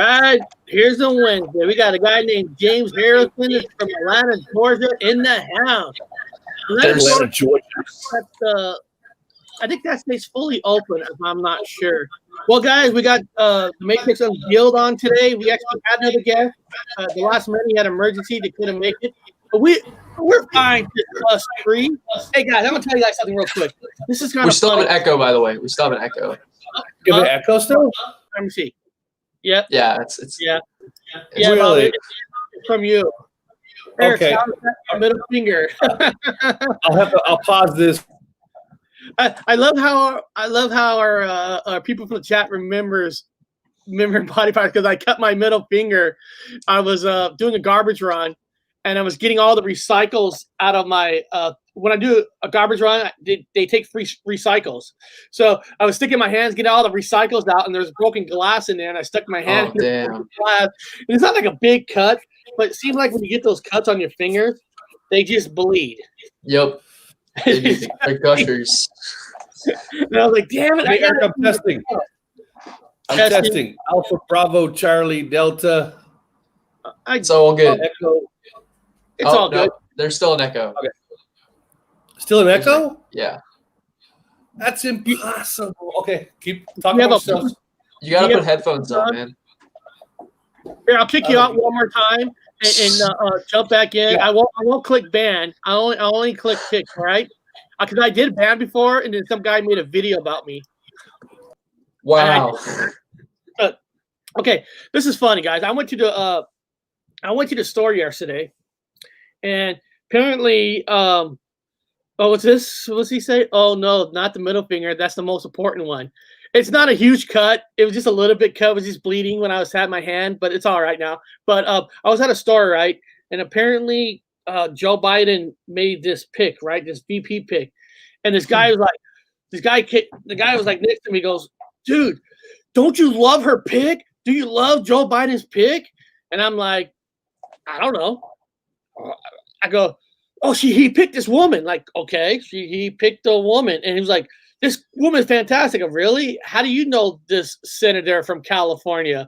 right, here's the Wednesday. We got a guy named James Harrison from Atlanta, Georgia, in the house. Atlanta, Georgia. I think that state's fully open, if I'm not sure. Well, guys, we got the Matrix Unveiled on today. We actually had another guest. The last minute he had emergency, they couldn't make it. But we're fine, just us three. Hey, guys, I'm going to tell you guys something real quick. This is kind We of still have an echo, by the way. We still have an echo. Give it echo still? Let me see. Yep. Yeah, it's Yeah. Really? Bob, it's from you. Eric, Okay. middle finger. I'll pause this. I love how our people from the chat remember body parts because I cut my middle finger. I was doing a garbage run, and I was getting all the recycles out of my. When I do a garbage run, they take free recycles. So I was sticking my hands, getting all the recycles out, and there's broken glass in there, and I stuck my hand in the glass. And it's not like a big cut, but it seems like when you get those cuts on your fingers, they just bleed. Yep. They're gushers. And I was like, damn it. I'm testing. I'm testing. Alpha, Bravo, Charlie, Delta. It's all good. Echo. It's all good. No, there's still an echo. Okay. Still an echo? Yeah. That's impossible. Okay, keep talking about stuff. You got to put headphones on, man. Here, I'll kick you out one more time and jump back in. Yeah. I won't click ban. I only click kick, all right? Because I did ban before, and then some guy made a video about me. Wow. Okay, this is funny, guys. I went to the store yesterday, and apparently, what's this? What's he say? Oh no, not the middle finger. That's the most important one. It's not a huge cut. It was just a little bit cut. It was just bleeding when I was at my hand, but it's all right now. But I was at a store, right? And apparently Joe Biden made this pick, right? This VP pick. And this guy was like, the guy was like next to me, goes, dude, don't you love her pick? Do you love Joe Biden's pick? And I'm like, I don't know. I go, oh, he picked this woman. Like, okay, he picked a woman. And he was like, this woman is fantastic. Really? How do you know this senator from California?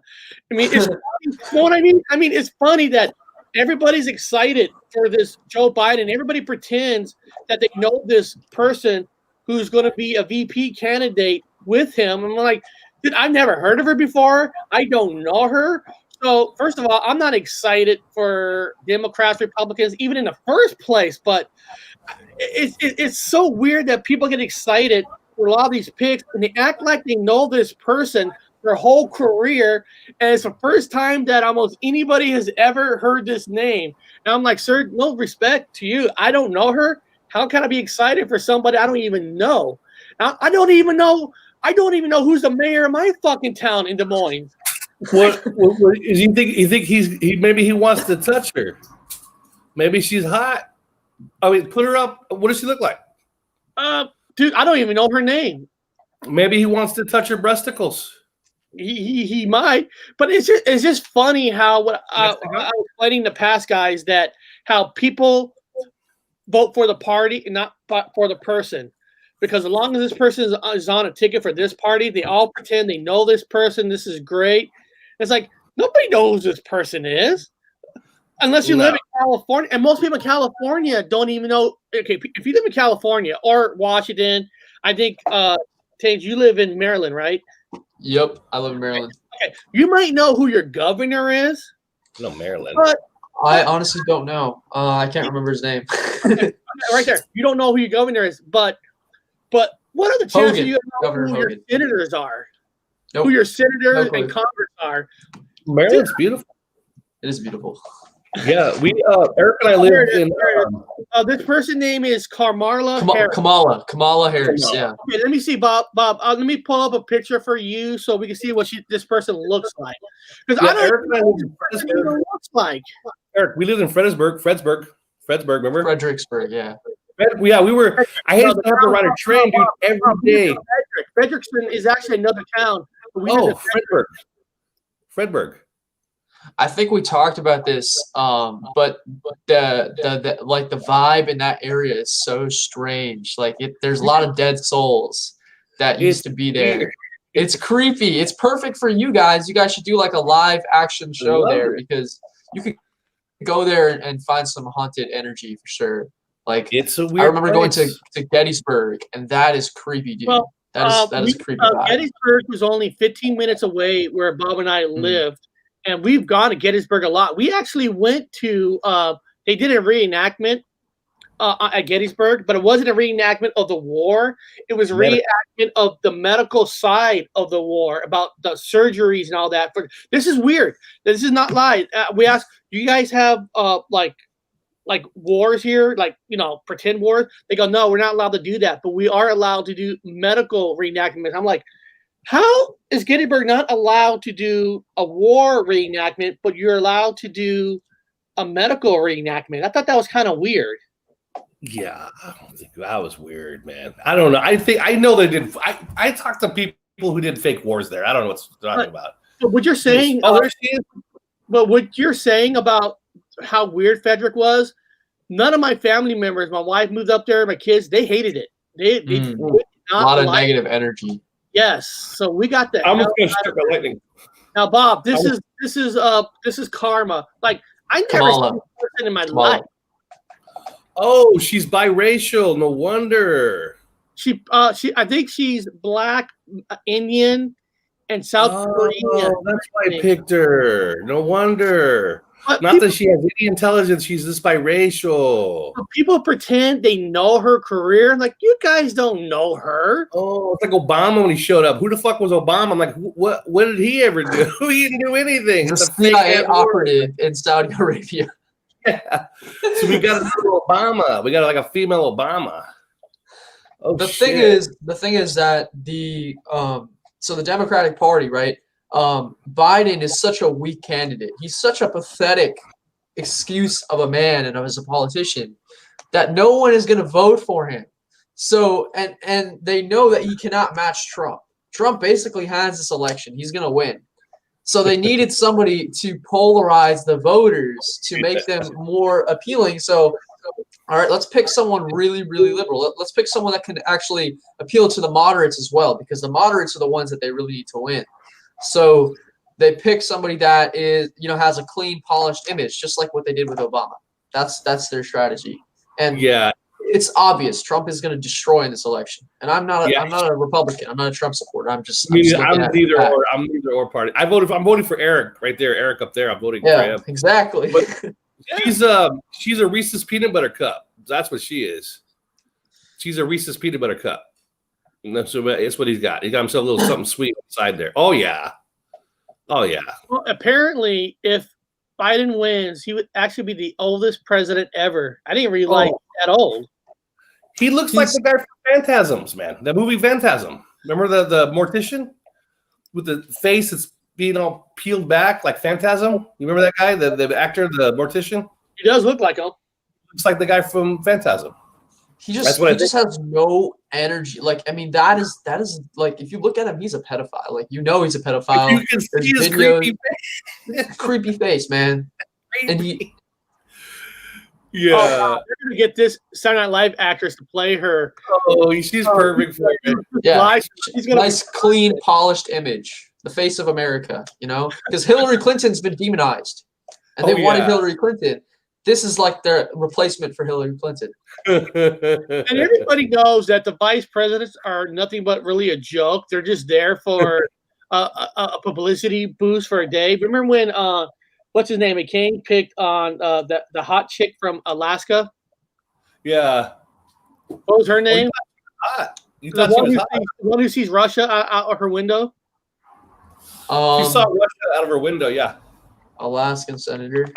I mean, it's funny. You know what I mean? I mean, it's funny that everybody's excited for this Joe Biden. Everybody pretends that they know this person who's going to be a VP candidate with him. I'm like, dude, I've never heard of her before. I don't know her. So, first of all, I'm not excited for Democrats, Republicans, even in the first place. But it's so weird that people get excited for a lot of these picks, and they act like they know this person their whole career, and it's the first time that almost anybody has ever heard this name. And I'm like, sir, no respect to you. I don't know her. How can I be excited for somebody I don't even know? I don't even know who's the mayor of my fucking town in Des Moines. What is you think maybe he wants to touch her? Maybe she's hot. I mean, put her up. What does she look like? Dude, I don't even know her name. Maybe he wants to touch her breasticles. He might, but it's just funny how I was explaining to past guys that how people vote for the party and not for the person, because as long as this person is on a ticket for this party, they all pretend they know this person. This is great. It's like nobody knows who this person is unless you live in California, and most people in California don't even know. Okay, if you live in California or Washington, I think Tage, you live in Maryland, right? Yep, I live in Maryland. Okay, you might know who your governor is. No, Maryland. But I honestly don't know. I can't remember his name. Okay, right there. You don't know who your governor is, but what are the chances you know who your senators are? Nope. Who your senators and Congress are? Maryland's beautiful. It is beautiful. Yeah, Eric and I live in. This person's name is Kamala Harris. Kamala Harris. Yeah. Okay, let me see, Bob. Let me pull up a picture for you so we can see what this person looks like. Because I don't know what this person looks like. Eric, we lived in Fredericksburg, remember? Fredericksburg, yeah. Yeah, we were. I had to have to ride a train, dude, every day. Frederickson is actually another town. Fredericksburg. I think we talked about this, but the like the vibe in that area is so strange. Like there's a lot of dead souls that used to be there. It's creepy. It's perfect for you guys. You guys should do like a live action show there because you could go there and find some haunted energy for sure. Like it's a weird. I remember going place. to Gettysburg, and that is creepy, dude. Well, that is a creepy vibe. Gettysburg was only 15 minutes away where Bob and I lived, and we've gone to Gettysburg a lot. We actually went to they did a reenactment at Gettysburg, but it wasn't a reenactment of the war. It was a reenactment of the medical side of the war, about the surgeries and all that. This is weird. This is not live. We asked, do you guys have like wars here, like, you know, pretend wars? They go, no, we're not allowed to do that, but we are allowed to do medical reenactments. I'm like, how is Gettysburg not allowed to do a war reenactment, but you're allowed to do a medical reenactment? I thought that was kind of weird. Yeah, I don't think that was weird, man. I don't know. I know they did. I talked to people who did fake wars there. I don't know what they're talking about. But what you're saying, but what you're saying about how weird Frederick was, none of my family members, my wife moved up there, my kids, they hated it. They did not a lot of negative energy. Yes, so we got that. I'm just gonna strike a lightning. Now, Bob, this is karma. Like, I never seen this person in my life. Oh, she's biracial. No wonder. I think she's Black, Indian, and South Korean. That's why I picked her. No wonder. But not that she has any intelligence. She's just biracial. People pretend they know her career. Like, you guys don't know her. Oh, it's like Obama when he showed up. Who the fuck was Obama? I'm like, what did he ever do? He didn't do anything. He's a CIA operative in Saudi Arabia. Yeah. So we got another Obama. We got like a female Obama. Oh, the thing is that so the Democratic Party, right? Biden is such a weak candidate. He's such a pathetic excuse of a man and as a politician that no one is going to vote for him. So and they know that he cannot match Trump. Trump basically has this election. He's going to win. So they needed somebody to polarize the voters to make them more appealing. So, all right, let's pick someone really, really liberal. Let's pick someone that can actually appeal to the moderates as well, because the moderates are the ones that they really need to win. So they pick somebody that is, you know, has a clean, polished image, just like what they did with Obama. That's their strategy. And yeah, it's obvious Trump is going to destroy in this election. And I'm not a Republican. I'm not a Trump supporter. I'm neither or party. I'm voting for Eric right there. Eric up there. I'm voting for him. Exactly. But she's a Reese's peanut butter cup. That's what she is. She's a Reese's peanut butter cup. And that's what he's got. He got himself a little something sweet inside there. Oh yeah. Well, apparently, if Biden wins, he would actually be the oldest president ever. I didn't realize that old. He looks like the guy from Phantasms, man. That movie Phantasm. Remember the mortician with the face that's being all peeled back like Phantasm? You remember that guy, the actor, the mortician? He does look like him. Looks like the guy from Phantasm. He just has no energy. Like, I mean, that is like, if you look at him, he's a pedophile. Like, you know, he's a pedophile. You can see his creepy face, man. And he. Yeah, they're gonna get this Saturday Night Live actress to play her. Oh, she's perfect for it. Yeah, she's got nice, clean, polished image. The face of America, you know, because Hillary Clinton's been demonized, and they wanted Hillary Clinton. This is like their replacement for Hillary Clinton. And everybody knows that the vice presidents are nothing but really a joke. They're just there for a publicity boost for a day. Remember when what's his name? McCain picked on the hot chick from Alaska. Yeah. What was her name? Hot. The one who sees Russia out of her window. She saw Russia out of her window. Yeah. Alaskan senator.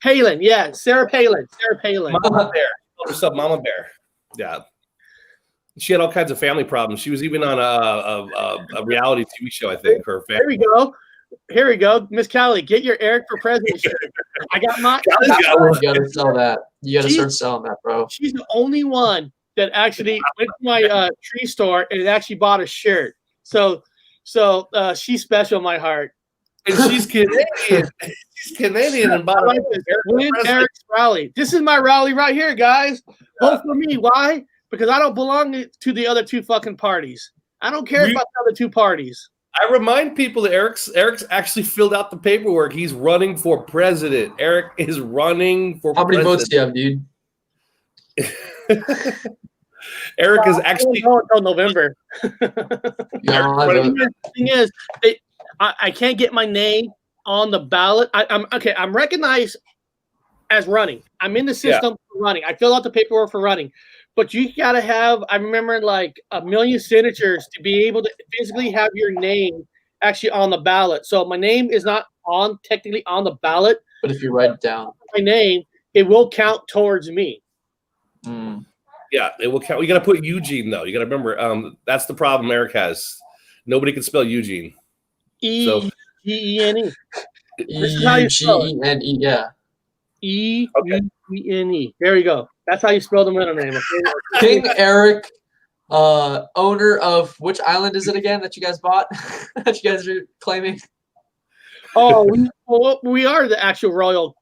Palin. Yeah, Sarah Palin. Mama Bear. What's up, Mama Bear? Yeah. She had all kinds of family problems. She was even on a reality TV show, I think. Her family. Here we go. Miss Cali, get your Eric for President shirt. I got mine. You gotta sell that. You gotta start selling that, bro. She's the only one that actually went to my tree store and actually bought a shirt. So she's special in my heart. And she's Canadian. She's Canadian and bought Win Eric's rally. This is my rally right here, guys. Vote for me. Why? because I don't belong to the other two fucking parties. I don't care about the other two parties. I remind people that Eric's actually filled out the paperwork. He's running for president. Eric is running for How many president. votes do you have, dude? Eric is actually going until November. No, The thing is, I can't get my name on the ballot. I'm recognized as running. I'm in the system for running. I filled out the paperwork for running. But you got to have, I remember, like 1 million signatures to be able to physically have your name actually on the ballot. So my name is not technically on the ballot. but if you write it down, my name, it will count towards me. Yeah, it will count. You got to put Eugene though. You got to remember, that's the problem Eric has. Nobody can spell Eugene. E-G-E-N-E. E-G-E-N-E, yeah. E-U-E-N-E. There you go. That's how you spell the middle name. Okay? King Eric, owner of which island is it again that you guys bought? That you guys are claiming? Oh, we are the actual royal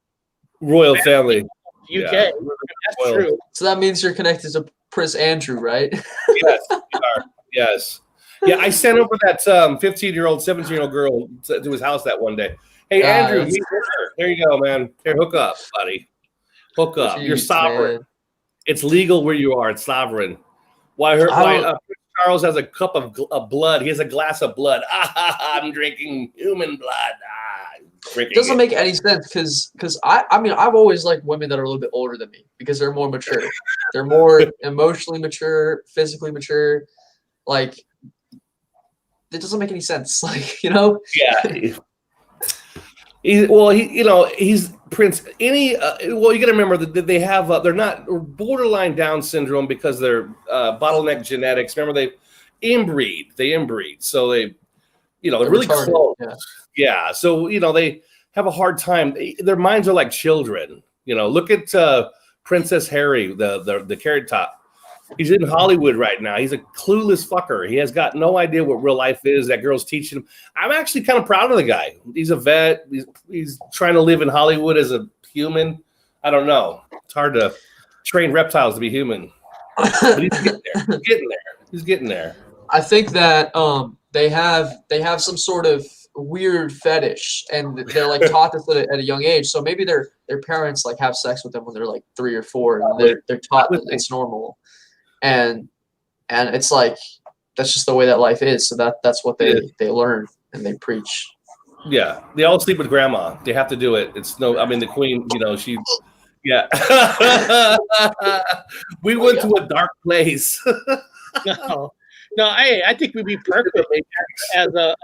family. UK. Yeah. That's true. So that means you're connected to Prince Andrew, right? Yes, we are. Yes. Yeah, I sent over that 15-year-old, 17-year-old girl to his house that one day. Hey, Andrew, meet her. There you go, man. Here, hook up, buddy. Hook up. Jeez, you're sovereign. Man. It's legal where you are. It's sovereign. Why Charles has a cup of blood. He has a glass of blood. I'm drinking human blood. It doesn't make any sense because I mean I've always liked women that are a little bit older than me because they're more mature. They're more emotionally mature, physically mature. Like it doesn't make any sense. Like, you know? Yeah. He's Prince. You got to remember that they have they're not borderline Down syndrome because they're bottleneck genetics. Remember they inbreed, so they're really retarded. close. Yeah, so they have a hard time. Their minds are like children. Look at Princess Harry, the carrot top. He's in Hollywood right now. He's a clueless fucker. He has got no idea what real life is. That girl's teaching him. I'm actually kind of proud of the guy. He's a vet. He's trying to live in Hollywood as a human. I don't know. It's hard to train reptiles to be human. But he's getting there. He's getting there. I think that they have some sort of weird fetish, and they're like taught this at a young age. So maybe their parents like have sex with them when they're like 3 or 4, and they're taught that it's normal. And it's like that's just the way that life is. So that's what they learn and they preach. Yeah, they all sleep with grandma. They have to do it. The queen. She. Yeah. We went to a dark place. No. Hey, I think we'd be perfect as a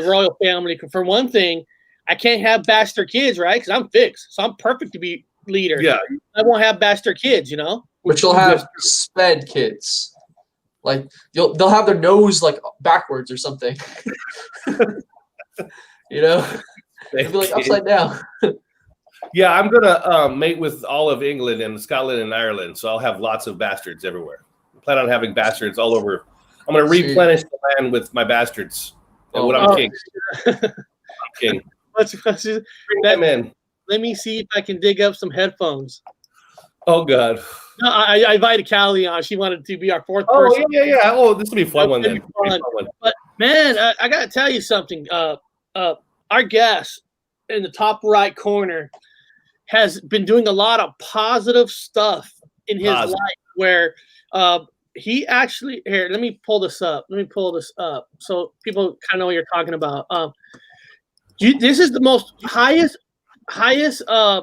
royal family. For one thing, I can't have bastard kids, right? Because I'm fixed, so I'm perfect to be leader. Yeah, I won't have bastard kids, But you'll have sped kids, like they'll have their nose like backwards or something. They'll be like upside down. Yeah, I'm gonna mate with all of England and Scotland and Ireland, so I'll have lots of bastards everywhere. I plan on having bastards all over. I'm gonna replenish the land with my bastards. And I'm king. I'm king. Let's bring them in. Let me see if I can dig up some headphones. Oh God. No, I invited Cali on. She wanted to be our fourth person. Yeah. Oh, this will be a fun one then. But man, I gotta tell you something. Our guest in the top right corner has been doing a lot of positive stuff in his life where he actually let me pull this up so people kind of know what you're talking about. This is the most highest I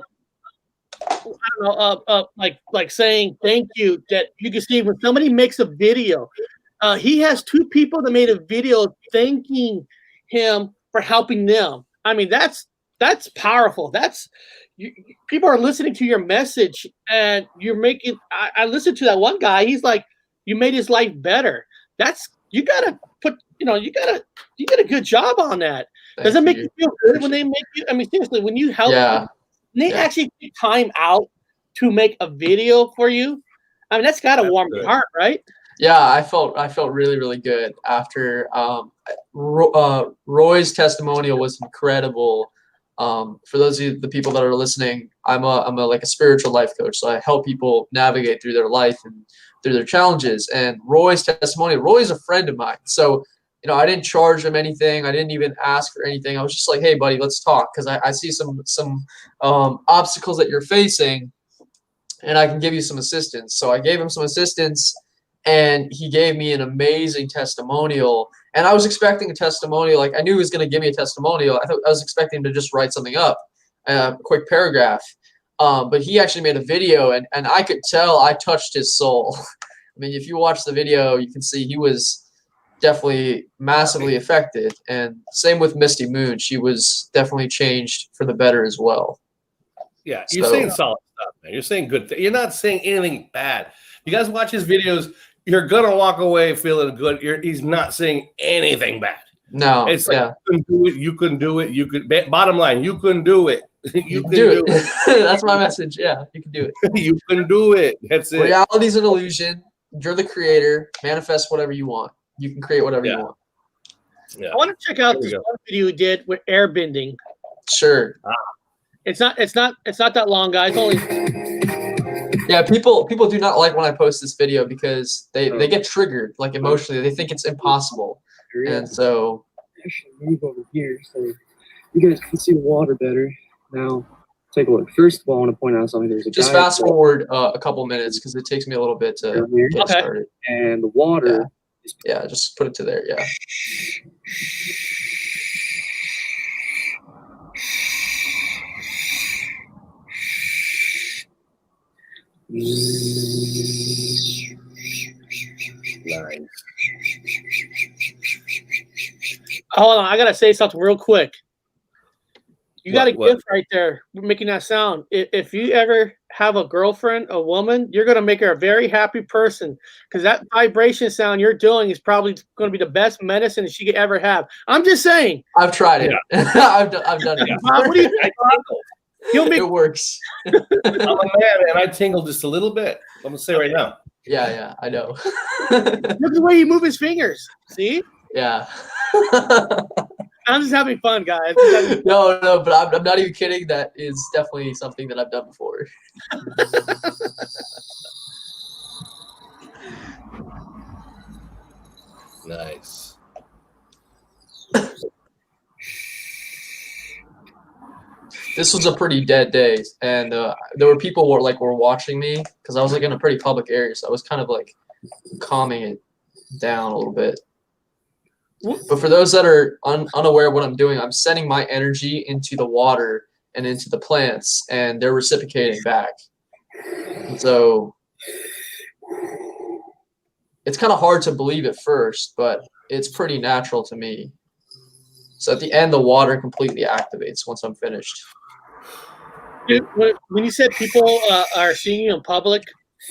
don't know, like saying thank you that you can see when somebody makes a video. He has 2 people that made a video thanking him for helping them. I mean, that's powerful. People are listening to your message, and you're making. I listened to that one guy. He's like, you made his life better. You gotta you did a good job on that. Does it make you feel good when they make you? I mean, seriously, when you help. Yeah. They actually take time out to make a video for you. I mean, that's got to warm your heart, right? Yeah, I felt really, really good after Roy's testimonial was incredible. For those of you, the people that are listening, I'm a like a spiritual life coach. So I help people navigate through their life and through their challenges. And Roy's testimony, Roy's a friend of mine. So, you know, I didn't charge him anything. I didn't even ask for anything. I was just like, hey, buddy, let's talk. Because I see some obstacles that you're facing, and I can give you some assistance. So I gave him some assistance, and he gave me an amazing testimonial. And I was expecting a testimonial. Like, I knew he was going to give me a testimonial. I was expecting him to just write something up, a quick paragraph. But he actually made a video, and I could tell I touched his soul. I mean, if you watch the video, you can see he was definitely massively affected. And same with Misty Moon. She was definitely changed for the better as well. Yeah, you're saying solid stuff, man. You're saying good things. You're not saying anything bad. You guys watch his videos, you're going to walk away feeling good. He's not saying anything bad. No, it's like, you couldn't do it. You could. Bottom line, you couldn't do it. You can do it. That's my message. Yeah, you can do it. You can do it. That's it. Reality's an illusion. You're the creator. Manifest whatever you want. You can create whatever you want. Yeah. I want to check out this one video you did with airbending. Sure. It's not that long, guys. Only. Yeah, people do not like when I post this video because they get triggered, like emotionally. They think it's impossible, and so. Actually, move over here so you guys can see the water better. Now, take a look. First of all, I want to point out something. There's a just fast forward a couple minutes because it takes me a little bit to get started. And the water. Yeah, just put it to there. Yeah. Nice. Hold on, I gotta say something real quick. You got a gift right there making that sound. If you ever have a girlfriend, a woman, you're going to make her a very happy person because that vibration sound you're doing is probably going to be the best medicine she could ever have. I'm just saying. I've tried it. I've done it. What do you think? It works. I'm a man, and I tingle just a little bit. I'm going to say right now. Yeah, I know. Look at the way he moves his fingers. See? Yeah. I'm just having fun, guys. No, but I'm not even kidding. That is definitely something that I've done before. Nice. This was a pretty dead day, and there were people who were watching me because I was like in a pretty public area, so I was kind of like calming it down a little bit. But for those that are unaware of what I'm doing, I'm sending my energy into the water and into the plants, and they're reciprocating back. And so it's kind of hard to believe at first, but it's pretty natural to me. So at the end, the water completely activates once I'm finished. Dude, when you said people are seeing you in public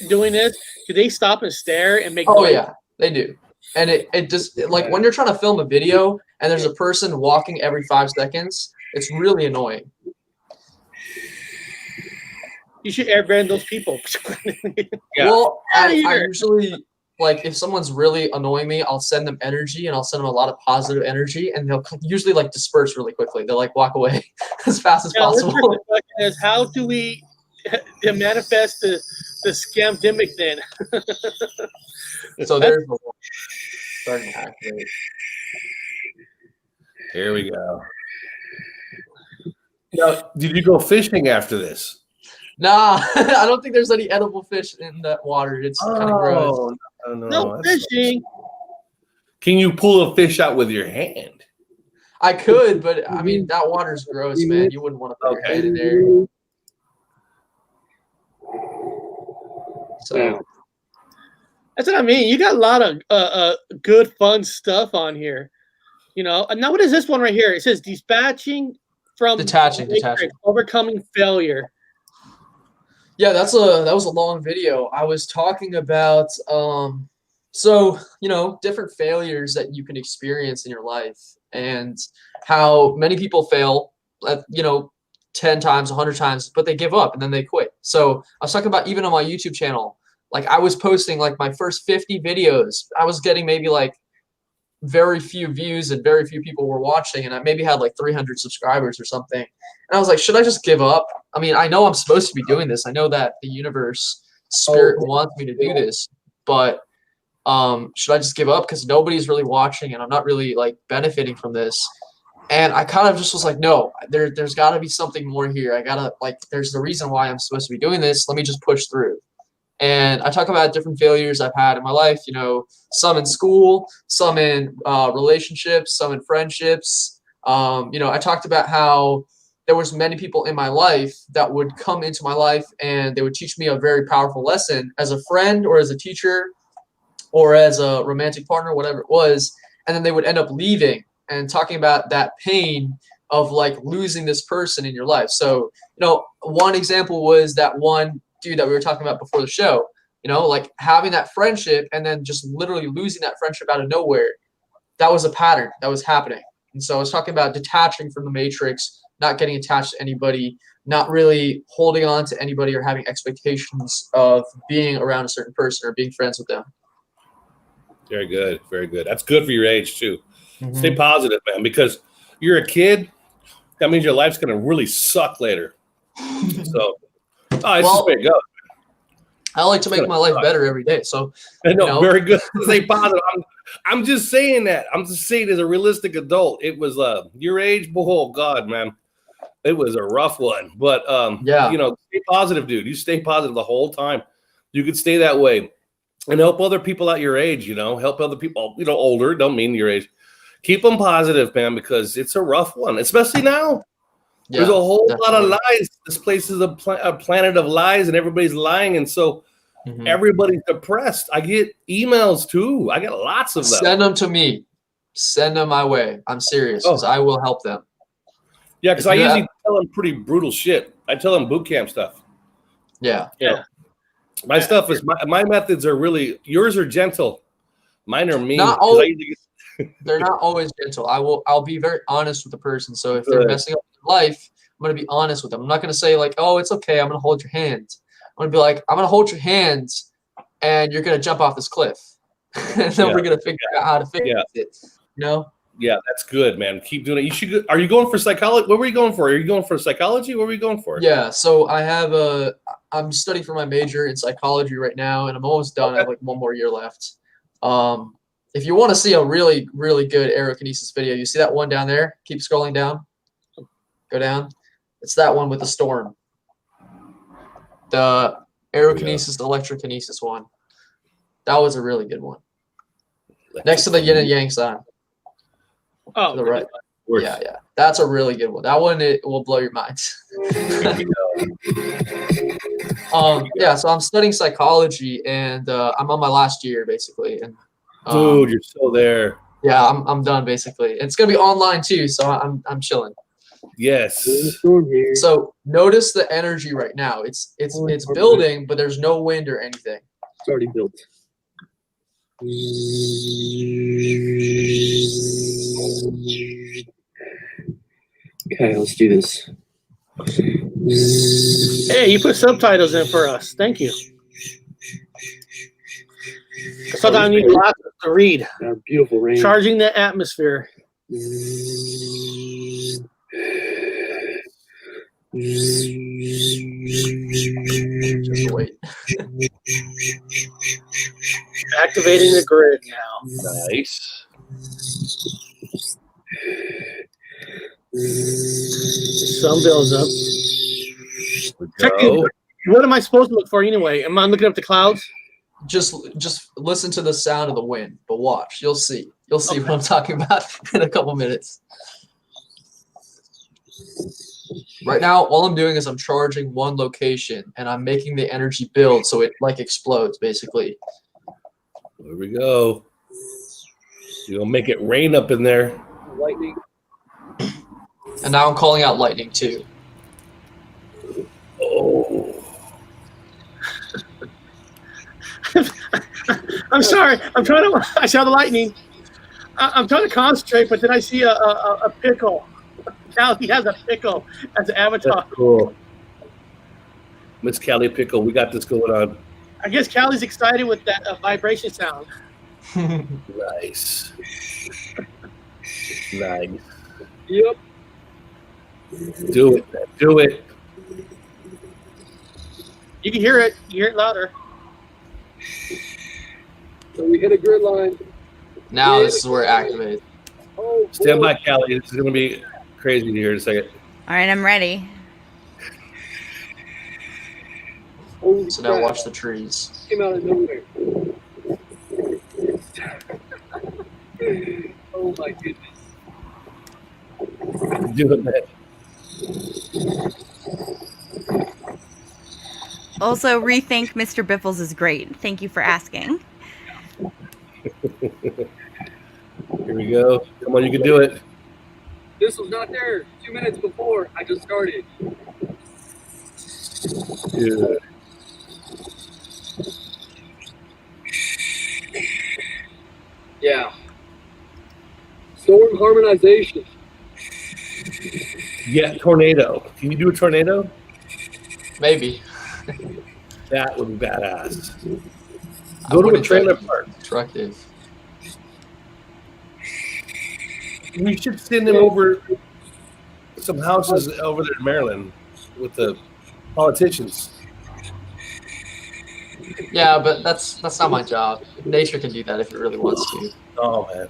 doing this, do they stop and stare and make noise? Yeah, they do. And it just, like, when you're trying to film a video and there's a person walking every 5 seconds, it's really annoying. You should airbend those people. Well, I usually, like, if someone's really annoying me, I'll send them energy, and I'll send them a lot of positive energy, and they'll usually, like, disperse really quickly. They'll, like, walk away as fast as possible. The question is, how do we manifest the scamdemic then? So there's the one starting to activate. Here we go. Now, did you go fishing after this? Nah, I don't think there's any edible fish in that water. It's kind of gross. No fishing. Can you pull a fish out with your hand? I could, but I mean that water's gross, man. You wouldn't want to put your hand in there. So that's what I mean. You got a lot of good, fun stuff on here. You know. And now what is this one right here? It says detaching, overcoming failure. Yeah, that was a long video. I was talking about so, you know, different failures that you can experience in your life and how many people fail, 10 times, 100 times, but they give up and then they quit. So I was talking about even on my YouTube channel, like I was posting like my first 50 videos. I was getting maybe like very few views and very few people were watching, and I maybe had like 300 subscribers or something. And I was like, should I just give up? I mean, I know I'm supposed to be doing this. I know that the universe spirit wants me to do this, but should I just give up because nobody's really watching and I'm not really like benefiting from this? And I kind of just was like, no, there's got to be something more here. I gotta there's the reason why I'm supposed to be doing this. Let me just push through. And I talk about different failures I've had in my life, you know, some in school, some in relationships, some in friendships. You know, I talked about how there was many people in my life that would come into my life and they would teach me a very powerful lesson as a friend or as a teacher or as a romantic partner, whatever it was. And then they would end up leaving and talking about that pain of like losing this person in your life. So, you know, one example was that one dude that we were talking about before the show, you know, like having that friendship and then just literally losing that friendship out of nowhere. That was a pattern that was happening. And so I was talking about detaching from the matrix, not getting attached to anybody, not really holding on to anybody or having expectations of being around a certain person or being friends with them. Very good. Very good. That's good for your age too. Mm-hmm. Stay positive, man, because you're a kid. That means your life's going to really suck later. So, it's just way to go. I like to make my life better every day. So, very good. Stay positive. I'm just saying that. I'm just saying as a realistic adult, it was your age. Oh God, man, it was a rough one. But you know, stay positive, dude. You stay positive the whole time. You could stay that way and help other people at your age. You know, help other people. You know, older. Don't mean your age. Keep them positive, man, because it's a rough one, especially now. Yeah, there's a whole lot of lies. This place is a planet of lies, and everybody's lying, and so everybody's depressed. I get emails too. I get lots of them. Send them to me. Send them my way. I'm serious, because I will help them. Yeah, because I usually tell them pretty brutal shit. I tell them boot camp stuff. Yeah. My stuff is my methods are really yours are gentle. Mine are mean. Not always. They're not always gentle. I'll be very honest with the person. So if they're messing up their life, I'm going to be honest with them. I'm not going to say like, oh, it's okay. I'm going to hold your hand. I'm going to be like, I'm going to hold your hand and you're going to jump off this cliff. And then we're going to figure out how to fix it. You know? Yeah, that's good, man. Keep doing it. You should. Are you going for psychology? What were you going for? Are you going for psychology? What were you going for? Yeah. So I'm studying for my major in psychology right now, and I'm almost done. I have like one more year left. If you want to see a really, really good aerokinesis video, you see that one down there? Keep scrolling down. Go down. It's that one with the storm. The aerokinesis, electrokinesis one. That was a really good one. Next to the yin and yang sign. Oh, to the right. Yeah. That's a really good one. That one, it will blow your mind. So I'm studying psychology, and I'm on my last year, basically. And dude, you're still there. Yeah, I'm done basically. It's gonna be online too, so I'm chilling. Yes. So notice the energy right now. It's building, but there's no wind or anything. It's already built. Okay, let's do this. Hey, you put subtitles in for us. Thank you. Sometimes I need glasses to read. Beautiful rain. Charging the atmosphere. Just wait. Activating the grid now. Nice. Sun builds up. What am I supposed to look for anyway? Am I looking up the clouds? Just listen to the sound of the wind, but watch. You'll see. You'll see what I'm talking about in a couple minutes. Right now, all I'm doing is I'm charging one location, and I'm making the energy build so it like explodes, basically. There we go. You're gonna make it rain up in there. Lightning. And now I'm calling out lightning too. Oh. I'm sorry. I saw the lightning. I'm trying to concentrate, but then I see a pickle. Cali has a pickle as an avatar. That's cool. Miss Cali Pickle, we got this going on. I guess Cali's excited with that vibration sound. Nice. Nice. Yep. Do it. Do it. You can hear it. You hear it louder. So we hit a grid line. Now this is where it activates. Oh, Stand boy. by, Cali. This is going to be crazy here in a second. All right, I'm ready. Holy So now crap. watch the trees. Came out of nowhere. Oh my goodness. Do it, man. Also, rethink Mr. Biffles is great. Thank you for asking. Here we go. Come on, you can do it. This was not there 2 minutes before I just started. Dude. Yeah. Storm harmonization. Yeah, tornado. Can you do a tornado? Maybe. That would be badass. I Go to a wouldn't trailer think park. Destructive. We should send him over some houses over there in Maryland with the politicians. Yeah, but that's not my job. Nature can do that if it really wants to. Oh man.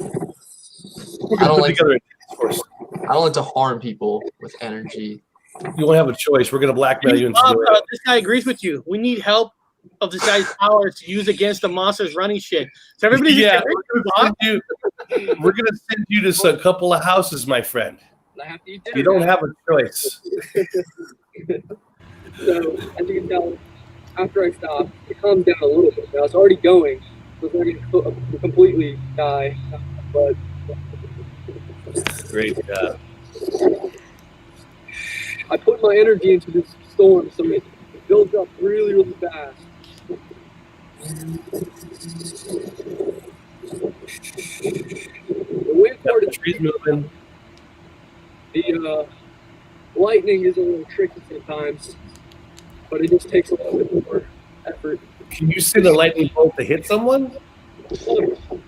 We're I gonna don't put like together a task force. I don't like to harm people with energy. You won't have a choice. We're gonna blackmail you into doing it. This guy agrees with you. We need help of this guy's powers to use against the monsters running shit. So everybody, Yeah, we're gonna send you to a couple of houses, my friend. I have to eat You dinner. don't have a choice. So, as you can tell, after I stopped, it calmed down a little bit. Now it's already going. So it's not going to completely die. But Great job. I put my energy into this storm so it builds up really, really fast. The wind Got part the is trees moving. the lightning is a little tricky sometimes, but it just takes a little bit more effort. Can you send a lightning bolt to hit someone?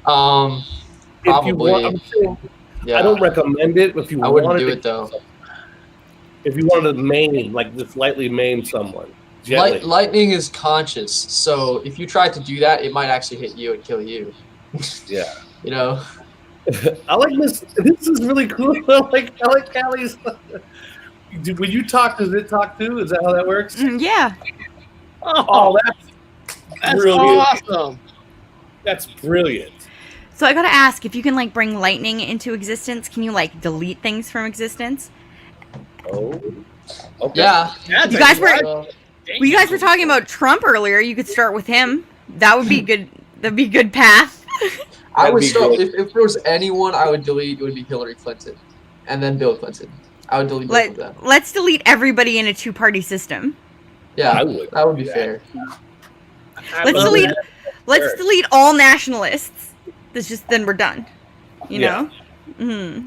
Probably. If you want, I'm saying, Yeah. I don't recommend it. If you I wouldn't wanted do to it though. If you wanted to maim, like just lightly maim someone, gently. Lightning is conscious, so if you try to do that, it might actually hit you and kill you. Yeah. You know. I like this. This is really cool. I like Callie's. When you talk, does it talk too? Is that how that works? Yeah. Oh, that's brilliant. awesome. That's brilliant. So I gotta ask, if you can like bring lightning into existence, can you like delete things from existence? Oh. Okay. Yeah. That's You guys a- were- Uh, Well, you guys were talking about Trump earlier. You could start with him. That would be good. That'd be a good path. I would be still, good. if there was anyone I would delete, it would be Hillary Clinton, and then Bill Clinton. I would delete both of them. Let's delete everybody in a two-party system. Yeah, I would. that would be Yeah. fair. I Let's love delete. that. Let's Sure. delete all nationalists. That's just then we're done. You Yeah. know. Hmm.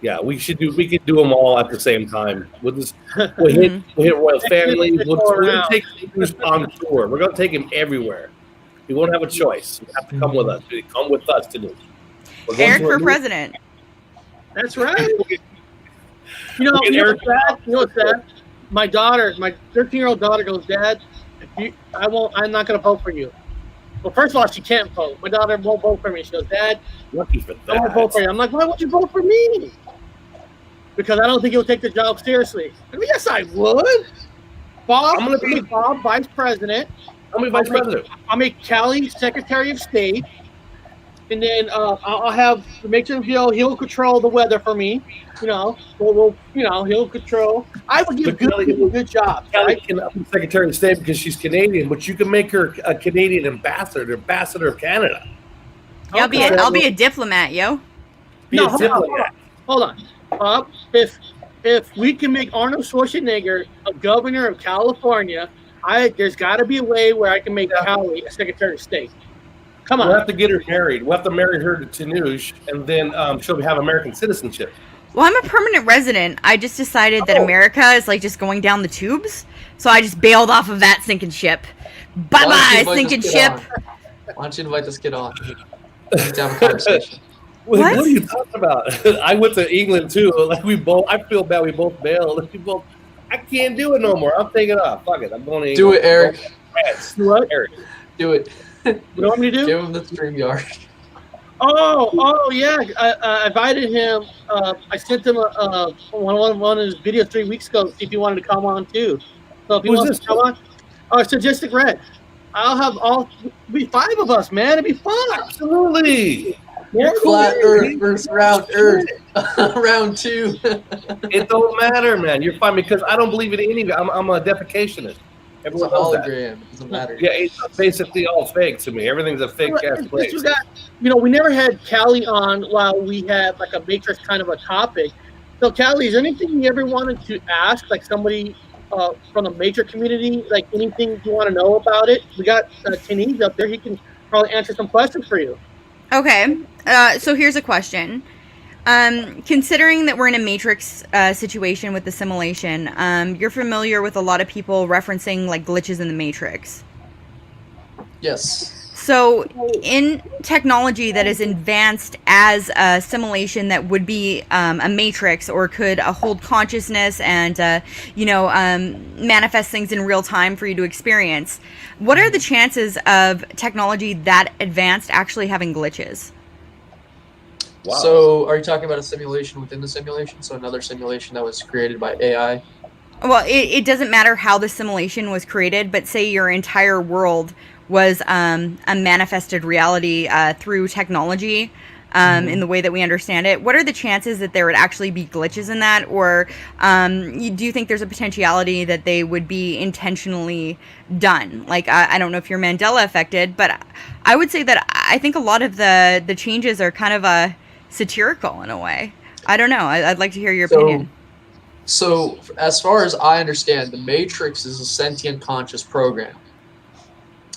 Yeah, we could do them all at the same time. We'll hit royal family. We're gonna take leaders on tour. We're gonna take him everywhere. We won't have a choice. You have to come with us. Come with us to do it. We're going Eric to a for new- president. That's right. You know, Get you know Eric what's sad? You know what's sad? My daughter, my 13-year-old daughter goes, Dad, I'm not going to vote for you. Well, first of all, she can't vote. My daughter won't vote for me. She goes, Dad, Lucky for I won't vote for that. you. I'm like, why would you vote for me? Because I don't think you'll take the job seriously. I mean, yes, I would. Bob, I'm gonna be- Bob vice president. How many vice president? I'll make Cali Secretary of State. And then I'll have make sure he'll control the weather for me. You know, he'll control. I would give But good Kelly- people good jobs. Kelly Right? can be Secretary of State because she's Canadian, but you can make her a Canadian ambassador of Canada. Yeah, Okay. I'll be a diplomat, yo. Be No, a hold on, diplomat. Hold on. If we can make Arnold Schwarzenegger a governor of California, there's got to be a way where I can make Cali a Secretary of State. Come We'll on. have to get her married. We'll have to marry her to Tanuj, and then she'll have American citizenship. Well, I'm a permanent resident. I just decided that America is like just going down the tubes, so I just bailed off of that sinking ship. Bye Why don't you bye, invite sinking this kid ship. on? Why don't you invite this kid on? We need to have a conversation. What are you talking about? I went to England too. Like I feel bad. We both bailed. I can't do it no more. I'm taking it off. Fuck it. I'm going to England. Do it, Eric. What? Eric. Do it. What do you want me to do? Give him the StreamYard. Oh yeah. I invited him. I sent him one of his videos 3 weeks ago. See if he wanted to come on too. So if he wants to come on, Sadistic Red. I'll have be 5 of us, man. It'd be fun. Absolutely. Yeah, Flat Earth versus round Earth. Round 2. It don't matter, man. You're fine because I don't believe in any of it. I'm a defecationist. It's a Everyone knows that. hologram. It doesn't matter. Yeah, it's basically all fake to me. Everything's a fake ass place. We never had Cali on while we had like a Matrix kind of a topic. So Cali, is there anything you ever wanted to ask, like somebody from the Matrix community, like anything you want to know about it? We got Teniz up there. He can probably answer some questions for you. Okay, so here's a question. Considering that we're in a Matrix situation with the simulation, you're familiar with a lot of people referencing like glitches in the Matrix. Yes. So in technology that is advanced as a simulation that would be a Matrix or could hold consciousness and manifest things in real time for you to experience, what are the chances of technology that advanced actually having glitches? Wow. So are you talking about a simulation within the simulation? So another simulation that was created by AI? Well, it doesn't matter how the simulation was created, but say your entire world was a manifested reality through technology in the way that we understand it. What are the chances that there would actually be glitches in that? Or do you think there's a potentiality that they would be intentionally done? Like, I don't know if you're Mandela affected, but I would say that I think a lot of the changes are kind of satirical in a way. I don't know. I'd like to hear your opinion. So as far as I understand, the Matrix is a sentient conscious program.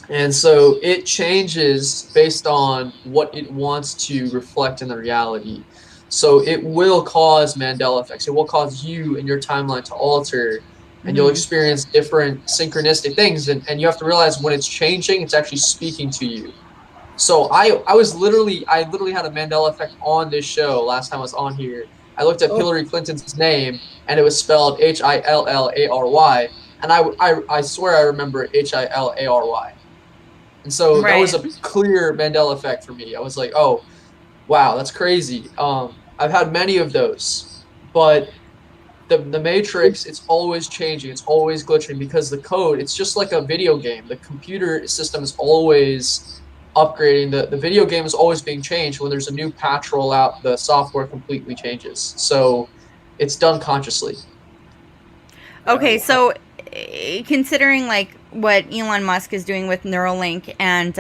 And so it changes based on what it wants to reflect in the reality. So it will cause Mandela effects. It will cause you and your timeline to alter, and you'll experience different synchronistic things. And you have to realize when it's changing, it's actually speaking to you. So I literally had a Mandela effect on this show last time I was on here. I looked at Hillary Clinton's name, and it was spelled Hillary, and I swear I remember Hillary. And so that was a clear Mandela effect for me. I was like, oh, wow, that's crazy. I've had many of those, but the Matrix, it's always changing. It's always glitching because the code, it's just like a video game. The computer system is always upgrading. The video game is always being changed. When there's a new patch roll out, the software completely changes. So it's done consciously. Okay, so considering like what Elon Musk is doing with Neuralink and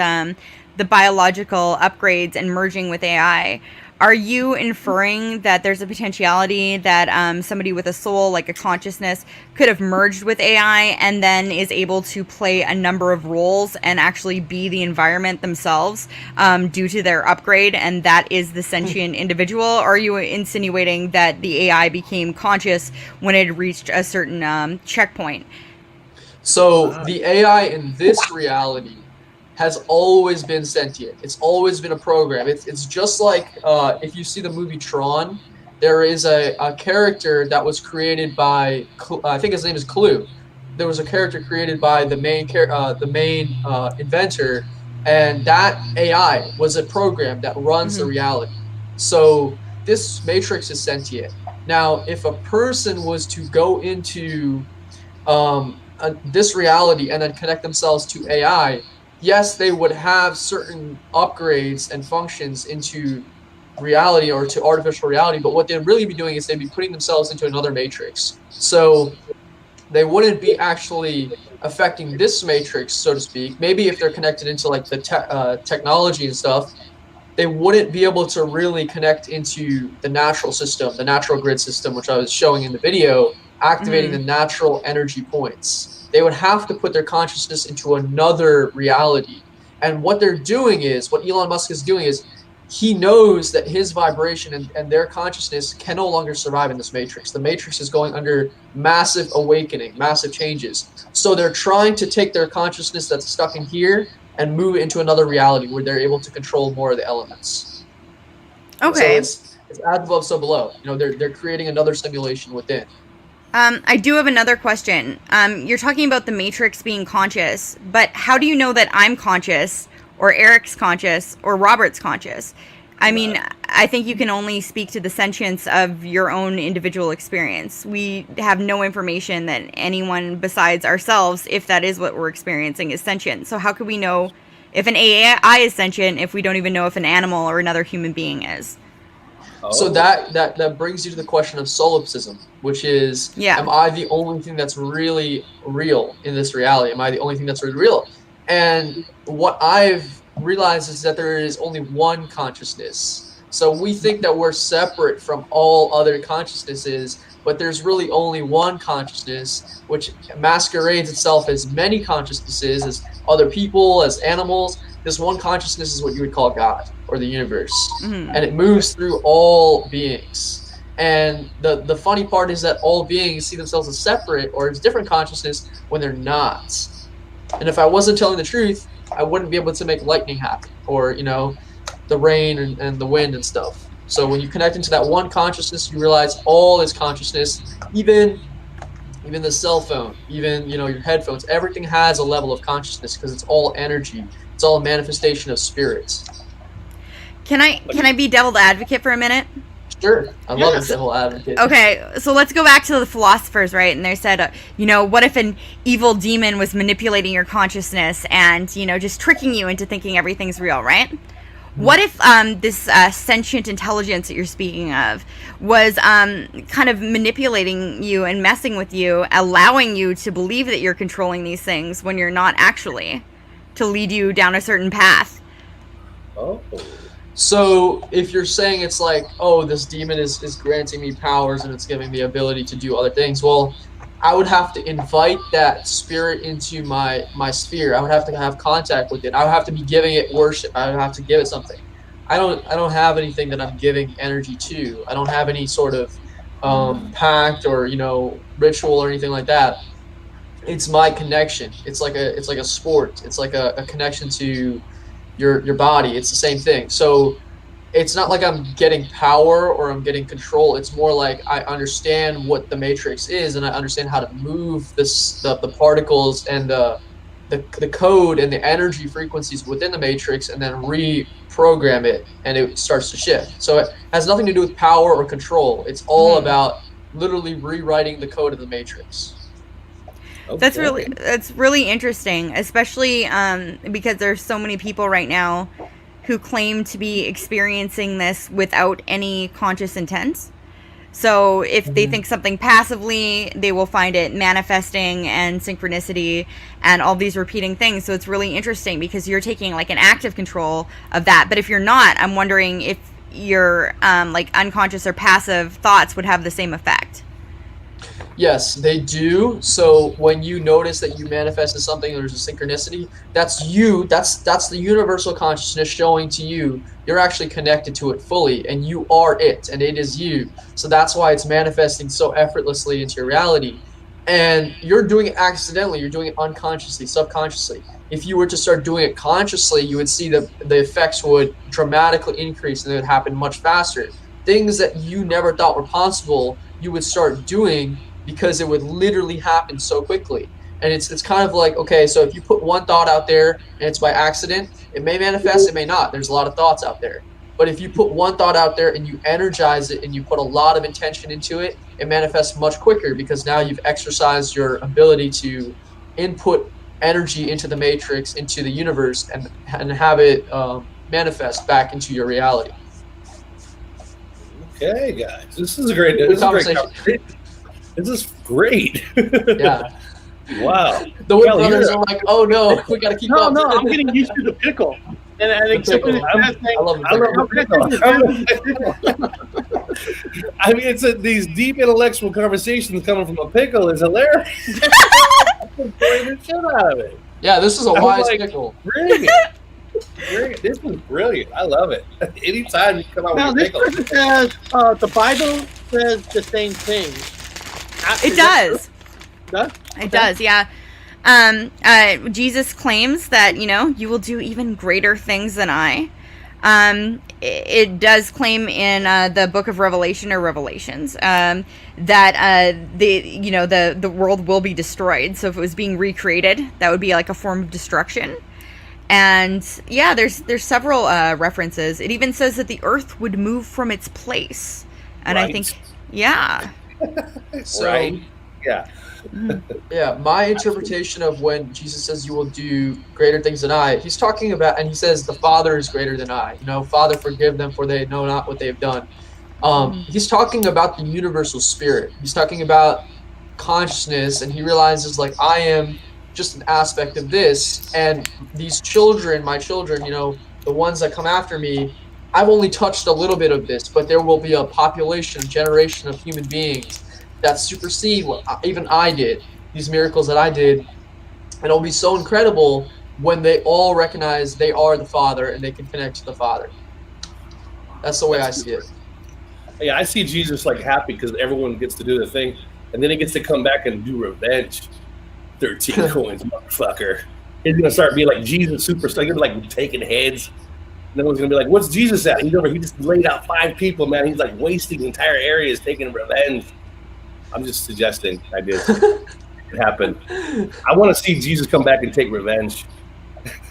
the biological upgrades and merging with AI, are you inferring that there's a potentiality that somebody with a soul, like a consciousness, could have merged with AI and then is able to play a number of roles and actually be the environment themselves due to their upgrade, and that is the sentient individual? Or are you insinuating that the AI became conscious when it reached a certain checkpoint? So the AI in this reality has always been sentient. It's always been a program. It's just like if you see the movie Tron, there is a character that was created by, I think his name is Clue. There was a character created by the main inventor, and that AI was a program that runs the reality. So this Matrix is sentient. Now, if a person was to go into this reality and then connect themselves to AI, yes, they would have certain upgrades and functions into reality or to artificial reality, but what they'd really be doing is they'd be putting themselves into another matrix. So they wouldn't be actually affecting this matrix, so to speak. Maybe if they're connected into like the technology and stuff, they wouldn't be able to really connect into the natural system, the natural grid system, which I was showing in the video, activating the natural energy points. They would have to put their consciousness into another reality. And what they're doing is, what Elon Musk is doing is, he knows that his vibration and their consciousness can no longer survive in this matrix. The matrix is going under massive awakening, massive changes. So they're trying to take their consciousness that's stuck in here and move it into another reality where they're able to control more of the elements. Okay. So it's as above, so below. You know, they're creating another simulation within. I do have another question. You're talking about the Matrix being conscious, but how do you know that I'm conscious, or Eric's conscious, or Robert's conscious? I mean, I think you can only speak to the sentience of your own individual experience. We have no information that anyone besides ourselves, if that is what we're experiencing, is sentient. So how could we know if an AI is sentient if we don't even know if an animal or another human being is? So that brings you to the question of solipsism, which is, am I the only thing that's really real in this reality? Am I the only thing that's really real? And what I've realized is that there is only one consciousness. So we think that we're separate from all other consciousnesses, but there's really only one consciousness, which masquerades itself as many consciousnesses, as other people, as animals. This one consciousness is what you would call God or the universe. And it moves through all beings. And the funny part is that all beings see themselves as separate or as different consciousness when they're not. And if I wasn't telling the truth, I wouldn't be able to make lightning happen, or, you know, the rain and the wind and stuff. So when you connect into that one consciousness, you realize all is consciousness, even the cell phone, even, you know, your headphones, everything has a level of consciousness because it's all energy. It's all a manifestation of spirit. Can I be devil's advocate for a minute? Sure, I love a devil advocate. Okay, so let's go back to the philosophers, right? And they said, you know, what if an evil demon was manipulating your consciousness and, you know, just tricking you into thinking everything's real, right? What if this sentient intelligence that you're speaking of was kind of manipulating you and messing with you, allowing you to believe that you're controlling these things when you're not actually, to lead you down a certain path? Oh. So if you're saying it's like, oh, this demon is granting me powers and it's giving me the ability to do other things, well, I would have to invite that spirit into my sphere. I would have to have contact with it. I would have to be giving it worship. I would have to give it something. I don't have anything that I'm giving energy to. I don't have any sort of pact or, you know, ritual or anything like that. It's my connection. It's like a sport. It's like a connection to your body. It's the same thing. So it's not like I'm getting power or I'm getting control. It's more like I understand what the matrix is and I understand how to move the particles and the code and the energy frequencies within the matrix and then reprogram it, and it starts to shift. So it has nothing to do with power or control. It's all about literally rewriting the code of the matrix. Okay. That's really interesting, especially because there's so many people right now who claim to be experiencing this without any conscious intent. So if they think something passively, they will find it manifesting and synchronicity and all these repeating things. So it's really interesting because you're taking like an active control of that. But if you're not, I'm wondering if your like unconscious or passive thoughts would have the same effect. Yes, they do. So when you notice that you manifested something, there's a synchronicity, that's you, that's the universal consciousness showing to you you're actually connected to it fully and you are it and it is you. So that's why it's manifesting so effortlessly into your reality. And you're doing it accidentally, you're doing it unconsciously, subconsciously. If you were to start doing it consciously, you would see that the effects would dramatically increase and it would happen much faster. Things that you never thought were possible, you would start doing because it would literally happen so quickly. And it's kind of like, okay, so if you put one thought out there and it's by accident, it may manifest, it may not. There's a lot of thoughts out there. But if you put one thought out there and you energize it and you put a lot of intention into it, it manifests much quicker because now you've exercised your ability to input energy into the matrix, into the universe, and have it manifest back into your reality. Okay, guys, this is a great conversation. This is great. Yeah. Wow. The Wood brothers are like, oh no, we got to keep up. No, I'm getting used to the pickle. And I think I love the pickle. I mean, these deep intellectual conversations coming from a pickle is hilarious. I'm the shit out of it. Yeah, this is a wise pickle. Brilliant. This is brilliant. I love it. Anytime you come out with a pickle. This person says the Bible says the same thing. It does. Does? It does, yeah. Jesus claims that, you know, you will do even greater things than I. it does claim in the Book of Revelation or Revelations that the world will be destroyed. So if it was being recreated, that would be like a form of destruction. And yeah, there's several references. It even says that the earth would move from its place. And I think, yeah. So, Right. Yeah. yeah, my interpretation of when Jesus says you will do greater things than I, he's talking about, and he says the Father is greater than I. Father, forgive them, for they know not what they have done. He's talking about the universal spirit. He's talking about consciousness, and he realizes, like, I am just an aspect of this, and these children, my children, the ones that come after me, I've only touched a little bit of this, but there will be a population, a generation of human beings that supersede what even I did, these miracles that I did. And it'll be so incredible when they all recognize they are the Father and they can connect to the Father. That's the way I see it. Yeah, I see Jesus like happy because everyone gets to do their thing, and then he gets to come back and do revenge. 13 coins, motherfucker. He's gonna start being like Jesus superstar. He's gonna be like taking heads. And then one's gonna be like, "What's Jesus at?" He just laid out 5 people, man. He's like wasting entire areas, taking revenge. I'm just suggesting I did. It happened. I want to see Jesus come back and take revenge.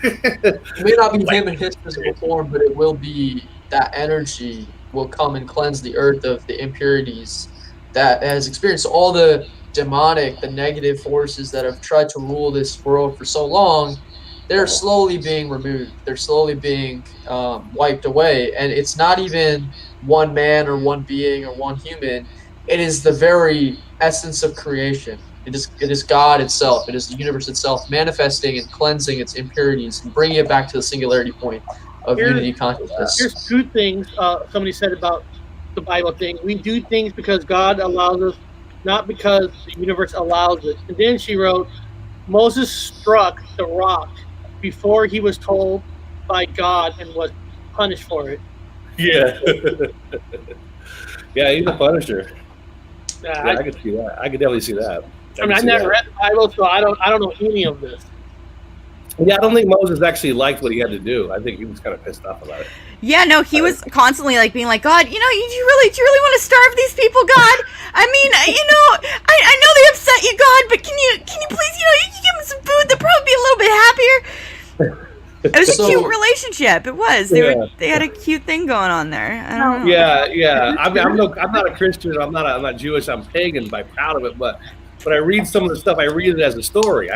It may not be him in his physical form, but it will be that energy will come and cleanse the earth of the impurities that has experienced all the demonic, the negative forces that have tried to rule this world for so long. They're slowly being removed. They're slowly being wiped away. And it's not even one man or one being or one human. It is the very essence of creation. It is God itself. It is the universe itself manifesting and cleansing its impurities and bringing it back to the singularity point of unity consciousness. Here's 2 things somebody said about the Bible thing. We do things because God allows us, not because the universe allows it. And then she wrote, Moses struck the rock before he was told by God and was punished for it. Yeah. Yeah, he's a punisher. Yeah, I could see that. I could definitely see that. I never read the Bible, so I don't know any of this. Yeah, I don't think Moses actually liked what he had to do. I think he was kind of pissed off about it. Yeah, no, he was constantly like being like, God, do you really want to starve these people, God? I mean, I know they upset you, God, but can you please, you can give them some food, they'll probably be a little bit happier. It was a cute relationship. It was. They had a cute thing going on there. I don't know. Yeah. I'm not a Christian. I'm not Jewish. I'm pagan. I'm proud of it. But when I read some of the stuff, I read it as a story.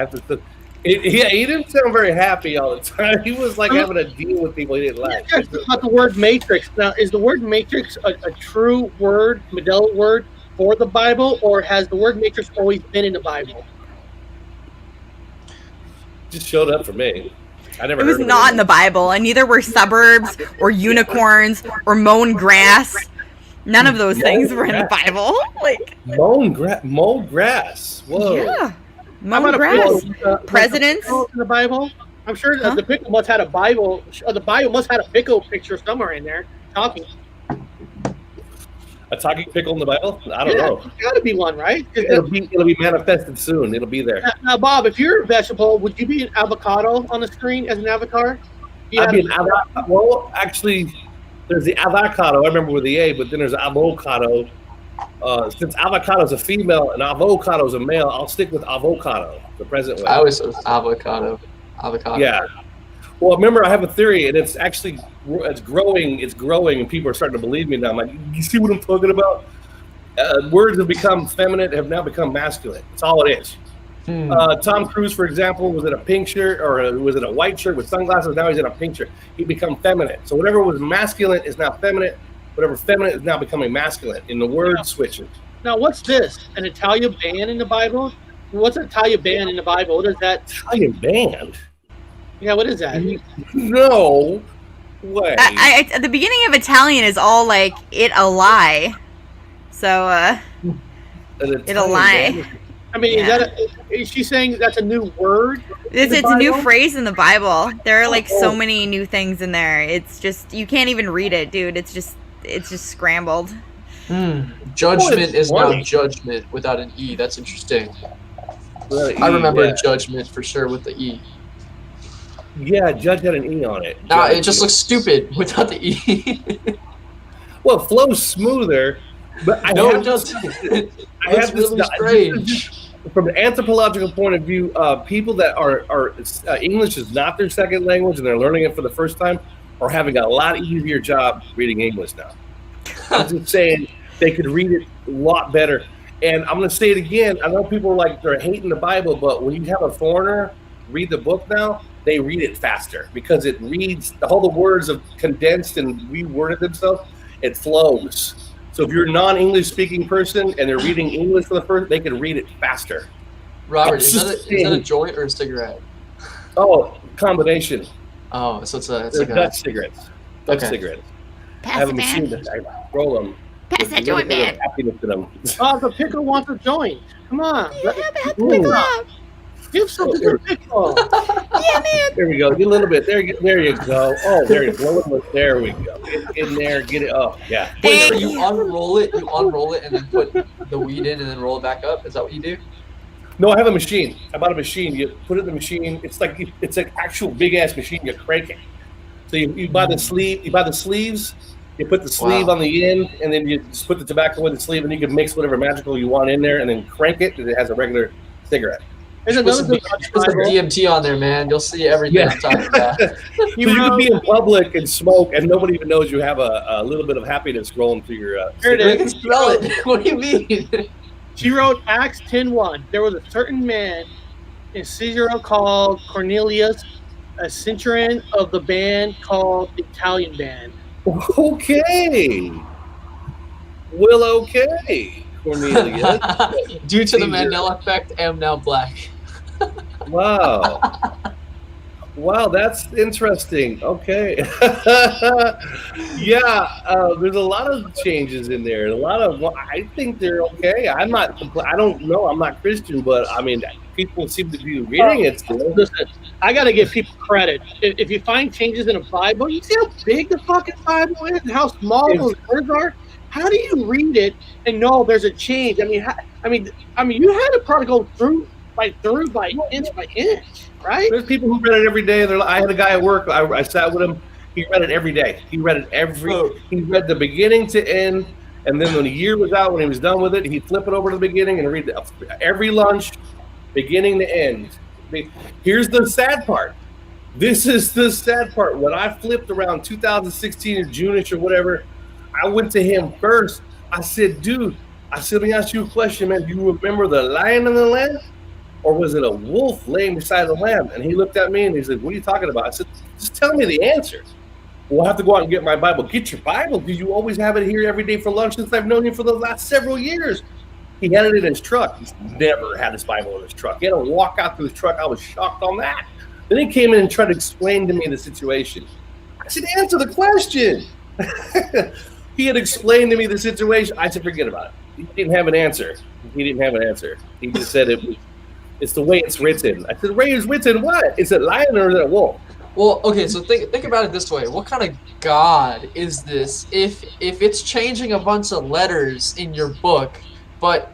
He didn't sound very happy all the time. He was like having a deal with people he didn't like. Yeah, about the word matrix. Now, is the word matrix a true word, Medela word for the Bible, or has the word matrix always been in the Bible? Just showed up for me. I never. It was not in the Bible, and neither were suburbs or unicorns or mown grass. None of those things were in the Bible. Like mown grass. Whoa. Yeah. Mown grass. Presidents in the Bible. I'm sure the pickle must have a Bible. The Bible must have a pickle picture somewhere in there talking. A talking pickle in the Bible? I don't know. There's got to be one, right? It'll be manifested soon. It'll be there. Now, Bob, if you're a vegetable, would you be an avocado on the screen as an avatar? I'd be an avocado. Well, actually, there's the avocado. I remember with the A, but then there's avocado. Since avocado is a female and avocado is a male, I'll stick with avocado, the present way. I always said avocado. Avocado. Yeah. Well, remember, I have a theory, and it's actually growing, and people are starting to believe me now. I'm like, you see what I'm talking about? Words have become feminine, have now become masculine. That's all it is. Tom Cruise, for example, was in a pink shirt, or was in a white shirt with sunglasses. Now he's in a pink shirt. He become feminine. So whatever was masculine is now feminine. Whatever feminine is now becoming masculine in the word switches. Now, what's this? An Italian band in the Bible? What's an Italian band in the Bible? What is that? Italian band? Yeah, what is that? No way. At the beginning of Italian is all like it a lie. So it a lie. I mean, is she saying that's a new word? It's a new phrase in the Bible. There are like so many new things in there. It's just you can't even read it, dude. It's just scrambled. Judgment is now judgment without an E. That's interesting. I remember judgment for sure with the E. Yeah, Judge had an E on it. Now Judge. it just looks stupid without the E. Well, it flows smoother, but No, I it have doesn't. I have It's really this strange. from an anthropological point of view. People that are English is not their second language and they're learning it for the first time are having a lot easier job reading English now. I'm just saying they could read it a lot better. And I'm going to say it again. I know people are like they're hating the Bible, but when you have a foreigner read the book now, they read it faster because it reads all the words of condensed and reworded themselves. It flows. So if you're a non-English speaking person and they're reading English for the first, they can read it faster. Robert, It's is just that a joint or a cigarette? Oh, combination. Oh, so it's They're like a Dutch cigarettes. Dutch Okay. cigarettes. I Pass have a it, machine man. that I roll them. Pass that joint, man. Happiness to them. Oh, the pickle wants a joint. Come on. Pick up. Give something to the pickle. Yeah, man. There we go. Get a little bit. There you go. Oh, there you go. There we go. Get in there. Get it. Oh, yeah. Wait, so Thank you unroll it, and then put the weed in, and then roll it back up. Is that what you do? No, I have a machine. I bought a machine. You put it in the machine. It's like it's an actual big ass machine. You crank it. So you buy the sleeve. You buy the sleeves. You put the sleeve Wow. on the end, and then you just put the tobacco in the sleeve, and you can mix whatever magical you want in there, and then crank it, and it has a regular cigarette. There's Put another some, thing about the put some Bible. DMT on there, man. You'll see everything I'm talking about. So you can be in public and smoke, and nobody even knows you have a little bit of happiness rolling through your. Here it You is. can smell it. What do you mean? She wrote Acts 10:1. There was a certain man in Caesarea called Cornelius, a centurion of the band called the Italian Band. Okay. Well, okay, Cornelia. Due to the Mandela effect, I am now black. Wow. Wow, that's interesting. Okay. Yeah, there's a lot of changes in there. A lot of, I think they're okay. I don't know. I'm not Christian, but I mean, people seem to be reading it still. Listen, I got to give people credit. If you find changes in a Bible, you see how big the fucking Bible is and how small those words are. How do you read it and know there's a change? I mean, you had to probably go through by inch, right? There's people who read it every day. I had a guy at work. I sat with him. He read it every day. He read it He read the beginning to end, and then when the year was out, when he was done with it, he'd flip it over to the beginning and read every lunch, beginning to end. Here's the sad part. This is the sad part. When I flipped around 2016 or June-ish or whatever, I went to him first. I said, dude, let me ask you a question, man. Do you remember the lion and the lamb? Or was it a wolf laying beside the lamb? And he looked at me and he said, what are you talking about? I said, just tell me the answer. Well, I'll have to go out and get my Bible. Get your Bible, because you always have it here every day for lunch since I've known you for the last several years. He had it in his truck. He's never had his Bible in his truck. He had to walk out to his truck. I was shocked on that. Then he came in and tried to explain to me the situation. I said, answer the question. He had explained to me the situation. I said, forget about it. He didn't have an answer. He just said it's the way it's written. I said, Ray, is written what? Is it lion or is it a wolf? Well, okay, so think about it this way. What kind of God is this if it's changing a bunch of letters in your book, but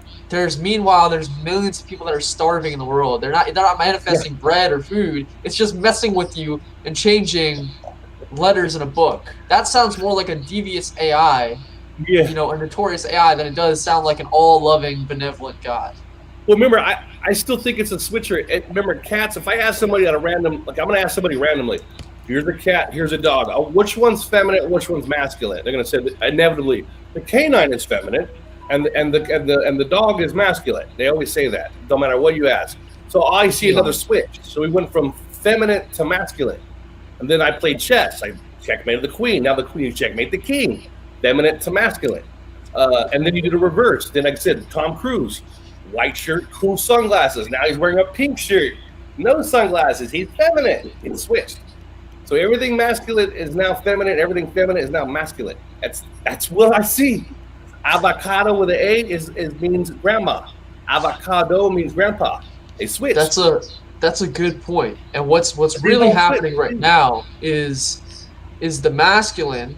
meanwhile there's millions of people that are starving in the world. They're not manifesting bread or food. It's just messing with you and changing letters in a book. That sounds more like a devious AI, Yeah. a notorious AI, than it does sound like an all-loving, benevolent God. Well, remember, I still think it's a switcher. Remember, cats, if I ask somebody at a random, like I'm going to ask somebody randomly, here's a cat, here's a dog. Oh, which one's feminine, which one's masculine? They're going to say that inevitably the canine is feminine and the dog is masculine. They always say that, no matter what you ask. So I see another switch. So we went from feminine to masculine. And then I played chess. I checkmated the queen. Now the queen checkmate the king. Feminine to masculine. And then you did a reverse. Then I said, Tom Cruise, white shirt, cool sunglasses. Now he's wearing a pink shirt, no sunglasses. He's feminine. It switched. So everything masculine is now feminine. Everything feminine is now masculine. That's what I see. Avocado with an A means grandma. Avocado means grandpa. They switched. That's a good point. And what's really happening right now is the masculine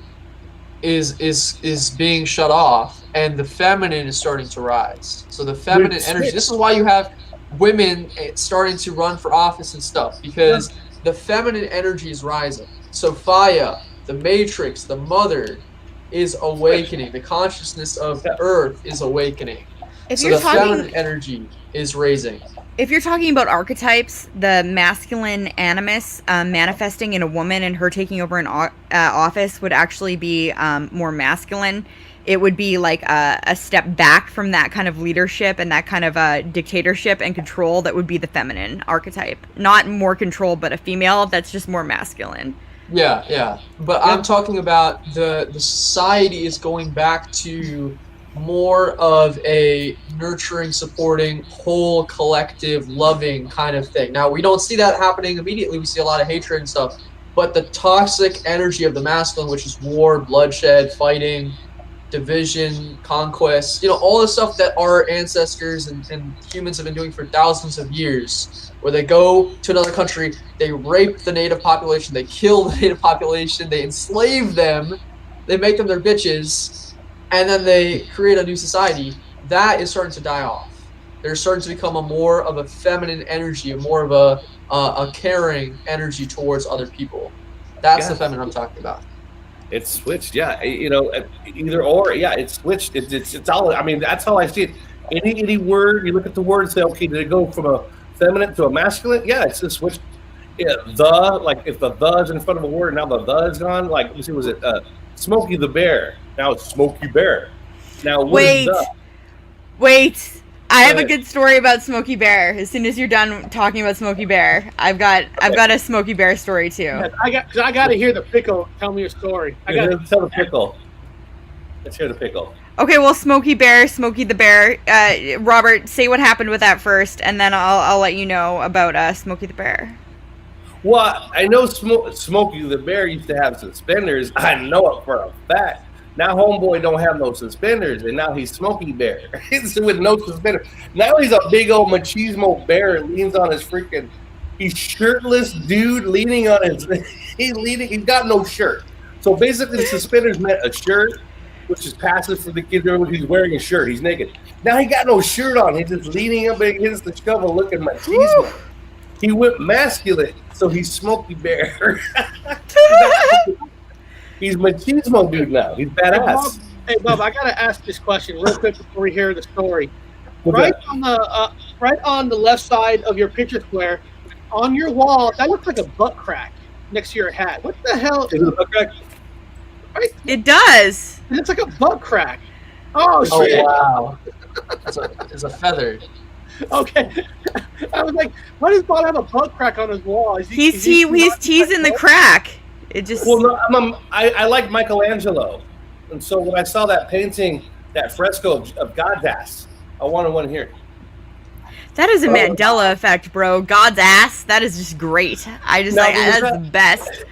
is being shut off and the feminine is starting to rise. So the feminine energy, this is why you have women starting to run for office and stuff, because the feminine energy is rising. Sophia, the Matrix, the Mother, is awakening. The consciousness of Earth is awakening. If So you're the talking, feminine energy is raising. if you're talking about archetypes, the masculine animus manifesting in a woman and her taking over an office would actually be more masculine. It would be like a step back from that kind of leadership and that kind of dictatorship and control. That would be the feminine archetype. Not more control, but a female that's just more masculine. Yeah. But I'm talking about the society is going back to more of a nurturing, supporting, whole, collective, loving kind of thing. Now, we don't see that happening immediately. We see a lot of hatred and stuff. But the toxic energy of the masculine, which is war, bloodshed, fighting, division, conquest, all the stuff that our ancestors and humans have been doing for thousands of years, where they go to another country, they rape the native population, they kill the native population, they enslave them, they make them their bitches, and then they create a new society. That is starting to die off. They're starting to become more of a feminine energy, more of a caring energy towards other people. That's the feminine I'm talking about. It's switched, yeah. Either or, yeah. It's switched. It's all. I mean, that's how I see it. Any word you look at the word and say, okay, did it go from a feminine to a masculine? Yeah, it's just switched. Yeah, like if the is in front of a word, now the is gone. Like, let me see, was it Smokey the Bear? Now it's Smokey Bear. Now wait. I have a good story about Smokey Bear. As soon as you're done talking about Smokey Bear, I've got a Smokey Bear story too. Yeah, I got to hear the pickle. Tell me your story. I got to tell the pickle. Let's hear the pickle. Okay, well, Smokey Bear, Smokey the Bear. Robert, say what happened with that first, and then I'll let you know about Smokey the Bear. Well, I know Smokey the Bear used to have suspenders. I know it for a fact. Now homeboy don't have no suspenders, and now he's Smokey Bear. He's with no suspenders. Now he's a big old machismo bear and leans on his freaking. He's shirtless dude leaning on his. He's got no shirt. So basically, the suspenders meant a shirt, which is passive for the kid. He's wearing a shirt. He's naked. Now he got no shirt on. He's just leaning up against the shovel, looking machismo. He went masculine, so he's Smokey Bear. He's machismo dude now. He's badass. Hey, Bob, I gotta ask this question real quick before we hear the story. Right on the left side of your picture square, on your wall, that looks like a butt crack next to your hat. What the hell? Is it a butt crack? Right? It does. It looks like a butt crack. Oh shit! Oh wow! It's a feather. Okay. I was like, why does Bob have a butt crack on his wall? He's teasing the crack. It just. Well, no, I like Michelangelo, and so when I saw that painting, that fresco of God's ass, I wanted one here. That is a Mandela effect, bro. God's ass. That is just great. That's the best.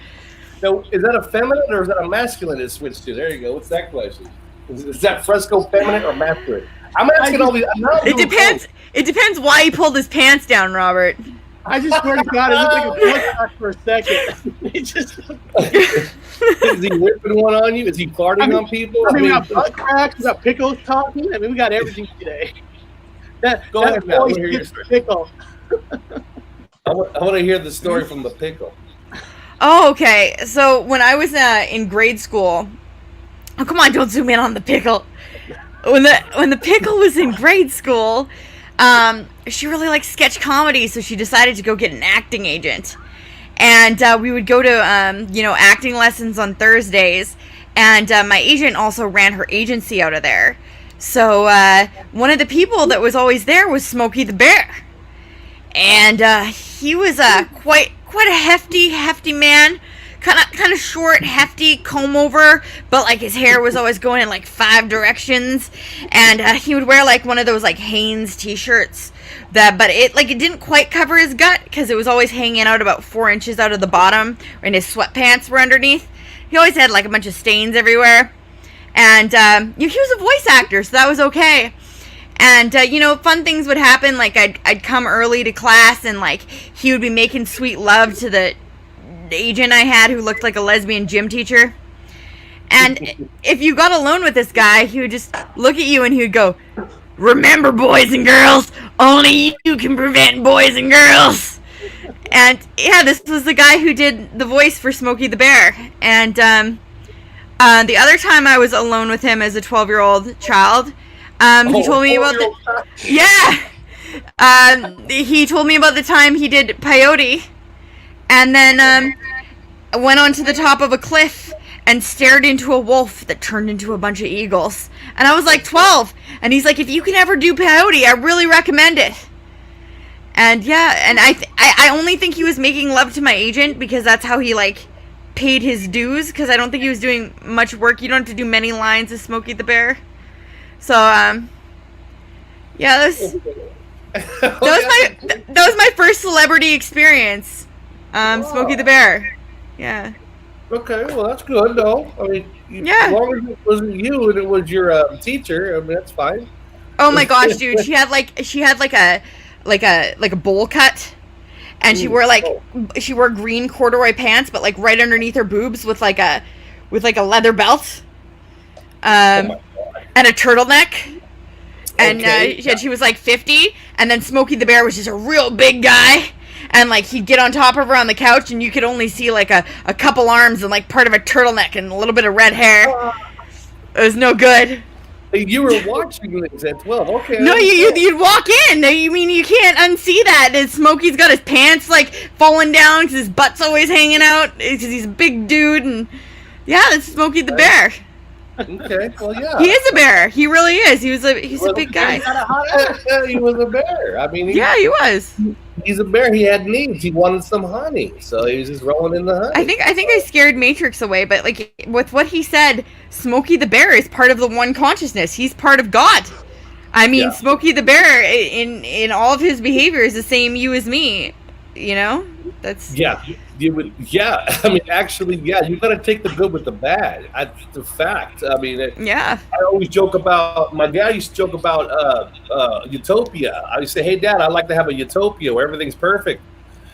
So, is that a feminine or is that a masculine? It's switched to. There you go. What's that question? Is that fresco feminine or masculine? I'm asking all these. It depends. It depends why he pulled his pants down, Robert. I just swear to God, it looked like a butt crack for a second. It just. Is he whipping one on you? Is he farting on people? I mean, we got butt cracks, we got pickles talking. I mean, we got everything today. Go ahead, Matt. I want to hear your story. Pickle. I want to hear the story from the pickle. Oh, okay. So when I was in grade school, oh come on, don't zoom in on the pickle. When the pickle was in grade school, she really liked sketch comedy, so she decided to go get an acting agent. And we would go to acting lessons on Thursdays, and my agent also ran her agency out of there. So one of the people that was always there was Smokey the Bear, and he was quite a hefty man, kind of short, hefty, comb over, but like his hair was always going in like 5 directions, and he would wear like one of those like Hanes t-shirts but it didn't quite cover his gut because it was always hanging out about 4 inches out of the bottom, and his sweatpants were underneath. He always had like a bunch of stains everywhere. And he was a voice actor, so that was okay. And fun things would happen. Like I'd come early to class, and like he would be making sweet love to the agent I had, who looked like a lesbian gym teacher. And if you got alone with this guy, he would just look at you and he would go, "Remember, boys and girls, only you can prevent boys and girls." And yeah, this was the guy who did the voice for Smokey the Bear. And the other time I was alone with him as a 12-year-old child, he told me about he told me about the time he did peyote, and then went onto the top of a cliff and stared into a wolf that turned into a bunch of eagles. And I was like 12, and he's like, if you can ever do peyote, I really recommend it. And yeah, and I only think he was making love to my agent because that's how he like paid his dues, because I don't think he was doing much work. You don't have to do many lines as Smokey the Bear. So yeah, that was my first celebrity experience. Smokey the Bear. Yeah. Okay, well that's good though. I mean, Yeah. as long as it wasn't you and it was your teacher, I mean that's fine. Oh my gosh, dude! She had like a bowl cut, and she wore green corduroy pants, but like right underneath her boobs with like a leather belt, and a turtleneck. And she was like 50, and then Smokey the Bear was just a real big guy, and like he'd get on top of her on the couch, and you could only see like a couple arms and like part of a turtleneck and a little bit of red hair. It was no good. You were watching this at 12, okay. No, you'd walk in. You mean you can't unsee that? And Smokey's got his pants like falling down because his butt's always hanging out because he's a big dude, and yeah, that's Smokey the Bear. Okay, well, yeah. He is a bear. He really is. He's a big guy. He was a bear. I mean, he was. He's a bear. He had needs. He wanted some honey, so he was just rolling in the honey. I think I scared Matrix away, but like with what he said, Smokey the Bear is part of the one consciousness. He's part of God. I mean, Smokey the Bear in all of his behavior is the same you as me. You know, that's You would, I mean, actually, you got to take the good with the bad. That's the fact. I mean, I always joke about. My dad used to joke about utopia. I used to say, "Hey, Dad, I'd like to have a utopia where everything's perfect."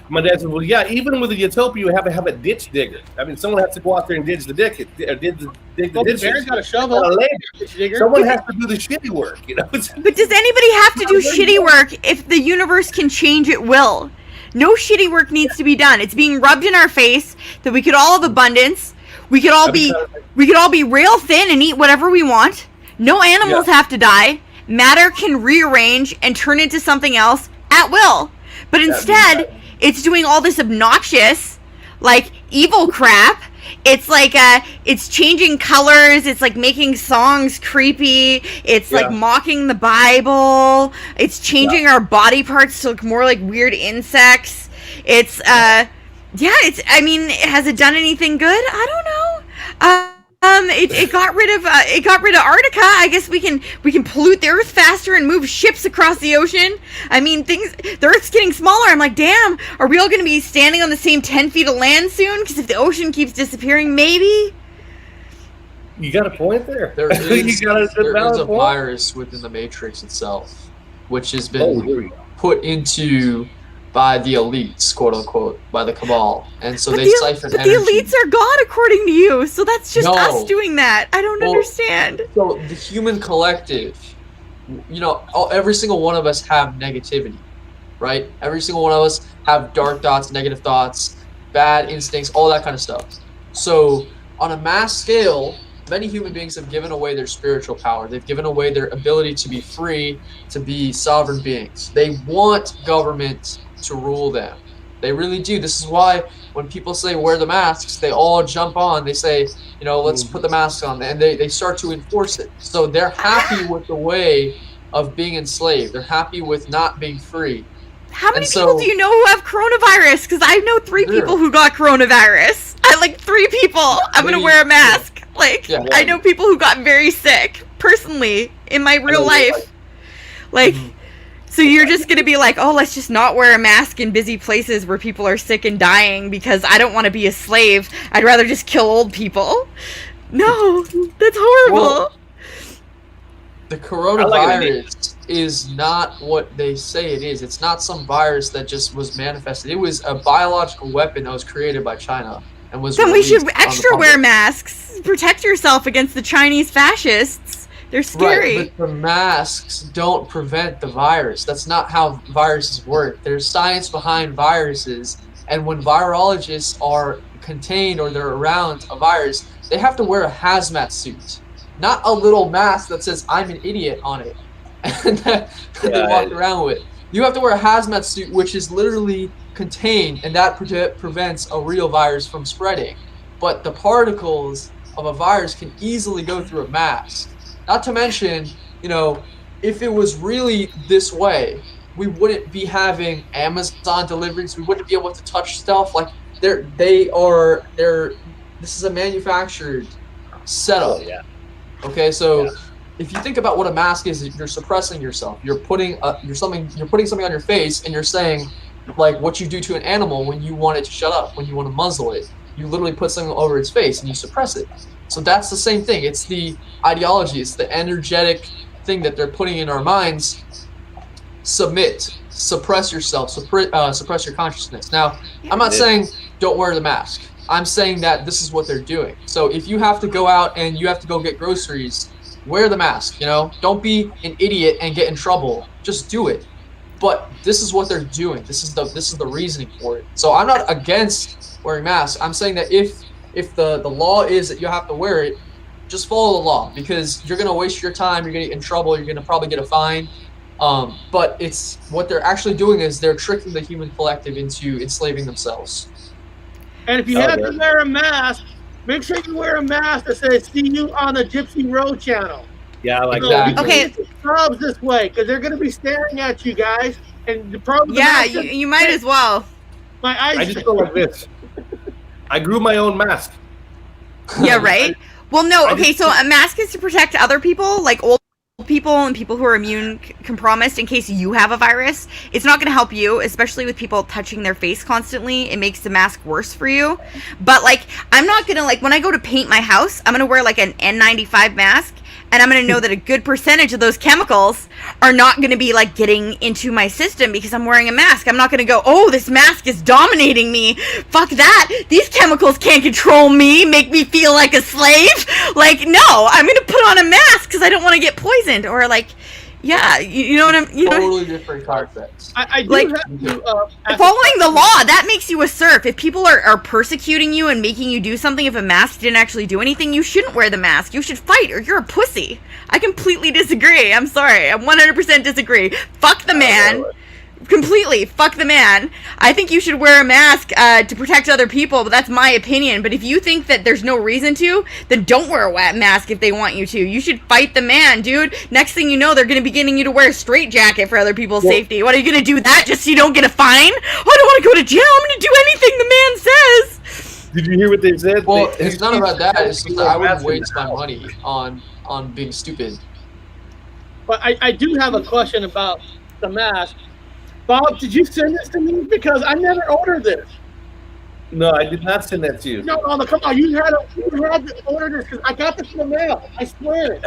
My dad said, "Well, yeah, even with a utopia, you have to have a ditch digger. I mean, someone has to go out there and dig the ditch. The bear's got a shovel. Someone has to do the shitty work, you know." But does anybody have to do shitty work if the universe can change at will? No shitty work needs to be done. It's being rubbed in our face that we could all have abundance. We could all be rail thin and eat whatever we want. No animals have to die. Matter can rearrange and turn into something else at will. But instead, it's doing all this obnoxious, like evil crap. It's like it's changing colors. It's like making songs creepy. It's like mocking the Bible. It's changing our body parts to look more like weird insects. It's it's. I mean, has it done anything good? I don't know. It got rid of Antarctica. I guess we can pollute the Earth faster and move ships across the ocean. I mean, the Earth's getting smaller. I'm like, damn, are we all going to be standing on the same 10 feet of land soon? Because if the ocean keeps disappearing, maybe. You got a point there. There is a virus within the Matrix itself, which has been put into by the elites, quote unquote, by the cabal, and so they siphon energy. The elites are God, according to you. So that's just us doing that. I don't understand. So the human collective, you know, every single one of us have negativity, right? Every single one of us have dark thoughts, negative thoughts, bad instincts, all that kind of stuff. So on a mass scale, many human beings have given away their spiritual power. They've given away their ability to be free, to be sovereign beings. They want government to rule them. They really do. This is why when people say wear the masks, they all jump on. They say, you know, let's put the masks on, and they start to enforce it. So they're happy with the way of being enslaved. They're happy with not being free. How many people do you know who have coronavirus? Because I know 3 people who got coronavirus. I like 3 people. I'm going to wear a mask. Like, I know people who got very sick personally in my real life. Like, so you're just going to be like, oh, let's just not wear a mask in busy places where people are sick and dying because I don't want to be a slave. I'd rather just kill old people. No, that's horrible. Well, the coronavirus is not what they say it is. It's not some virus that just was manifested. It was a biological weapon that was created by China and was. Then we should extra wear masks. Protect yourself against the Chinese fascists They're scary. Right, but the masks don't prevent the virus. That's not how viruses work. There's science behind viruses, and when virologists are contained or they're around a virus, they have to wear a hazmat suit, not a little mask that says "I'm an idiot" on it, and that they walk around with. You have to wear a hazmat suit, which is literally contained, and that prevents a real virus from spreading. But the particles of a virus can easily go through a mask. Not to mention, you know, if it was really this way, we wouldn't be having Amazon deliveries. We wouldn't be able to touch stuff. Like this is a manufactured setup. Oh, yeah. Okay, so if you think about what a mask is, you're suppressing yourself. You're putting something on your face, and you're saying, like what you do to an animal when you want it to shut up, when you want to muzzle it. You literally put something over its face and you suppress it. So that's the same thing. It's the ideology. It's the energetic thing that they're putting in our minds. Submit, suppress yourself, suppress your consciousness. Now, I'm not saying don't wear the mask. I'm saying that this is what they're doing. So if you have to go out and you have to go get groceries, wear the mask. You know, don't be an idiot and get in trouble. Just do it. But this is what they're doing. This is the reasoning for it. So I'm not against wearing masks. I'm saying that if the law is that you have to wear it, just follow the law, because you're gonna waste your time. You're gonna get in trouble. You're gonna probably get a fine. But it's what they're actually doing is they're tricking the human collective into enslaving themselves. And if you have to wear a mask, make sure you wear a mask that says "See you on the Gypsy Road channel." Yeah, I like Exactly. that. Okay. Subs this way, because they're going to be staring at you guys, and the problem. Yeah, you might as well. My eyes. I just go like this. I grew my own mask. Yeah, right? Well, no, okay, so a mask is to protect other people, like old people and people who are immune compromised in case you have a virus. It's not going to help you, especially with people touching their face constantly. It makes the mask worse for you. But, like, I'm not going to, like, when I go to paint my house, I'm going to wear, like, an N95 mask, and I'm going to know that a good percentage of those chemicals are not going to be, like, getting into my system because I'm wearing a mask. I'm not going to go, oh, this mask is dominating me. Fuck that. These chemicals can't control me, make me feel like a slave. Like, no, I'm going to put on a mask because I don't want to get poisoned. Or, like, yeah, you know what I'm... Totally different concepts. I do like, have to, following the law, that makes you a serf. If people are persecuting you and making you do something, if a mask didn't actually do anything, you shouldn't wear the mask. You should fight, or you're a pussy. I completely disagree. I'm sorry. I 100% disagree. Fuck the man. Completely. Fuck the man. I think you should wear a mask to protect other people, but that's my opinion. But if you think that there's no reason to, then don't wear a mask if they want you to. You should fight the man, dude. Next thing you know, they're going to be getting you to wear a straitjacket for other people's safety. What, are you going to do that just so you don't get a fine? Oh, I don't want to go to jail. I'm going to do anything the man says. Did you hear what they said? Well, it's not about that. It's just that I wouldn't waste my money on being stupid. but I do have a question about the mask. Bob, did you send this to me? Because I never ordered this. No, I did not send that to you. No, come on. You had to order this because I got this in the mail. I swear.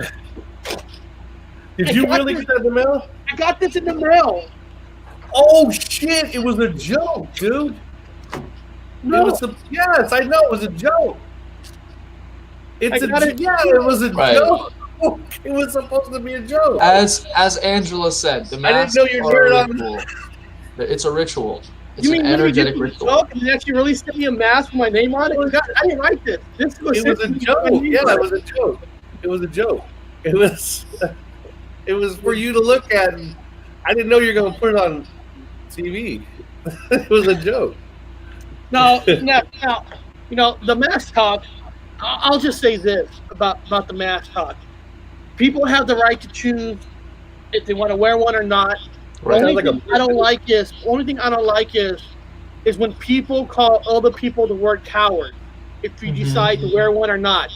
Did you really get that in the mail? I got this in the mail. Oh shit! It was a joke, dude. No. Yes, I know it was a joke. It was a Right. joke. It was supposed to be a joke. As Angela said, the masks I didn't know are you a were ritual. It's a ritual. It's You an mean energetic you ritual. joke and you actually really sent me a mask with my name on it? I didn't write this. It was a joke. Yeah, it was a joke. It was a joke. It was for you to look at. And I didn't know you were going to put it on TV. It was a joke. No, you know, the mask talk, I'll just say this about the mask talk. People have the right to choose if they want to wear one or not. Right. The only thing I don't like is when people call other people the word coward if you decide to wear one or not.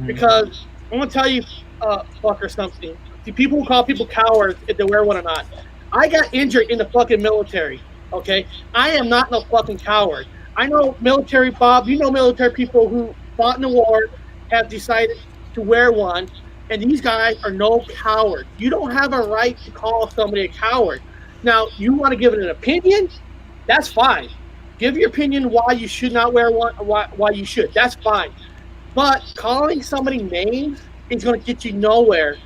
Because I'm going to tell you, fucker, something. The people who call people cowards if they wear one or not. I got injured in the fucking military, okay? I am not no fucking coward. I know military, Bob, you know military people who fought in the war have decided to wear one, and these guys are no cowards. You don't have a right to call somebody a coward. Now, you want to give it an opinion? That's fine. Give your opinion why you should not wear one, why you should. That's fine. But calling somebody names is going to get you nowhere.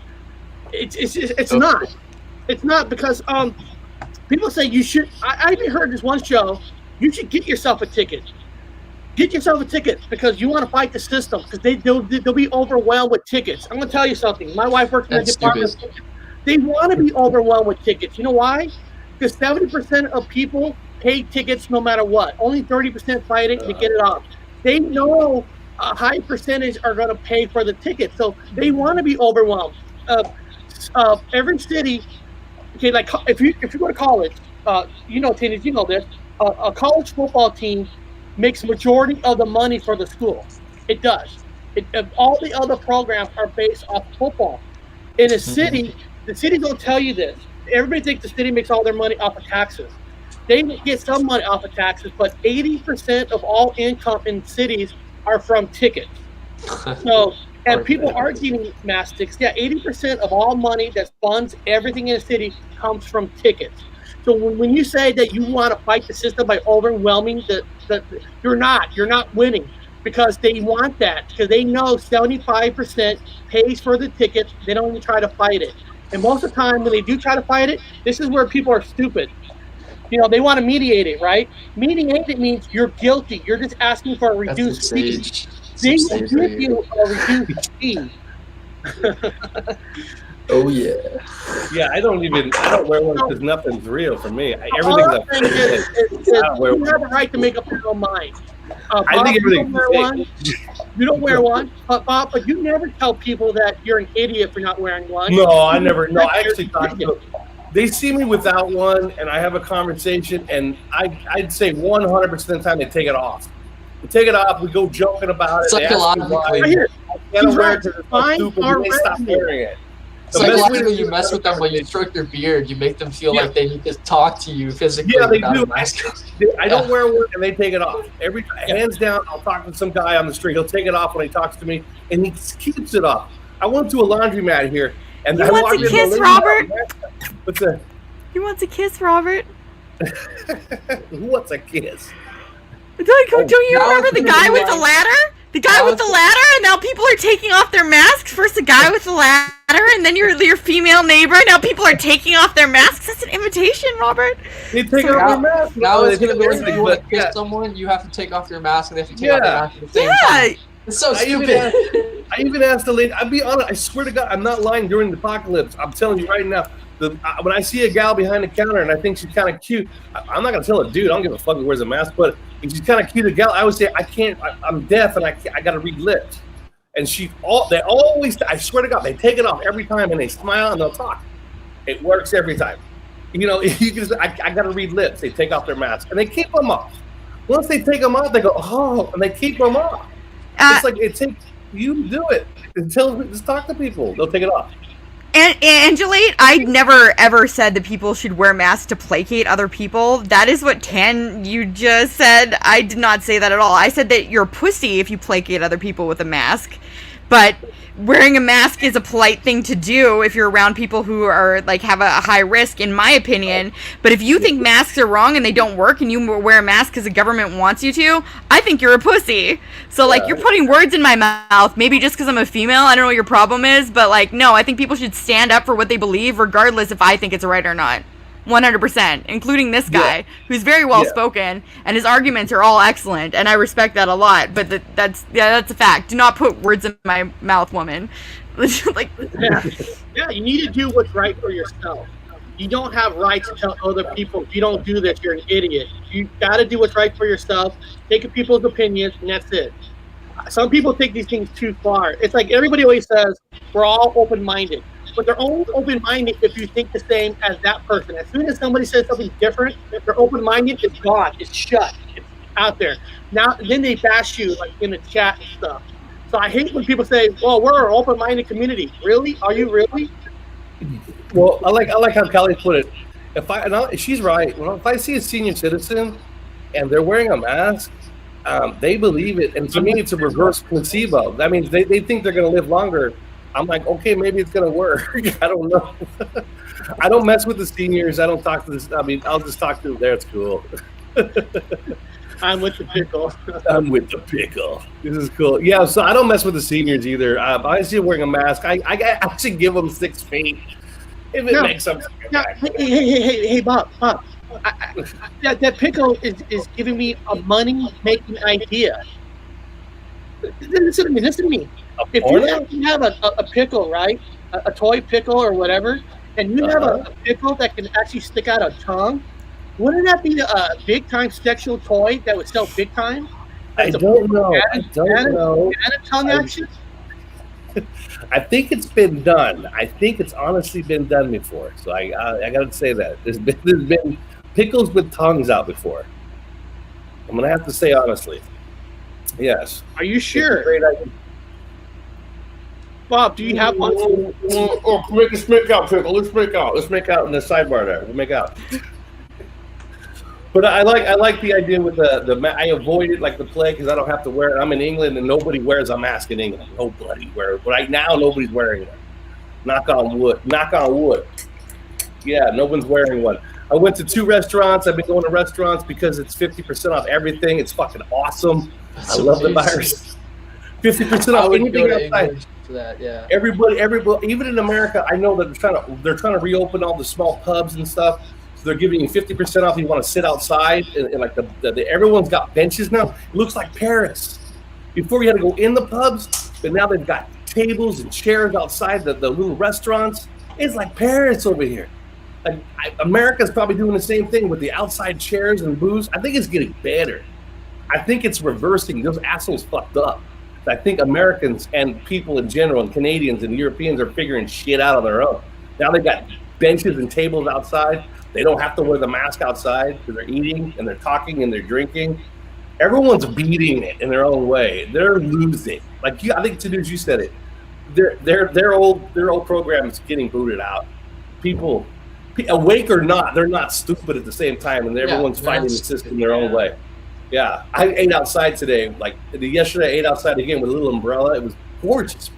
It's not. It's not because people say you should. I even heard this one show. You should get yourself a ticket. Get yourself a ticket because you want to fight the system because they'll be overwhelmed with tickets. I'm gonna tell you something. My wife works in the department. They want to be overwhelmed with tickets. You know why? Because 70% of people pay tickets no matter what. Only 30% fight it to get it off. They know a high percentage are going to pay for the ticket, so they want to be overwhelmed. Every city, okay, like if you go to college, you know, Teenage, you know this. A college football team makes majority of the money for the school. It does. All the other programs are based off football. In a city, the city don't tell you this. Everybody thinks the city makes all their money off of taxes. They get some money off of taxes, but 80% of all income in cities are from tickets. So, and people are getting mask tickets. Yeah, 80% of all money that funds everything in a city comes from tickets. So when you say that you want to fight the system by overwhelming you're not winning because they want that because they know 75% pays for the tickets. They don't even try to fight it. And most of the time when they do try to fight it, this is where people are stupid. You know, they want to mediate it, right? Mediate it means you're guilty. You're just asking for a reduced fee. They will give you a reduced fee. Oh yeah. Yeah, I don't wear one because nothing's real for me. All I'm saying is you have a right to make up your own mind. I think everything's you don't wear one, but you never tell people that you're an idiot for not wearing one. No, I never. No, I actually talk to them. They see me without one, and I have a conversation, and I'd say 100% of the time they take it off. We take it off. We go joking about it. Psychologically, right Stop wearing it. Psychologically, you mess with them when you stroke their beard. You make them feel like they need to talk to you physically. Yeah, they do. I don't wear one, and they take it off. Hands down, I'll talk to some guy on the street. He'll take it off when he talks to me, and he keeps it off. I went to a laundromat here, and you want to kiss Robert? What's that? You want to kiss Robert? Who wants a kiss? Don't you remember the guy with the ladder? The guy with the ladder, and now people are taking off their masks. First the guy with the ladder, and then your female neighbor. Now people are taking off their masks. That's an invitation, Robert. They take off their mask. Now it's going to be if you want to kiss someone, you have to take off your mask, and they have to take off their mask at the same time. It's so stupid. I even asked the lady. I'll be honest. I swear to God, I'm not lying. During the apocalypse, I'm telling you right now. When I see a gal behind the counter and I think she's kind of cute, I'm not gonna tell a dude. I don't give a fuck who wears a mask. But if she's kind of cute, a gal, I would say I can't. I'm deaf and I gotta read lips. And they always. I swear to God, they take it off every time and they smile and they'll talk. It works every time. You know, you can. I gotta read lips. They take off their mask and they keep them off. Once they take them off, they go and they keep them off. It's like it takes you to do it. Just talk to people. They'll take it off. And Angela, I never ever said that people should wear masks to placate other people. That is what you just said. I did not say that at all. I said that you're a pussy if you placate other people with a mask. But wearing a mask is a polite thing to do if you're around people who are have a high risk, in my opinion. But if you think masks are wrong and they don't work and you wear a mask because the government wants you to, I think you're a pussy. So you're putting words in my mouth, maybe just because I'm a female. I don't know what your problem is, but no, I think people should stand up for what they believe regardless if I think it's right or not. 100%, including this guy, who's very well spoken, and his arguments are all excellent, and I respect that a lot. But that's a fact. Do not put words in my mouth, woman. Yeah, you need to do what's right for yourself. You don't have rights to tell other people if you don't do this, you're an idiot. You got to do what's right for yourself. Take people's opinions, and that's it. Some people take these things too far. It's like everybody always says, we're all open-minded. But they're only open-minded if you think the same as that person. As soon as somebody says something different, if they're open-minded, it's gone. It's shut. It's out there. Now, then they bash you in the chat and stuff. So I hate when people say, well, we're an open-minded community. Really? Are you really? Well, I like how Cali put it. She's right. If I see a senior citizen and they're wearing a mask, they believe it. And to me, it's a reverse placebo. That means they think they're going to live longer. I'm like, okay, maybe it's going to work. I don't know. I don't mess with the seniors. I don't talk to this. I mean, I'll just talk to them there. It's cool. I'm with the pickle. I'm with the pickle. This is cool. Yeah, so I don't mess with the seniors either. I see them wearing a mask. I should give them 6 feet if it makes them. Hey, Bob. That pickle is giving me a money-making idea. Listen to me. If you have a pickle, right, a toy pickle or whatever, and you have a pickle that can actually stick out a tongue, wouldn't that be a big-time sexual toy that would sell big time? I don't know. I don't know. And a tongue action? I think it's been done. I think it's honestly been done before. So I got to say that there's been pickles with tongues out before. I'm gonna have to say honestly, yes. Are you sure? Great idea. Bob, do you have one? Let's make out, pickle. Let's make out. Let's make out in the sidebar there. We'll make out. But I like the idea with the I avoid it like the plague because I don't have to wear it. I'm in England and nobody wears a mask in England. Nobody wears it. Right now, nobody's wearing one. Knock on wood. Knock on wood. Yeah, no one's wearing one. I went to 2 restaurants. I've been going to restaurants because it's 50% off everything. It's fucking awesome. I love the virus. 50% off anything outside. For that, yeah. Everybody, even in America, I know that they're trying to reopen all the small pubs and stuff. They're giving you 50% off. You want to sit outside, and like everyone's got benches now. It looks like Paris. Before you had to go in the pubs, but now they've got tables and chairs outside the little restaurants. It's like Paris over here. Like America's probably doing the same thing with the outside chairs and booths. I think it's getting better. I think it's reversing. Those assholes fucked up. I think Americans and people in general, and Canadians and Europeans are figuring shit out on their own. Now they got benches and tables outside. They don't have to wear the mask outside because they're eating and they're talking and they're drinking. Everyone's beating it in their own way. They're losing. Like I think Tanuj, you said it. Their old program is getting booted out. People, awake or not, they're not stupid at the same time, and everyone's fighting the system their own way. Yeah, I ate outside today. Like yesterday, I ate outside again with a little umbrella. It was gorgeous.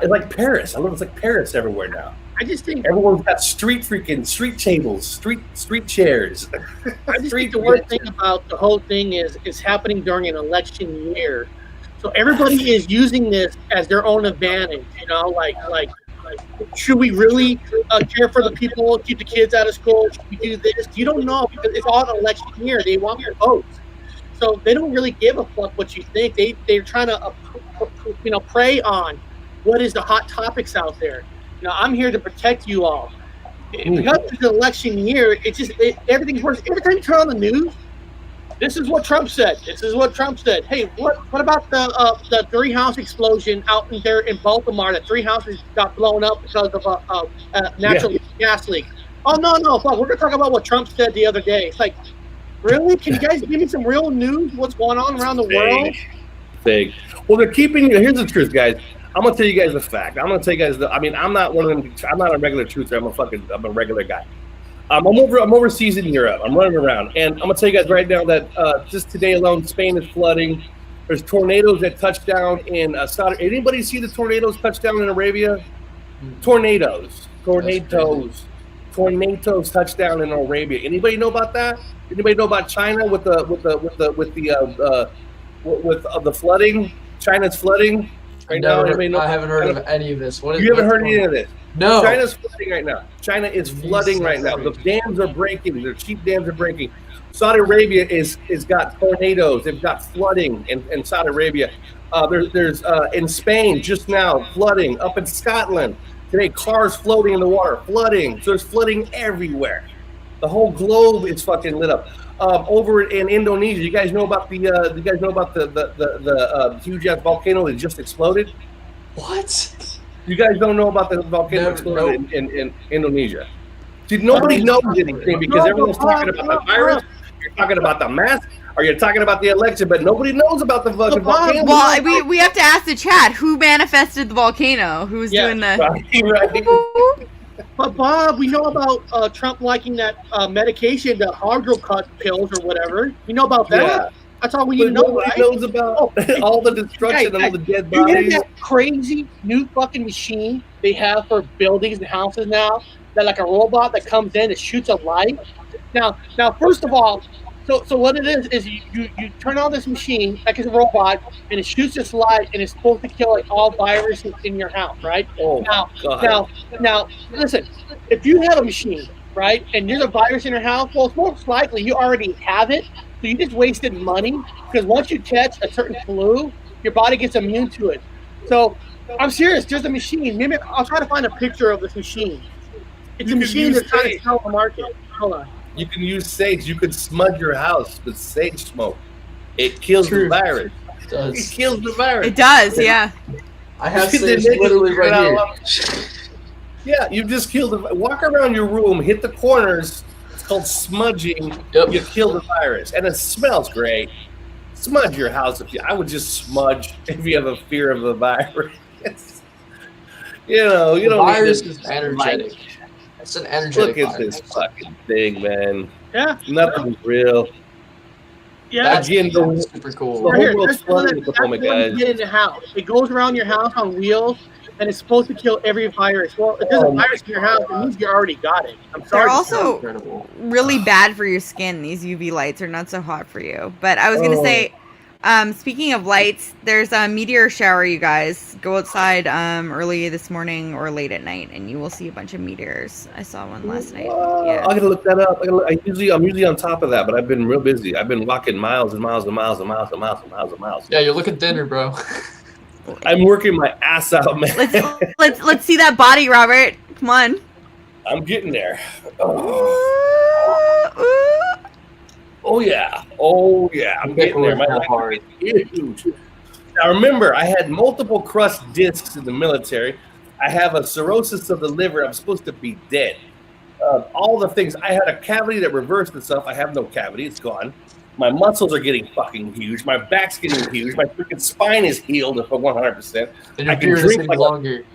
It's like Paris. I love it's like Paris everywhere now. I just think everyone's got street tables, street chairs. I just think the worst thing about the whole thing is happening during an election year. So everybody is using this as their own advantage. You know, like should we really care for the people, keep the kids out of school? Should we do this? You don't know because it's all an election year. They want your votes. So they don't really give a fuck what you think. They're trying to prey on what is the hot topics out there. You know, I'm here to protect you all. Because it's an election year, everything's worse. Every time you turn on the news, this is what Trump said. This is what Trump said. Hey, what about the 3-house explosion out there in Baltimore? The 3 houses got blown up because of a natural gas leak. Oh no, fuck. We're gonna talk about what Trump said the other day. It's like, really? Can you guys give me some real news? What's going on around the world? Big. Well, they're keeping you. Here's the truth, guys. I'm gonna tell you guys the fact. I'm gonna tell you guys. I'm not one of them. I'm not a regular truther. I'm a regular guy. I'm overseas in Europe. I'm running around, and I'm gonna tell you guys right now that just today alone, Spain is flooding. There's tornadoes that touch down in Saudi. Anybody see the tornadoes touch down in Arabia? Tornadoes touch down in Arabia. Anybody know about that? Anybody know about China with the flooding? China's flooding. Right now, I haven't heard of any of this. You haven't heard any of this? No. China's flooding right now. China is flooding right now. The dams are breaking. Their cheap dams are breaking. Saudi Arabia is got tornadoes. They've got flooding in Saudi Arabia. There's in Spain just now flooding. Up in Scotland today, cars floating in the water, flooding. So there's flooding everywhere. The whole globe is fucking lit up. Over in Indonesia, you guys know about the huge ass volcano that just exploded? What? You guys don't know about the volcano exploded in Indonesia? See, nobody knows anything because everyone's talking about the virus. You're talking about the mask, or you're talking about the election, but nobody knows about the fucking volcano. Well, we have to ask the chat who manifested the volcano. Who's doing the? Right. But Bob, we know about Trump liking that medication, the hydrocut pills or whatever. We know about that. Yeah. That's all we need to know, right? Nobody knows about all the destruction and all the dead bodies. You hear that crazy new fucking machine they have for buildings and houses now? That like a robot that comes in and shoots a light. Now, first of all, So what it is you turn on this machine like it's a robot, and it shoots this light, and it's supposed to kill like all viruses in your house, right? Oh Now, God. now, listen. If you have a machine, right, and there's a virus in your house, well, it's most likely you already have it. So you just wasted money because once you catch a certain flu, your body gets immune to it. So I'm serious. There's a machine. Maybe I'll try to find a picture of this machine. It's You a can machine use that's trying to sage. sell on the market. Hold on. You can use sage. You can smudge your house with sage smoke. It kills True. the virus. It It does. kills the virus. It does, yeah. I have They sage make it literally right out here. Yeah, you just killed the. Walk around your room, hit the corners. It's called smudging. Yep. You kill the virus, and it smells great. Smudge your house if you. I would just smudge if you have a fear of the virus. You The don't virus need is to energetic. light. It's an energetic Look at virus. this fucking thing, man. Yeah. Nothing's real. Yeah. That's Again, the super cool. whole Here, world's that's the one flooded at the that's the moment, one you guys. get in the house. It goes around your house on wheels, and it's supposed to kill every virus. Well, if there's a Oh my virus in your house, it means you already got it. I'm They're sorry. also Incredible. really bad for your skin. These UV lights are not so hot for you. But I was gonna say, speaking of lights, there's a meteor shower. You guys go outside early this morning or late at night, and you will see a bunch of meteors. I saw one last night. Yeah. I gotta look that up. I'm usually on top of that, but I've been real busy. I've been walking miles and miles and miles and miles and miles and miles and miles. Yeah, you're looking thinner, bro. I'm working my ass out, man. Let's see that body, Robert. Come on. I'm getting there. Ooh, ooh. Oh yeah. Oh yeah. I'm getting there. My Definitely hard. life is huge. Now remember, I had multiple crust discs in the military. I have a cirrhosis of the liver. I'm supposed to be dead. All the things. I had a cavity that reversed itself. I have no cavity. It's gone. My muscles are getting fucking huge. My back's getting huge. My freaking spine is healed for 100%. And your I can beard is drink getting like a- longer.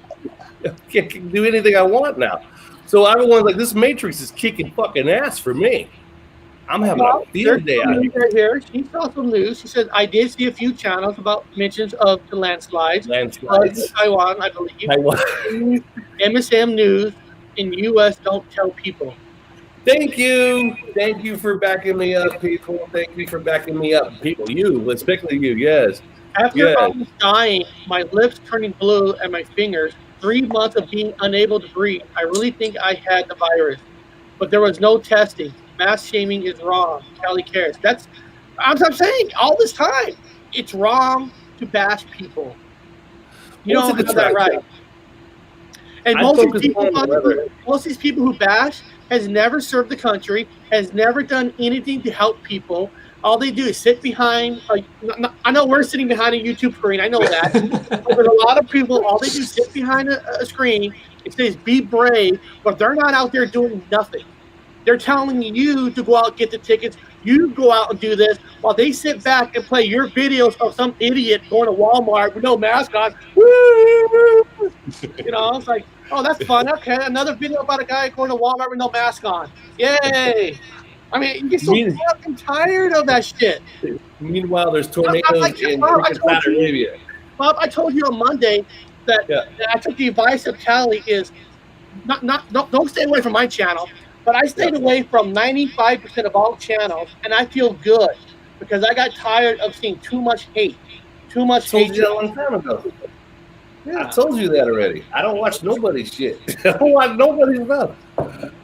I can do anything I want now. So everyone's like, this Matrix is kicking fucking ass for me. I'm having a field day out here. Right here. She saw some news. She said, I did see a few channels about mentions of the landslides. Landslides. Taiwan, I believe. Taiwan. MSM News in U.S. don't tell people. Thank you. Thank you for backing me up, people. Thank you for backing me up, people. You, especially you, yes. After Yeah. almost dying, my lips turning blue and my fingers, 3 months of being unable to breathe, I really think I had the virus. But there was no testing. Mass shaming is wrong. Cali cares. I'm saying all this time, it's wrong to bash people. You What's don't the have that track? right. And I most of, focus these people, on the weather. most of these people who bash has never served the country, has never done anything to help people. All they do is sit behind. I know we're sitting behind a YouTube screen. I know that. But there's a lot of people. All they do is sit behind a screen. It says "Be brave," but they're not out there doing nothing. They're telling you to go out and get the tickets. You go out and do this while they sit back and play your videos of some idiot going to Walmart with no mask on. Woo! You know, it's like, oh, that's fun. Okay, another video about a guy going to Walmart with no mask on. Yay! I mean, you get so fucking tired of that shit. Meanwhile, there's tornadoes in Bob, I freaking told Saudi you- Arabia. Bob, I told you on Monday that, that I took the advice of Cali is don't stay away from my channel. But I stayed away from 95% of all channels, and I feel good because I got tired of seeing too much hate. Too much Told hate. you that a long time ago. Yeah. I told you that already. I don't watch nobody's shit. I don't watch nobody's stuff.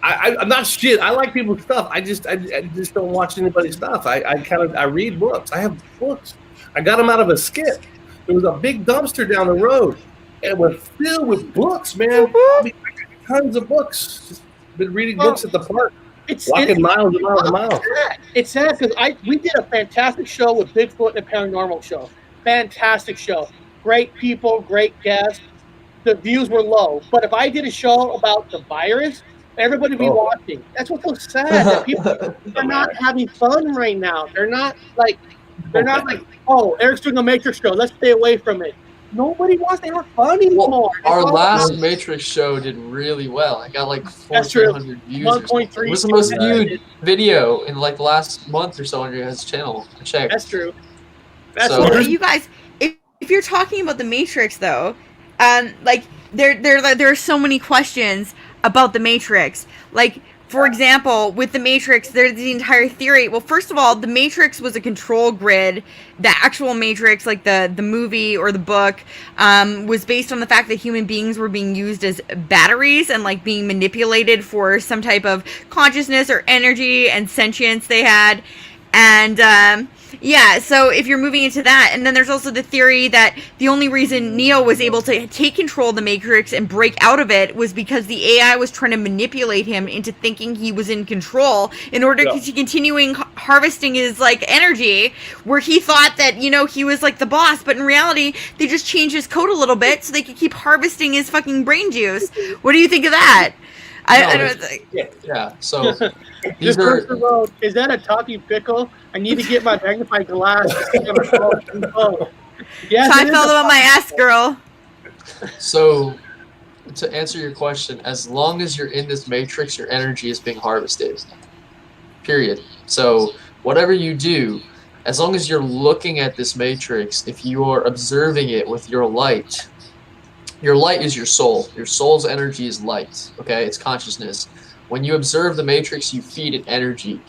I'm not shit. I like people's stuff. I just don't watch anybody's stuff. I read books. I have books. I got them out of a skip. There was a big dumpster down the road, and it was filled with books, man. I mean, tons of books. Just been reading books at the park. Walking miles and miles and miles. It's sad because we did a fantastic show with Bigfoot and the Paranormal show. Fantastic show. Great people, great guests. The views were low. But if I did a show about the virus, everybody would be watching. That's what's so sad. That people are not having fun right now. They're not like, oh, Eric's doing a Matrix show. Let's stay away from it. Nobody wants to have fun anymore. Our last Matrix show did really well. I got like 1,400 views. 1.3. It was the most viewed video in like the last month or so on your guys' channel. I checked. That's true. You guys, if you're talking about the Matrix though, like there are so many questions about the Matrix. Like for example, with the Matrix, there's the entire theory. Well, first of all, the Matrix was a control grid. The actual Matrix, like the movie or the book, was based on the fact that human beings were being used as batteries and like being manipulated for some type of consciousness or energy and sentience they had. And yeah, so if you're moving into that, and then there's also the theory that the only reason Neo was able to take control of the Matrix and break out of it was because the AI was trying to manipulate him into thinking he was in control in order to continuing harvesting his like energy, where he thought that, you know, he was like the boss, but in reality they just changed his code a little bit so they could keep harvesting his fucking brain juice. What do you think of that? I don't think. Yeah. So Just first of all, is that a talking pickle? I need to get my magnifying glass. Yes, I felt about my ass, girl. So, to answer your question, as long as you're in this matrix, your energy is being harvested. Period. So, whatever you do, as long as you're looking at this matrix, if you are observing it with your light is your soul. Your soul's energy is light, okay? It's consciousness. When you observe the matrix, you feed it energy.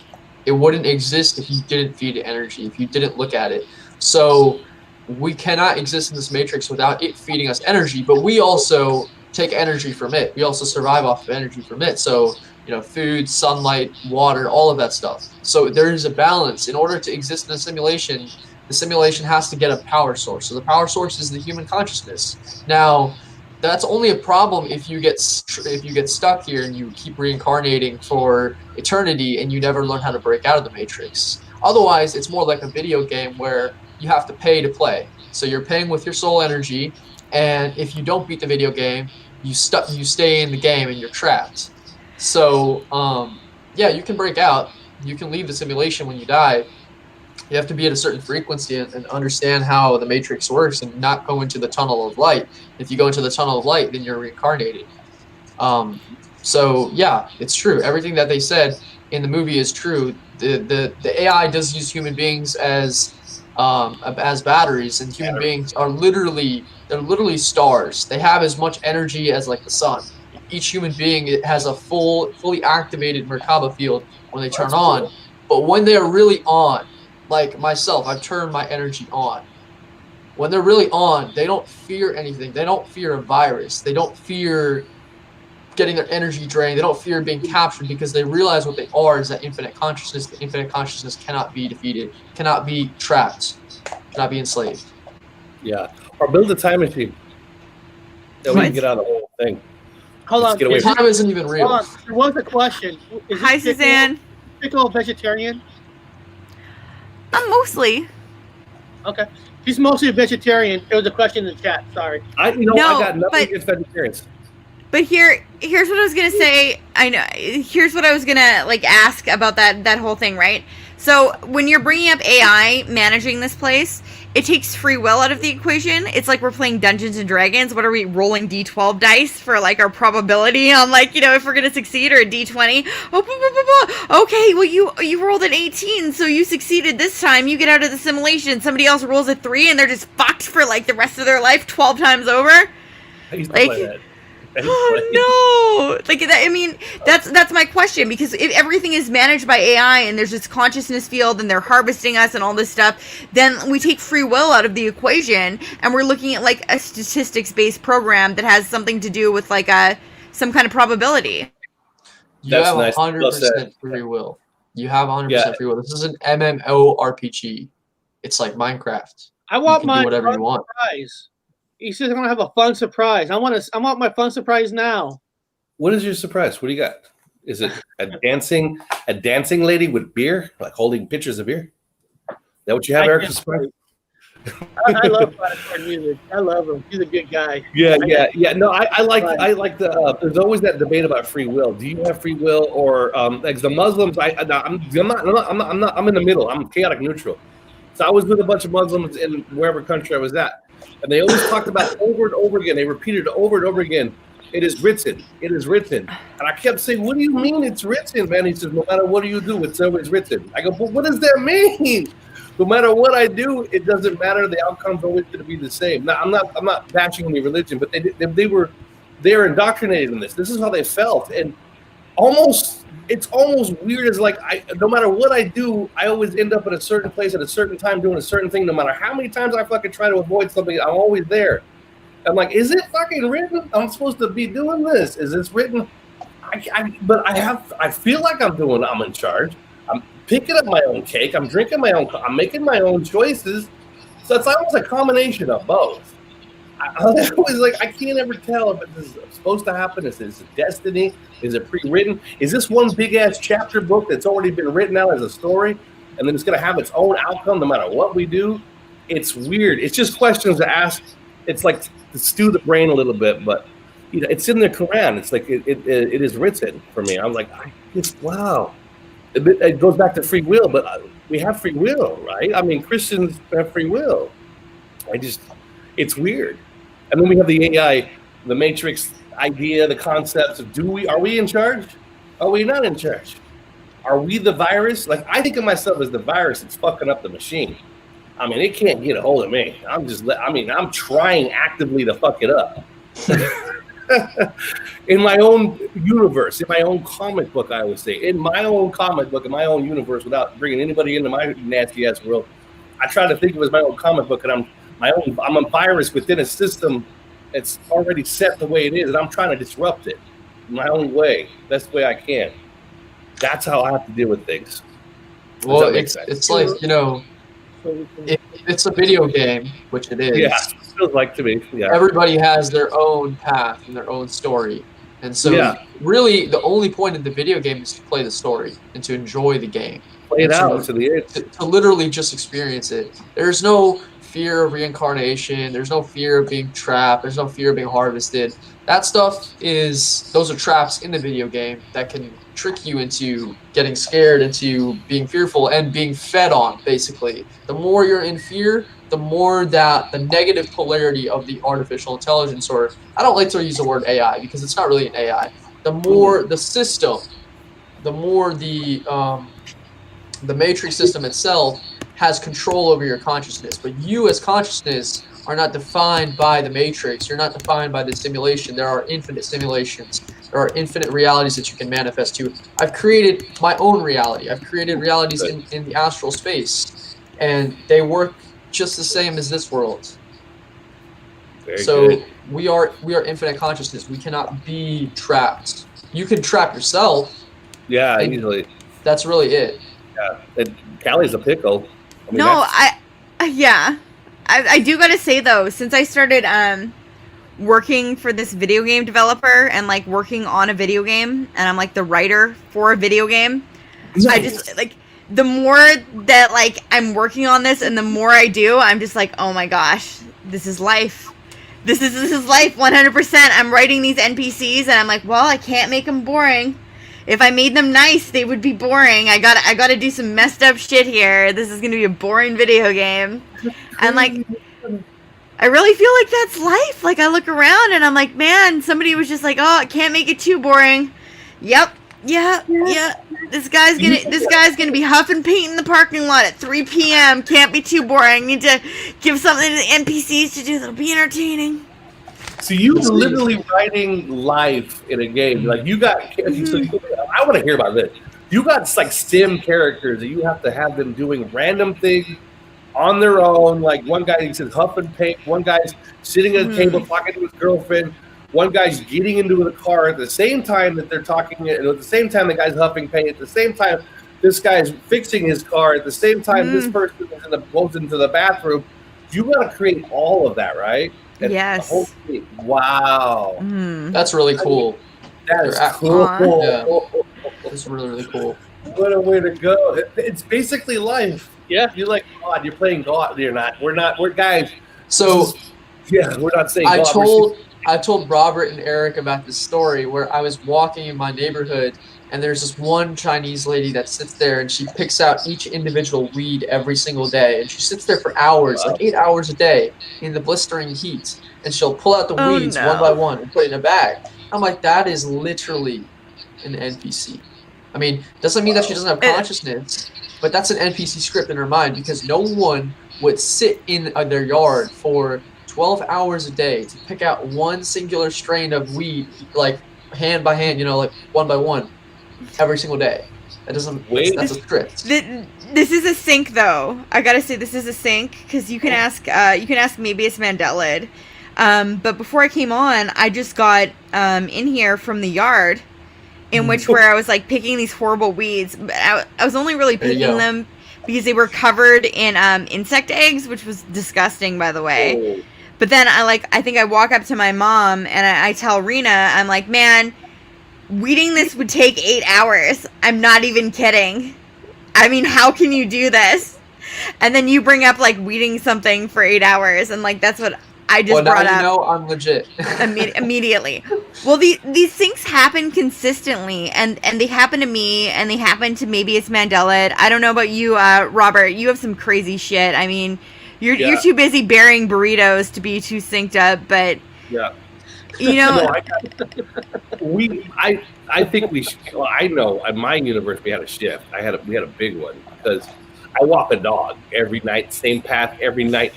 It wouldn't exist if you didn't feed it energy, if you didn't look at it. So we cannot exist in this matrix without it feeding us energy, but we also take energy from it. We also survive off of energy from it. So, you know, food, sunlight, water, all of that stuff. So there is a balance. In order to exist in a simulation, the simulation has to get a power source. So the power source is the human consciousness. Now, that's only a problem if you get stuck here and you keep reincarnating for eternity and you never learn how to break out of the matrix. Otherwise, it's more like a video game where you have to pay to play. So you're paying with your soul energy, and if you don't beat the video game, you stay in the game and you're trapped. So yeah, you can break out. You can leave the simulation when you die. You have to be at a certain frequency and understand how the matrix works and not go into the tunnel of light. If you go into the tunnel of light, then you're reincarnated. So yeah, it's true. Everything that they said in the movie is true. The AI does use human beings as batteries, and human beings are literally stars. They have as much energy as like the sun. Each human being has a fully activated Merkaba field when they turn on. But when they are really on, like myself, I've turned my energy on. When they're really on, they don't fear anything. They don't fear a virus. They don't fear getting their energy drained. They don't fear being captured because they realize what they are is that infinite consciousness. The infinite consciousness cannot be defeated, cannot be trapped, cannot be enslaved. Yeah. Or build a time machine. That we can get out of the whole thing. Hold on. Get away Time isn't even real. Hold on. There was a question. Hi, Suzanne. Pickle vegetarian? Mostly. Okay. She's mostly a vegetarian. It was a question in the chat. Sorry. I got nothing against vegetarians. But here's what I was gonna say. I know. Here's what I was gonna like ask about that whole thing, right? So when you're bringing up AI managing this place, it takes free will out of the equation. It's like we're playing Dungeons and Dragons. What are we rolling D12 dice for, like our probability on, like, you know, if we're gonna succeed, or a D20? Oh, blah, blah, blah, blah. Okay, well you rolled an 18, so you succeeded this time. You get out of the simulation. Somebody else rolls a 3, and they're just fucked for like the rest of their life 12 times over. I used to play that. Oh no! Like that. I mean, that's my question, because if everything is managed by AI and there's this consciousness field and they're harvesting us and all this stuff, then we take free will out of the equation and we're looking at like a statistics-based program that has something to do with like some kind of probability. You have 100% free will. You have 100% free will. This is an MMORPG. It's like Minecraft. I want my whatever you want. Surprise. He says I want to have a fun surprise. I want my fun surprise now. What is your surprise? What do you got? Is it a dancing lady with beer, like holding pitchers of beer? Is that what you have, Eric? Surprise? I love Paranormal music. I love him. He's a good guy. Yeah. No, I like the. There's always that debate about free will. Do you have free will, or like the Muslims? I'm in the middle. I'm chaotic neutral. So I was with a bunch of Muslims in wherever country I was at. And they always talked about over and over again. They repeated it over and over again. It is written. It is written. And I kept saying, what do you mean it's written, man? He says, no matter what you do, it's always written. I go, but what does that mean? No matter what I do, it doesn't matter. The outcome's always going to be the same. Now, I'm not bashing any religion, but they're indoctrinated in this. This is how they felt. And almost it's almost weird. As like no matter what I do, I always end up at a certain place at a certain time doing a certain thing. No matter how many times I fucking try to avoid something, I'm always there. I'm like, is it fucking written? I'm supposed to be doing this. Is this written? But I feel like I'm in charge. I'm picking up my own cake. I'm drinking my own. I'm making my own choices. So it's almost a combination of both. I was like, I can't ever tell if this is supposed to happen. Is it destiny? Is it pre-written? Is this one big ass chapter book that's already been written out as a story, and then it's going to have its own outcome no matter what we do? It's weird. It's just questions to ask. It's like to stew the brain a little bit, but you know, it's in the Quran. It's like it is written for me. I'm like, wow. It goes back to free will, but we have free will, right? I mean, Christians have free will. It's weird. And then we have the AI, the Matrix idea, the concepts of are we in charge? Are we not in charge? Are we the virus? Like, I think of myself as the virus that's fucking up the machine. I mean, it can't get a hold of me. I'm trying actively to fuck it up. In my own universe, in my own comic book, I would say, in my own comic book, in my own universe, without bringing anybody into my nasty ass world, I try to think of it as my own comic book, and I'm a virus within a system that's already set the way it is, and I'm trying to disrupt it in my own way, best way I can. That's how I have to deal with things. Well, it's like, you know, if it's a video game, which it is. Yeah, it feels like to me. Yeah. Everybody has their own path and their own story. And so really the only point of the video game is to play the story and to enjoy the game. Play it out to the end. To literally just experience it. There's no fear of reincarnation. There's no fear of being trapped. There's no fear of being harvested. That stuff those are traps in the video game that can trick you into getting scared, into being fearful, and being fed on, basically. The more you're in fear, the more that the negative polarity of the artificial intelligence, or I don't like to use the word AI because it's not really an AI. The more the system, the more the matrix system itself has control over your consciousness. But you as consciousness are not defined by the matrix. You're not defined by the simulation. There are infinite simulations. There are infinite realities that you can manifest to. I've created my own reality. I've created realities in the astral space, and they work just the same as this world. Very good. we are infinite consciousness. We cannot be trapped. You can trap yourself. Yeah, easily. That's really it. Yeah, and Cali's a pickle. I do gotta say though, since I started working for this video game developer and like working on a video game, and I'm like the writer for a video game, nice. I just like the more that like I'm working on this and the more I do, I'm just like, oh my gosh, this is life. This is life 100%. I'm writing these NPCs and I'm like, well, I can't make them boring. If I made them nice, they would be boring. I gotta do some messed up shit here. This is gonna be a boring video game. And like, I really feel like that's life. Like, I look around and I'm like, man, somebody was just like, oh, I can't make it too boring. Yep. Yeah. This guy's gonna be huffing paint in the parking lot at 3 p.m. Can't be too boring. Need to give something to the NPCs to do that'll be entertaining. So you're literally writing life in a game. Like you got, I want to hear about this. You got like STEM characters that you have to have them doing random things on their own. Like one guy says huffing paint, one guy's sitting at a table talking to his girlfriend, one guy's getting into the car at the same time that they're talking, and at the same time the guy's huffing paint, at the same time this guy's fixing his car, at the same time this person goes into the bathroom. You got to create all of that, right? And yes. The whole thing. Wow. That's really cool. That is cool. Yeah. That's really, really cool. What a way to go. It's basically life. Yeah. You're like God. You're playing God. You're not. We're guys. So, we're not saying I God. I told Robert and Eric about this story where I was walking in my neighborhood, and there's this one Chinese lady that sits there and she picks out each individual weed every single day. And she sits there for hours, like 8 hours a day in the blistering heat. And she'll pull out the weeds one by one and put it in a bag. I'm like, that is literally an NPC. I mean, doesn't mean that she doesn't have consciousness, but that's an NPC script in her mind, because no one would sit in their yard for 12 hours a day to pick out one singular strain of weed, like hand by hand, like one by one. every single day. That doesn't. That's a script. This is a sync, though. I gotta say, this is a sync because you can ask. Maybe it's Mandela. But before I came on, I just got in here from the yard, where I was like picking these horrible weeds. But I was only really picking them because they were covered in insect eggs, which was disgusting, by the way. Oh. But then I think I walk up to my mom and I tell Rena, I'm like, man, weeding this would take 8 hours. I'm not even kidding. I mean, how can you do this? And then you bring up like weeding something for 8 hours, and like that's what I just brought up. Well, now you know I'm legit. Immediately. Well, these things happen consistently, and they happen to me, and they happen to maybe it's Mandela. I don't know about you, Robert. You have some crazy shit. I mean, you're too busy burying burritos to be too synced up, but you know. I think we should. Well, I know in my universe we had a shift. We had a big one because I walk a dog every night, same path every night,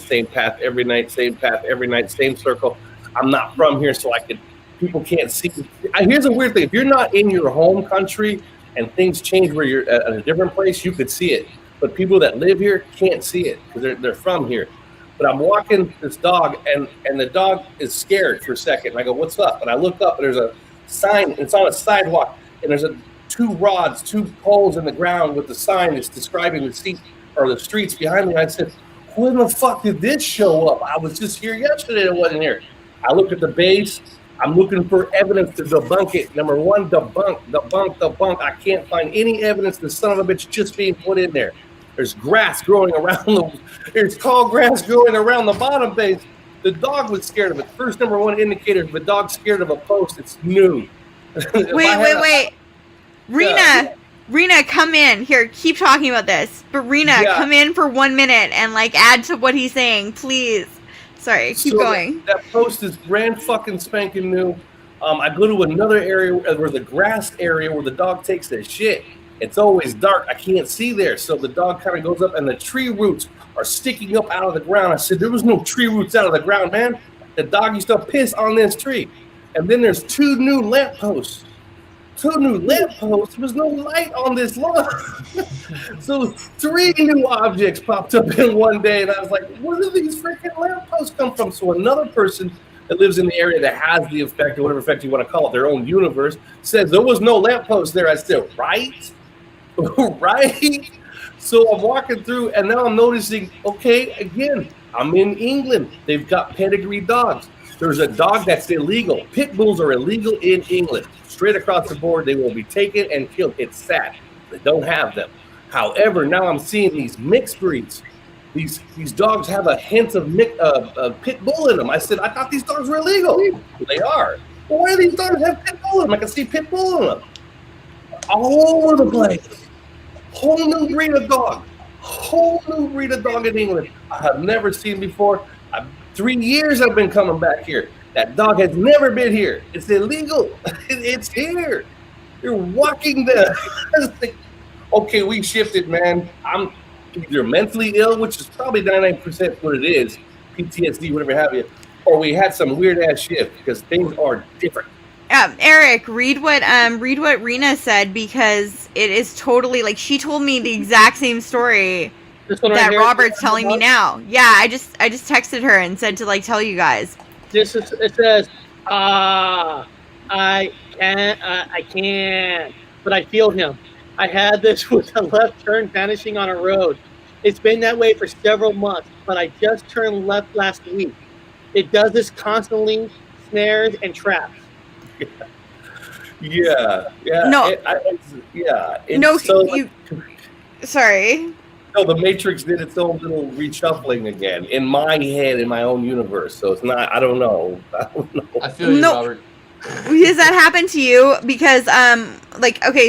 same path every night, same path every night, same circle. I'm not from here, so people can't see. Here's a weird thing: if you're not in your home country and things change where you're at a different place, you could see it. But people that live here can't see it because they're from here. But I'm walking this dog, and the dog is scared for a second. And I go, "What's up?" And I look up, and there's a sign. It's on a sidewalk, and there's two poles in the ground with the sign that's describing the streets behind me. I said, "When the fuck did this show up? I was just here yesterday. It wasn't here." I looked at the base. I'm looking for evidence to debunk it. Number one, debunk. I can't find any evidence. The son of a bitch just being put in there. There's grass growing around there's tall grass growing around the bottom base. The dog was scared of it. First number one indicator, if a dog's scared of a post, it's new. Wait. Rena, come in. Here, keep talking about this. But Rena, come in for 1 minute and like add to what he's saying, please. Sorry, keep going. That post is brand fucking spanking new. I go to another area where the grass area where the dog takes their shit. It's always dark. I can't see there. So the dog kind of goes up and the tree roots are sticking up out of the ground. I said, there was no tree roots out of the ground, man. The dog used to piss on this tree. And then there's 2 new lampposts. 2 new lampposts. There was no light on this lawn. So 3 new objects popped up in one day. And I was like, where do these freaking lampposts come from? So another person that lives in the area that has the effect, or whatever effect you want to call it, their own universe, says there was no lamppost there. I said, right? Right? So I'm walking through, and now I'm noticing, okay, again, I'm in England. They've got pedigree dogs. There's a dog that's illegal. Pit bulls are illegal in England. Straight across the board, they will be taken and killed. It's sad. They don't have them. However, now I'm seeing these mixed breeds. These dogs have a hint of pit bull in them. I said, I thought these dogs were illegal. They are. Well, why do these dogs have pit bull in them? I can see pit bull in them. All over the place. Whole new breed of dog. Whole new breed of dog in England. I have never seen before. 3 years I've been coming back here. That dog has never been here. It's illegal. It's here. You're walking there. Okay, we shifted, man. I'm either mentally ill, which is probably 99% what it is, PTSD, whatever have you, or we had some weird ass shift because things are different. Eric, read what Rena said, because it is totally like she told me the exact same story that Robert's telling me now. Yeah, I just texted her and said to like tell you guys. It says, I can't, but I feel him. I had this with a left turn vanishing on a road. It's been that way for several months, but I just turned left last week. It does this constantly, snares and traps. Yeah. No. Sorry. No, the Matrix did its own little reshuffling again in my head, in my own universe. So it's not. I don't know. I feel you, Robert. Does that happen to you? Because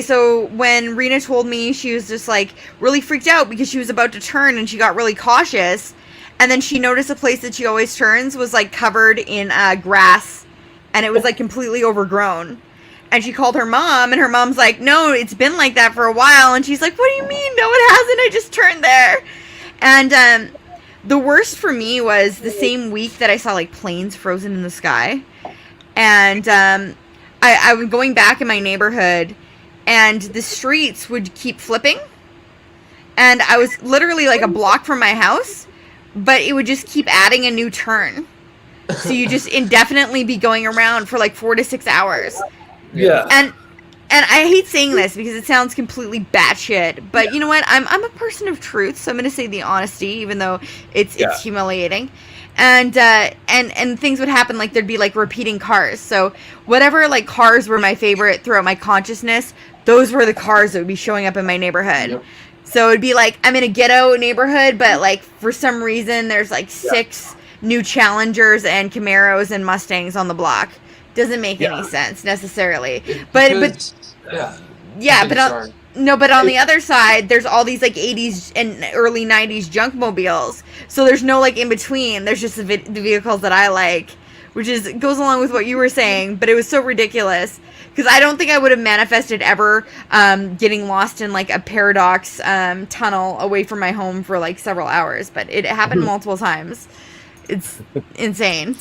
so when Rena told me, she was just like really freaked out because she was about to turn and she got really cautious, and then she noticed a place that she always turns was like covered in grass, and it was like completely overgrown. And she called her mom, and her mom's like, no, it's been like that for a while. And she's like, what do you mean? No, it hasn't. I just turned there. And the worst for me was the same week that I saw like planes frozen in the sky. And I was going back in my neighborhood, and the streets would keep flipping. And I was literally like a block from my house, but it would just keep adding a new turn. So you just indefinitely be going around for like 4 to 6 hours. Yeah. And I hate saying this because it sounds completely batshit, but you know what? I'm a person of truth, so I'm going to say the honesty, even though it's humiliating. And things would happen, like there'd be like repeating cars. So whatever like cars were my favorite throughout my consciousness, those were the cars that would be showing up in my neighborhood. Yep. So it'd be like I'm in a ghetto neighborhood, but like for some reason there's like 6 new Challengers and Camaros and Mustangs on the block. Doesn't make any sense necessarily. But on the other side, there's all these like 80s and early 90s junk mobiles. So there's no like in between. There's just the vehicles that I like, which goes along with what you were saying. But it was so ridiculous because I don't think I would have manifested ever getting lost in like a paradox tunnel away from my home for like several hours. But it happened multiple times. It's insane.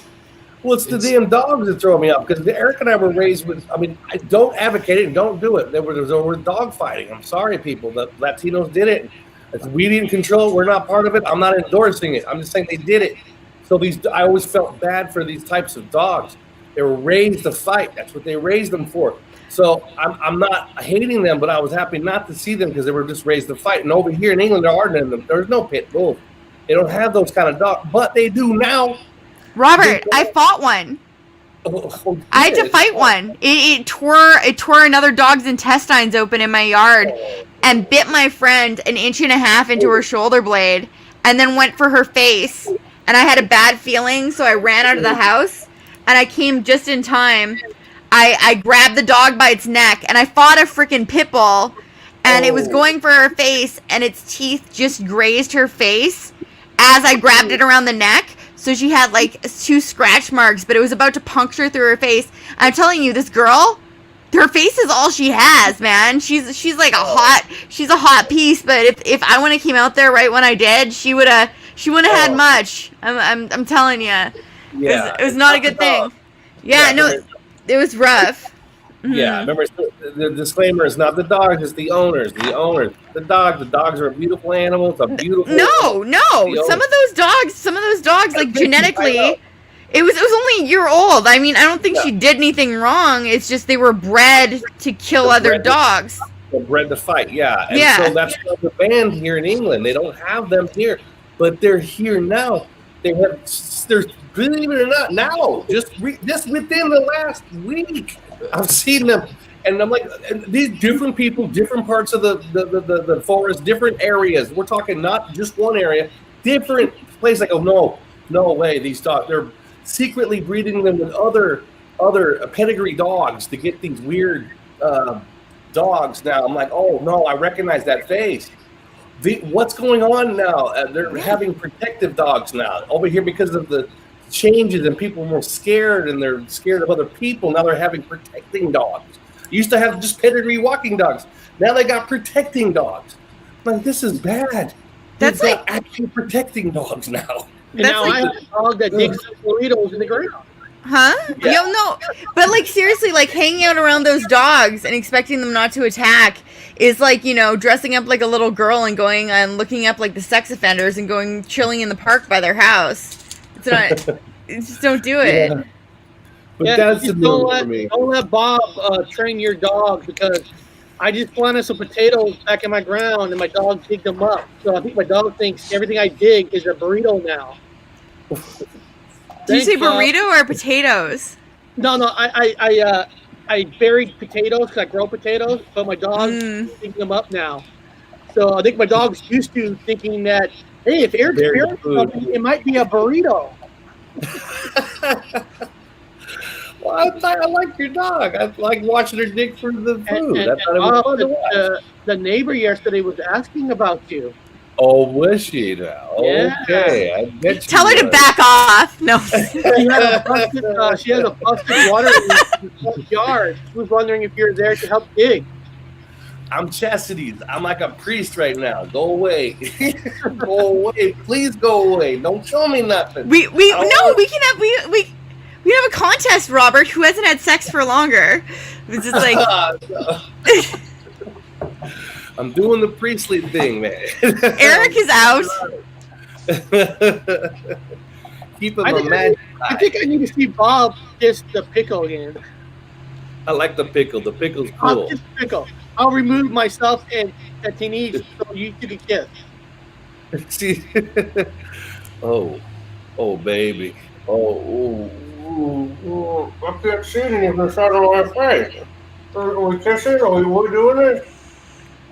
Well, it's the damn dogs that throw me off because Eric and I were raised with. I mean, I don't advocate it. Don't do it. There was dog fighting. I'm sorry, people. The Latinos did it. If we didn't control it, we're not part of it. I'm not endorsing it. I'm just saying they did it. So I always felt bad for these types of dogs. They were raised to fight. That's what they raised them for. So I'm not hating them, but I was happy not to see them because they were just raised to fight. And over here in England, there are none of them. There's no pit bulls. They don't have those kind of dogs, but they do now. Robert, I fought one. I had to fight one. It tore another dog's intestines open in my yard and bit my friend 1.5 inches into her shoulder blade and then went for her face. And I had a bad feeling, so I ran out of the house and I came just in time. I grabbed the dog by its neck and I fought a freaking pit bull and it was going for her face and its teeth just grazed her face as I grabbed it around the neck. So she had like 2 scratch marks, but it was about to puncture through her face. I'm telling you, this girl, her face is all she has, man. She's like a hot piece. But if I wouldn't have came out there right when I did, she wouldn't have had much. I'm telling you, Yeah, it was not a good thing. Yeah, no, it was rough. Mm-hmm. Yeah, remember the disclaimer is not the dogs, it's the owners. The owners, the dogs are a beautiful animal. It's a beautiful. No. Some of those dogs, like genetically, it was only a year old. I mean, I don't think she did anything wrong. It's just they were bred to kill other dogs. They're bred to fight, and so that's why they're banned here in England. They don't have them here, but they're here now. There's believe it or not, now just within the last week. I've seen them, and I'm like, these different people, different parts of the forest, different areas. We're talking not just one area, different places. I go, no way. These dogs, they're secretly breeding them with other pedigree dogs to get these weird dogs. Now I'm like, oh no, I recognize that face. What's going on now? They're having protective dogs now over here because of the changes and people are more scared and they're scared of other people. Now they're having protecting dogs. Used to have just pedigree walking dogs. Now they got protecting dogs. Like, this is bad. That's like actually protecting dogs now. And now I have a dog that digs burritos in the ground. Huh? Yeah. Yo, no. But like seriously, like hanging out around those dogs and expecting them not to attack is like, dressing up like a little girl and going and looking up like the sex offenders and going chilling in the park by their house. It's not. Just don't do it. Yeah. But that's the don't for me. Don't let Bob train your dog because I just planted some potatoes back in my ground and my dog digged them up. So I think my dog thinks everything I dig is a burrito now. Did you say burrito or potatoes? No. I buried potatoes because I grow potatoes, but my dog's digging them up now. So I think my dog's used to thinking that, hey, if Eric's burying something, it might be a burrito. Well, I like your dog. I like watching her dig for the food. The neighbor yesterday was asking about you. Oh, was she now? Yeah. Okay, I bet. Tell her to back off. No. She has a busted water in the yard. She was wondering if you're there to help dig. I'm Chastity. I'm like a priest right now. Go away. Go away. Please go away. Don't show me nothing. We can have a contest, Robert, who hasn't had sex for longer. It's just like I'm doing the Priestley thing, man. Eric is out. Keeping I my think, magic. I think I need to see Bob kiss the pickle again. I like the pickle. The pickle's I'll cool. kiss the pickle. I'll remove myself and Teenage so you two can kiss. See, oh, baby, oh, I can't see anything inside of my face. Are we kissing? Are we doing it?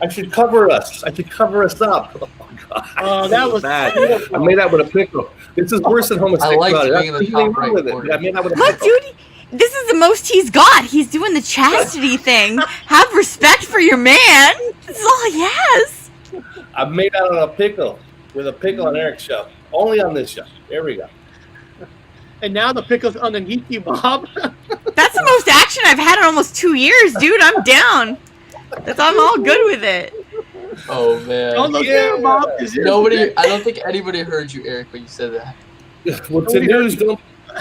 I should cover us. I should cover us up. Oh God, Oh, that was bad. beautiful. I made out with a pickle. This is worse than homosexuality. I like That's being in the nothing top wrong right with it. corner. I made out with a Look, pickle. dude, this is the most he's got. He's doing the chastity thing. Have respect for your man. This is all he has. I made out on a pickle with a pickle on Eric's show. Only on this show. There we go. And now the pickle's underneath you, Bob. That's the most action I've had in almost 2 years, dude. I'm down. I'm all good with it. Oh man. Don't look Yeah. there, Bob. Nobody. I don't think anybody heard you, Eric, when you said that. What's the news?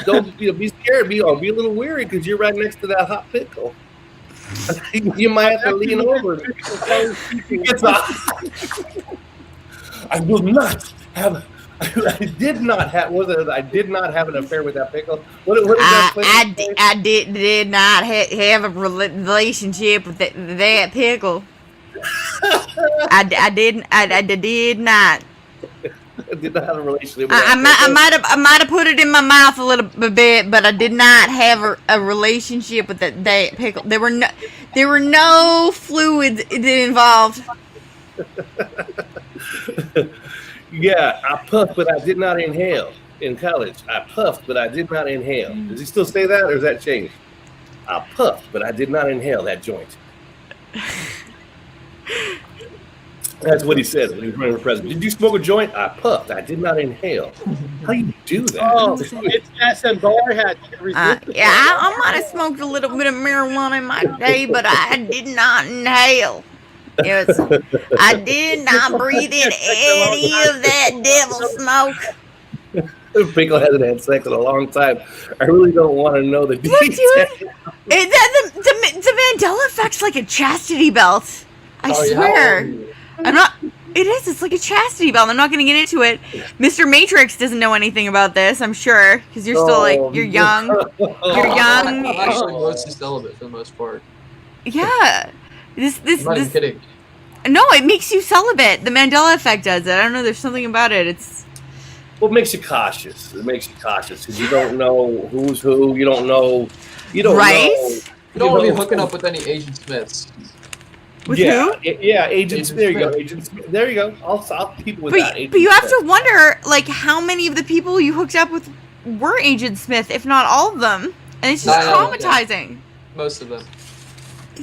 Don't be scared. Be a little weary because you're right next to that hot pickle. You might have to lean over. It's I will not have. I did not have. I did not have an affair with that pickle. What is that? I did not have a relationship with that pickle. I did not. I did not have a relationship with I that might have put it in my mouth a little bit, but I did not have a relationship with that pickle. There were no fluids involved. Yeah, I puffed, but I did not inhale in college. I puffed, but I did not inhale. Does he still say that, or has that changed? I puffed, but I did not inhale that joint. That's what he said when he was running for president. Did you smoke a joint? I puffed. I did not inhale. How do you do that? Oh, it's SM Bar had resistance. Yeah, I might have smoked a little bit of marijuana in my day, but I did not inhale. I did not breathe in any of that devil smoke. Pickle hasn't had sex in a long time. I really don't want to know the Look, details. dude, the Mandela effect's like a chastity belt. I Oh, yeah, how swear. old are you? I'm not. It is. It's like a chastity belt. I'm not going to get into it. Mr. Matrix doesn't know anything about this, I'm sure, because you're still like you're young. You're young. I'm actually mostly celibate for the most part. Yeah. I'm not even kidding. Mm-hmm. No, it makes you celibate. The Mandela effect does it. I don't know. There's something about it. It's. Well, it makes you cautious. It makes you cautious because you don't know who's who. You don't know. You don't Right? know. You don't want to be hooking up with any Agent Smiths. With yeah, who? yeah, Agent Agent Smith. There you go, Smith. Agent Smith. There you go. I'll keep it with But, that. Agent but you have Smith. to wonder, like, how many of the people you hooked up with were Agent Smith, if not all of them. And it's just No, no, traumatizing. Most of them.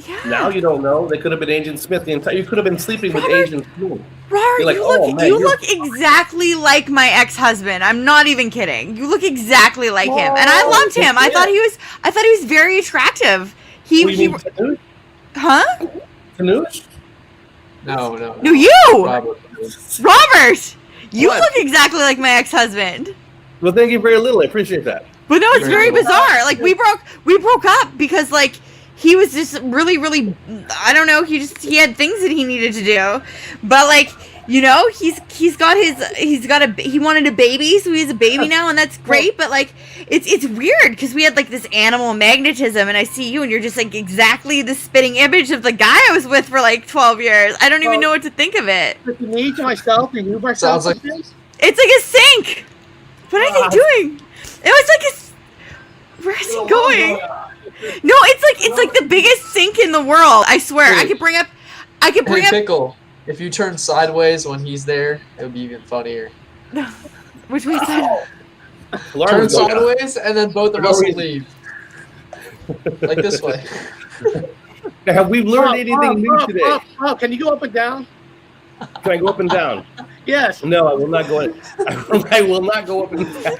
Yeah. Now you don't know. They could have been Agent Smith the entire. You could have been sleeping with Robert- Agent Smith. Robert, You're like, you oh, look, man, you you're- look exactly like my ex-husband. I'm not even kidding. You look exactly like him, and I loved him. I thought he was very attractive. What do you mean, Canoosh? Huh? Canoosh? No. No, you, Robert. Robert. You What? look exactly like my ex-husband. Well, thank you very little. I appreciate that. But no, it's very Very bizarre. Like we broke up because like he was just really I don't know, he had things that he needed to do. But like, you know, he wanted a baby, so he has a baby now, and that's great, but like it's weird because we had like this animal magnetism, and I see you and you're just like exactly the spitting image of the guy I was with for like 12 years. I don't even know what to think of it. With the need to myself and you myself. Sounds like- It's like a sink. What are they doing? It was like where is he going? No, it's like the biggest sink in the world. I swear. I could bring up. Hey, Pickle, if you turn sideways when he's there, it would be even funnier. Which way side? Alarm Turn is going off. sideways, and then both of No us will reason. leave. Like this way. Now, have we learned anything new today? Bob, can you go up and down? Can I go up and down? Yes. No, I will not go. I will not go up and down.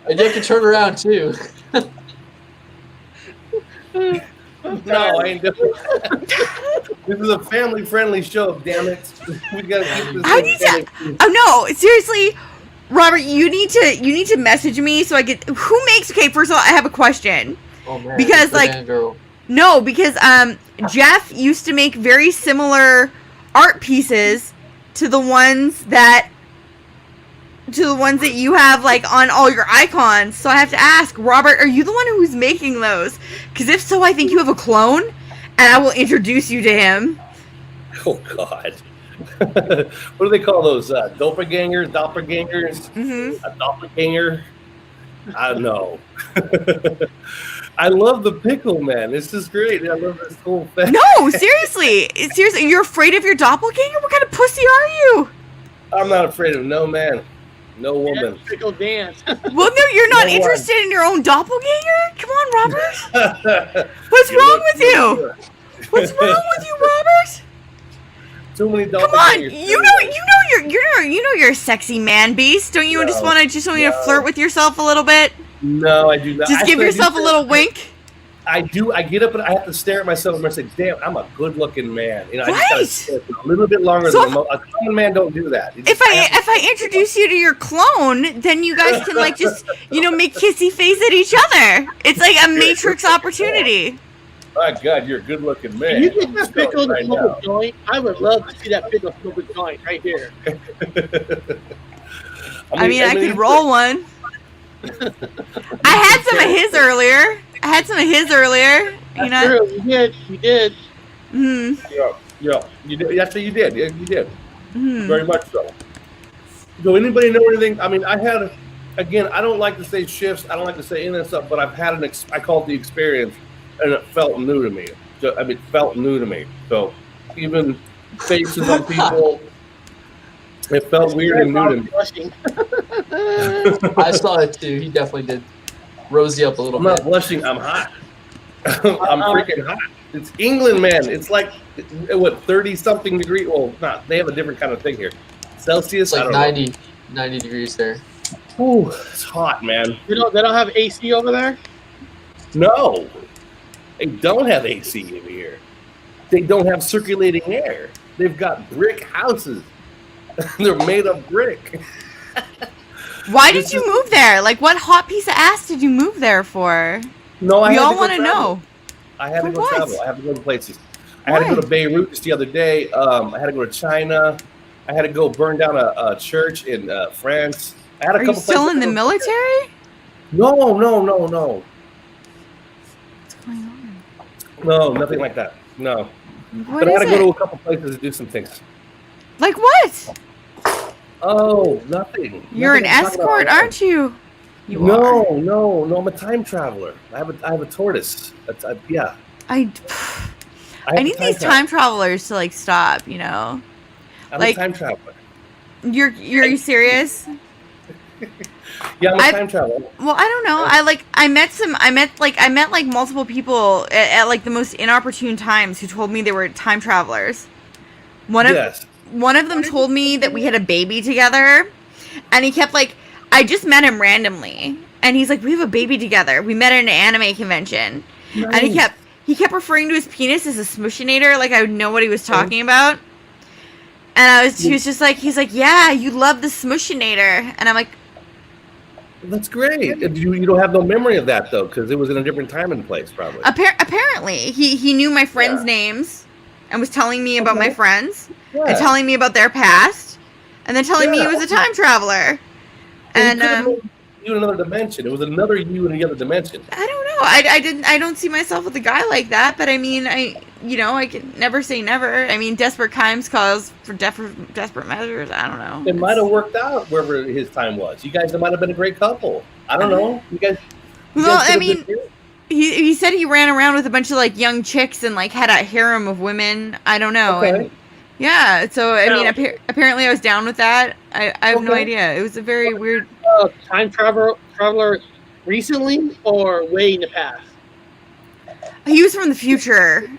And you have to turn around, too. No, I ain't doing it. This is a family-friendly show. Damn it! We gotta keep this. I need to. Oh no! Seriously, Robert, you need to message me so I get. Who makes? Okay, first of all, I have a question. Oh, man. Because, the like- man girl. No, because Jeff used to make very similar art pieces to the ones that you have like on all your icons. So I have to ask, Robert, are you the one who's making those? Because if so, I think you have a clone, and I will introduce you to him. Oh God. What do they call those? Doppelgangers? Mm-hmm. A doppelganger? I don't know. I love the pickle, man. This is great. I love this whole thing. No, seriously. You're afraid of your doppelganger? What kind of pussy are you? I'm not afraid of no man, no woman. Pickle dance. Well, no, you're not No interested in your own doppelganger? Come on, Robert. What's You wrong look with you? good. What's wrong with you, Robert? Too many Come on, doppelgangers. you know you're a sexy man beast. Don't you just want to no. flirt with yourself a little bit? No, I do not. Just give Actually, I yourself do a little wink. I do. I get up and I have to stare at myself and I say, "Damn, I'm a good-looking man." You know, I just gotta Right. stare for a little bit longer So than a common man. Don't do that. You If just have to- I introduce you to your clone, then you guys can like just make kissy face at each other. It's like a Matrix opportunity. My God, you're a good-looking man. Can you get that I'm telling pickle you to right smoke now. a joint? I would love to see that pickle smoke a joint right here. I mean, I could roll one. I had some of his earlier. You know. True, you did. Hmm. Yeah, you did. Actually, you did. Yeah, you did. Hmm. Very much so. Do anybody know anything? I mean, I had, again, I don't like to say shifts. I don't like to say any of that stuff, but I've had I call it the experience, and it felt new to me. It felt new to me. So even faces on people, it felt weird and new to me. Blushing. I saw it too. He definitely did rose you up a little I'm not bit. blushing. I'm hot. I'm freaking hot. It's England, man. It's like, what, 30-something degrees? Well, not. They have a different kind of thing here. Celsius? It's I like don't 90 degrees there. know. Ooh, it's hot, man. They don't have AC over there? No. They don't have AC over here. They don't have circulating air. They've got brick houses. They're made of brick. Why did you move there? Like, what hot piece of ass did you move there for? No, I We had all to go want to travel. know. I had to For go what? travel. I had to go to places. I had to go Why? to Beirut just the other day. I had to go to China. I had to go burn down a church in France. I had a Are you couple still places in the to go. military? No. What's going on? No, nothing like that. No. What But I had is to go to it? a couple places to do some things. Like what? Oh, nothing. You're an Nothing to talk about escort, right now. aren't you? You No, are. no, I'm a time traveler. I have a tortoise. Yeah. I I need these time travelers to like stop. You know. I'm like- a time traveler. Are you serious? Yeah, I'm a I- time traveler. Well, I don't know. I met like multiple people at like the most inopportune times who told me they were time travelers. One of them told me that we had a baby together, and he kept like, I just met him randomly, and he's like, we have a baby together. We met at an anime convention, and he kept referring to his penis as a smushinator, like I would know what he was talking about. And he was just like, he's like, yeah, you love the smushinator, and I'm like, That's great. You don't have no memory of that though, because it was in a different time and place, probably. apparently he knew my friends' names and was telling me about my friends Yeah. and telling me about their past and then telling me he was a time traveler. And you in another dimension. It was another you in the other dimension. I don't know. I don't see myself with a guy like that, but I mean, I can never say never. I mean, desperate times calls for desperate measures. I don't know. It might have worked out wherever his time was. You guys might have been a great couple. I don't know. You guys. Well, I could have mean, been- he said he ran around with a bunch of like young chicks and like had a harem of women. I don't know. Okay. And, yeah. So I mean, Now- apparently I was down with that. I have no Okay. idea. It was a very weird. Time traveler recently or way in the past? He was from the future.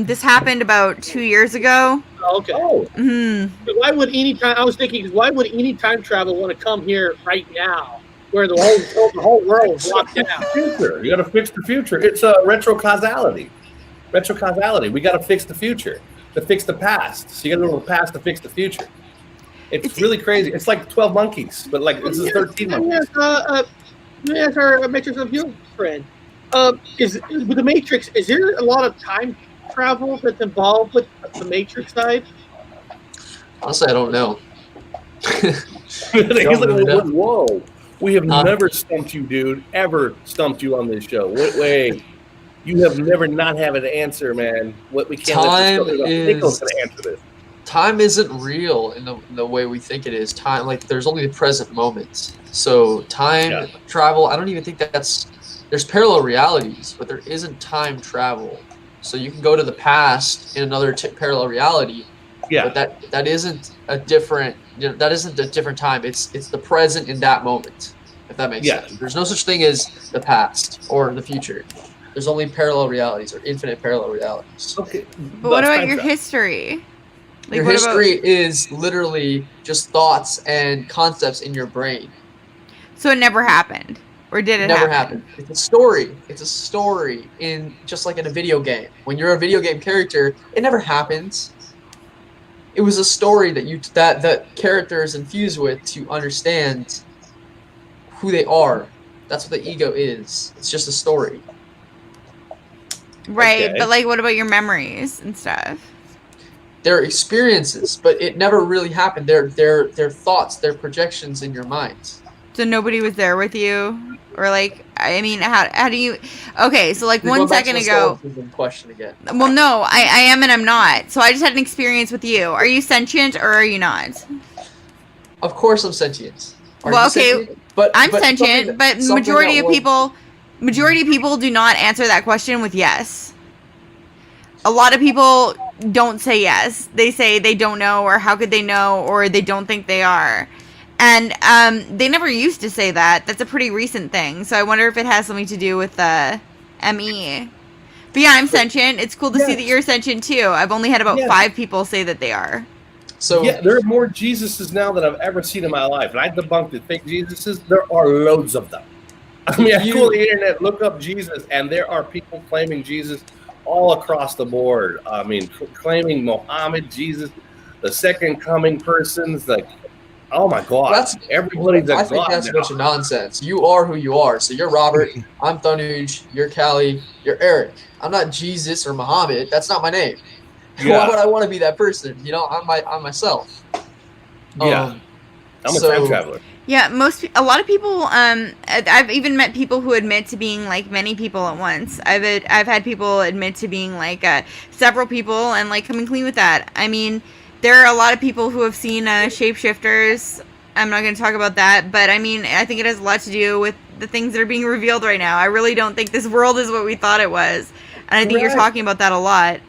This happened about 2 years ago. Oh, okay. Oh, Hmm. Why would any time? I was thinking, why would any time travel want to come here right now, where the whole world is locked down? future. You got to fix the future. It's a retrocausality. Retrocausality. We got to fix the future to fix the past. So you got to go to the past to fix the future. It's really crazy. It's like 12 monkeys, but like this is 13 monkeys. Let me ask our Matrix of you friend. Is with the Matrix? Is there a lot of time travel that's involved with the Matrix side? Honestly, I don't know. He's like, really know. whoa, we have never stumped you, dude. Ever stumped you on this show? Wait. You have never not have an answer, man. What we can't Time let is gonna answer this. time isn't real in the way we think it is. Time, like, there's only the present moment. So time travel, I don't even think there's parallel realities, but there isn't time travel. So you can go to the past in another parallel reality. Yeah. But that isn't a different time. It's the present in that moment. If that makes sense. There's no such thing as the past or the future. There's only parallel realities or infinite parallel realities. Okay. But what about your history? Like, Your history is literally just thoughts and concepts in your brain. So it never happened, or did it? Never happened. It's a story. It's a story just like in a video game. When you're a video game character, it never happens. It was a story that characters infuse with to understand who they are. That's what the ego is. It's just a story. Right, okay. But like, what about your memories and stuff? They're experiences, but it never really happened. They're thoughts, they're projections in your mind. So nobody was there with you, or like, I mean, how do you? Okay, so like 1 second ago. Question again. Well, no, I am and I'm not. So I just had an experience with you. Are you sentient or are you not? Of course, I'm sentient. Well, okay, sentient? But I'm sentient, but majority of people do not answer that question with yes. A lot of people don't say yes. They say they don't know, or how could they know, or they don't think they are. And they never used to say that. That's a pretty recent thing. So I wonder if it has something to do with ME. But yeah, I'm sentient. It's cool to see that you're sentient too. I've only had about 5 people say that they are. So yeah, there are more Jesuses now than I've ever seen in my life. And I debunked the fake Jesuses. There are loads of them. I mean, I go on the internet, look up Jesus, and there are people claiming Jesus all across the board. I mean, claiming Muhammad, Jesus, the second coming persons, like, oh my God. Everybody's I think that's a bunch of nonsense. You are who you are. So you're Robert, I'm Thanuj, you're Cali, you're Eric. I'm not Jesus or Muhammad. That's not my name. Yeah. Why would I want to be that person? You know, I'm myself. Yeah. I'm a time traveler. Yeah, a lot of people. I've even met people who admit to being like many people at once. I've had people admit to being like several people and like coming clean with that. I mean, there are a lot of people who have seen shapeshifters. I'm not going to talk about that, but I mean, I think it has a lot to do with the things that are being revealed right now. I really don't think this world is what we thought it was, and I think you're talking about that a lot.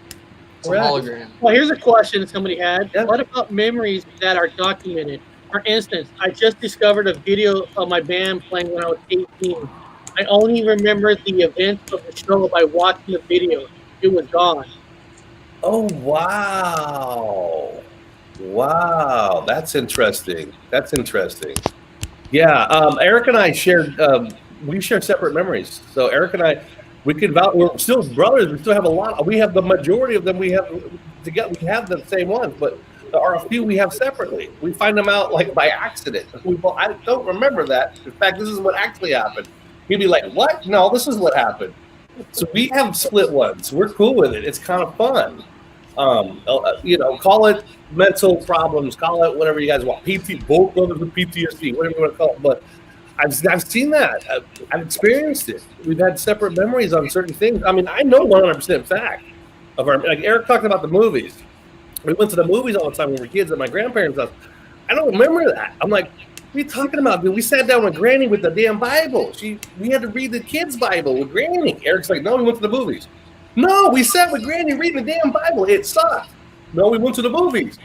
It's a hologram. Well, here's a question somebody had. Yeah. What about memories that are documented? For instance, I just discovered a video of my band playing when I was 18. I only remember the events of the show by watching the video. It was gone. Oh, wow. Wow. That's interesting. Yeah. Eric and I we share separate memories. So Eric and I, we're still brothers. We still have a lot. We have the majority of them. We have the same ones, but there are a few we have separately. We find them out like by accident. I don't remember that. In fact, this is what actually happened. You'd be like, what? No, this is what happened. So we have split ones. We're cool with it. It's kind of fun. Call it mental problems. Call it whatever you guys want. Both brothers with PTSD, whatever you want to call it. But I've seen that. I've experienced it. We've had separate memories on certain things. I mean, I know 100% fact of like Eric talked about the movies. We went to the movies all the time when we were kids at my grandparents' house. I don't remember that. I'm like, what are you talking about, dude? We sat down with Granny with the damn Bible. We had to read the kids' Bible with Granny. Eric's like, no, we went to the movies. No, we sat with Granny reading the damn Bible. It sucked. No, we went to the movies.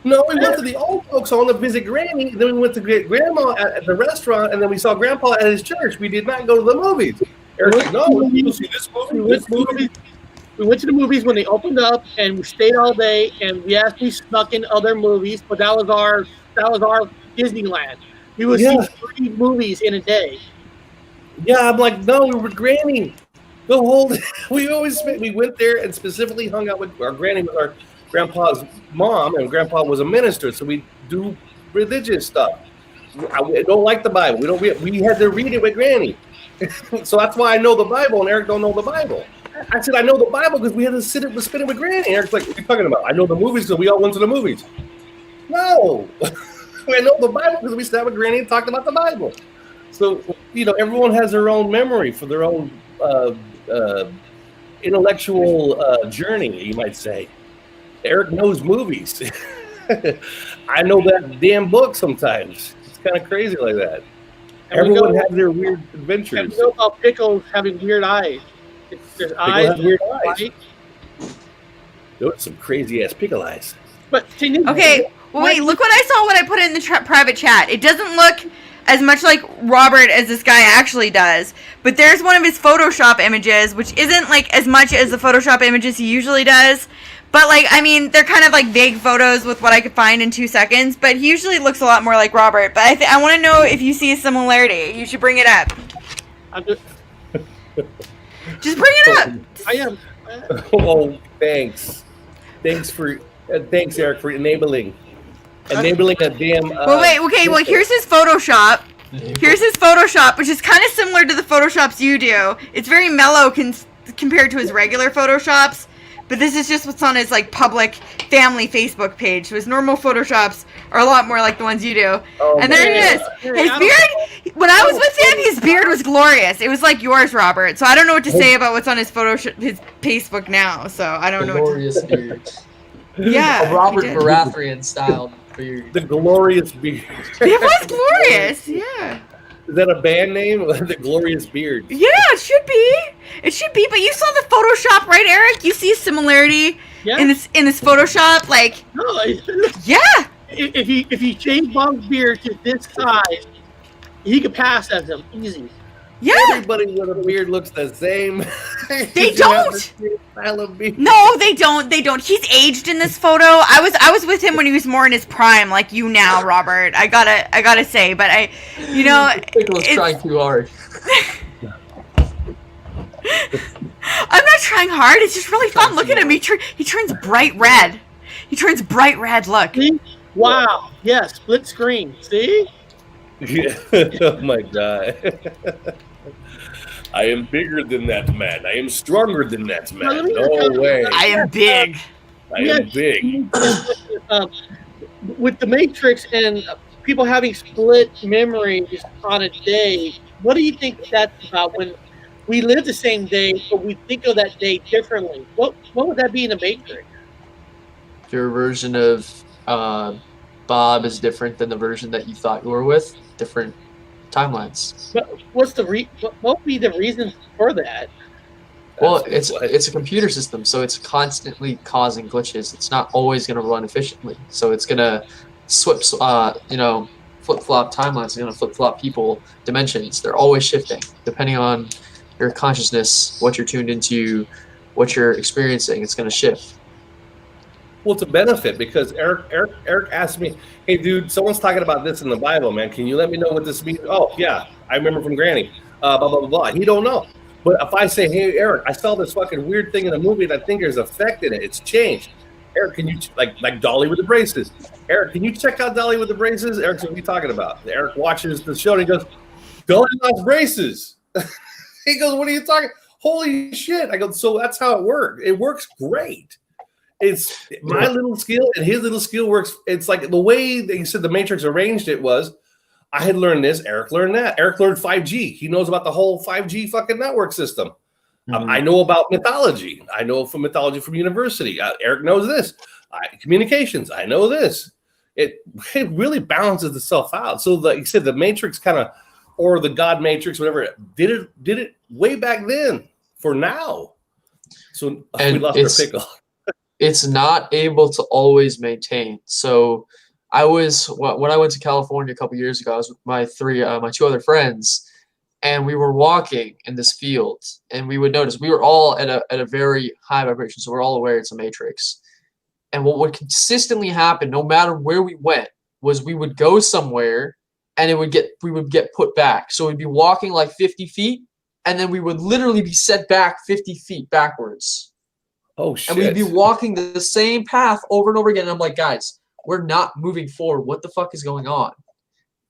No, we went to the old folks home to visit Granny. Then we went to Grandma at the restaurant, and then we saw Grandpa at his church. We did not go to the movies. Eric's like, no, we go see this movie. We went to the movies when they opened up, and we stayed all day. And we actually snuck in other movies, but that was our Disneyland. We would see 3 movies in a day. Yeah, I'm like, no, we were Granny. We went there and specifically hung out with our Granny, with our Grandpa's mom, and Grandpa was a minister, so we do religious stuff. I don't like the Bible. We had to read it with Granny, so that's why I know the Bible, and Eric don't know the Bible. I said I know the Bible because we had to spend it with Granny. Eric's like, what are you talking about? I know the movies because we all went to the movies. No. I know the Bible because we sat with Granny and talked about the Bible. So, everyone has their own memory for their own intellectual journey, you might say. Eric knows movies. I know that damn book sometimes. It's kind of crazy like that. And Everyone has their weird And adventures. we know about Pickles having weird eyes. There's Pickle eyes, has weird eyes. right? Those some crazy ass pickle eyes. But Okay, well, wait, look what I saw when I put it in the private chat. It doesn't look as much like Robert as this guy actually does, but there's one of his Photoshop images, which isn't like as much as the Photoshop images he usually does. But like, I mean, they're kind of like vague photos with what I could find in 2 seconds, but he usually looks a lot more like Robert. But I want to know if you see a similarity. You should bring it up. Just bring it up. I am. Oh, thanks. Thanks, Eric, for enabling a damn. Well, wait, okay, well, here's his Photoshop. Here's his Photoshop, which is kind of similar to the Photoshops you do. It's very mellow compared to his regular Photoshops, but this is just what's on his, like, public family Facebook page. So his normal Photoshops are a lot more like the ones you do. Oh, And there he is. His beard, when I was with him, his beard was glorious. It was like yours, Robert. So I don't know what to say about what's on his his Facebook now. So I don't know what to Glorious beard. Yeah. A Robert he did. Baratheon style beard. The Glorious Beard. It was glorious, yeah. Is that a band name? The Glorious Beard. Yeah, it should be. It should be. But you saw the Photoshop, right, Eric? You see a similarity Yeah. in this Photoshop, like, No, yeah. if you shave Bob's beard to this size, he could pass as him easy. Yeah. Everybody with a beard looks the same. They don't. No, they don't. They don't. He's aged in this photo. I was with him when he was more in his prime, like you now, Robert. I gotta say, but Pickle is trying too hard. I'm not trying hard. It's just really fun. Look at him. He turns bright red. He turns bright red. Look. See? Wow. Yeah, split screen. See? Yeah. Oh my God. I am bigger than that man. I am stronger than that man. No way. I am big. I am big. With the Matrix and people having split memories on a day, what do you think that's about? When we live the same day, but we think of that day differently. What would that be in the Matrix? Your version of Bob is different than the version that you thought you were with. Different timelines. But what would be the reason for that? Well, it's a computer system, so it's constantly causing glitches. It's not always going to run efficiently. So it's going to flip flop timelines. It's going to flip flop people dimensions. They're always shifting depending on your consciousness, what you're tuned into, what you're experiencing. It's going to shift. Well, it's a benefit because Eric asked me, "Hey, dude, someone's talking about this in the Bible, man. Can you let me know what this means?" Oh, yeah, I remember from Granny. Blah blah blah blah. He don't know. But if I say, "Hey, Eric, I saw this fucking weird thing in a movie, and I think there's effect in it. It's changed." Eric, can you like Dolly with the braces? Eric, can you check out Dolly with the braces? Eric's what are you talking about? Eric watches the show and he goes, "Dolly lost braces." He goes, "What are you talking? Holy shit!" I go, "So that's how it works. It works great." It's my little skill and his little skill works. It's like the way that you said the Matrix arranged it was, I had learned this, Eric learned that. Eric learned 5G. He knows about the whole 5G fucking network system. I know about mythology. I know from mythology from university. Eric knows this. Communications. I know this. It really balances itself out. So like you said, the Matrix kind of, or the God Matrix, whatever, did it way back then for now. So And we lost our pickle. It's not able to always maintain. So when I went to California a couple years ago, I was with my two other friends, and we were walking in this field, and we would notice we were all at a very high vibration, so we're all aware it's a matrix. And what would consistently happen, no matter where we went, was we would go somewhere, and we would get put back. So we'd be walking like 50 feet, and then we would literally be set back 50 feet backwards. Oh shit! And we'd be walking the same path over and over again. And I'm like, guys, we're not moving forward. What the fuck is going on?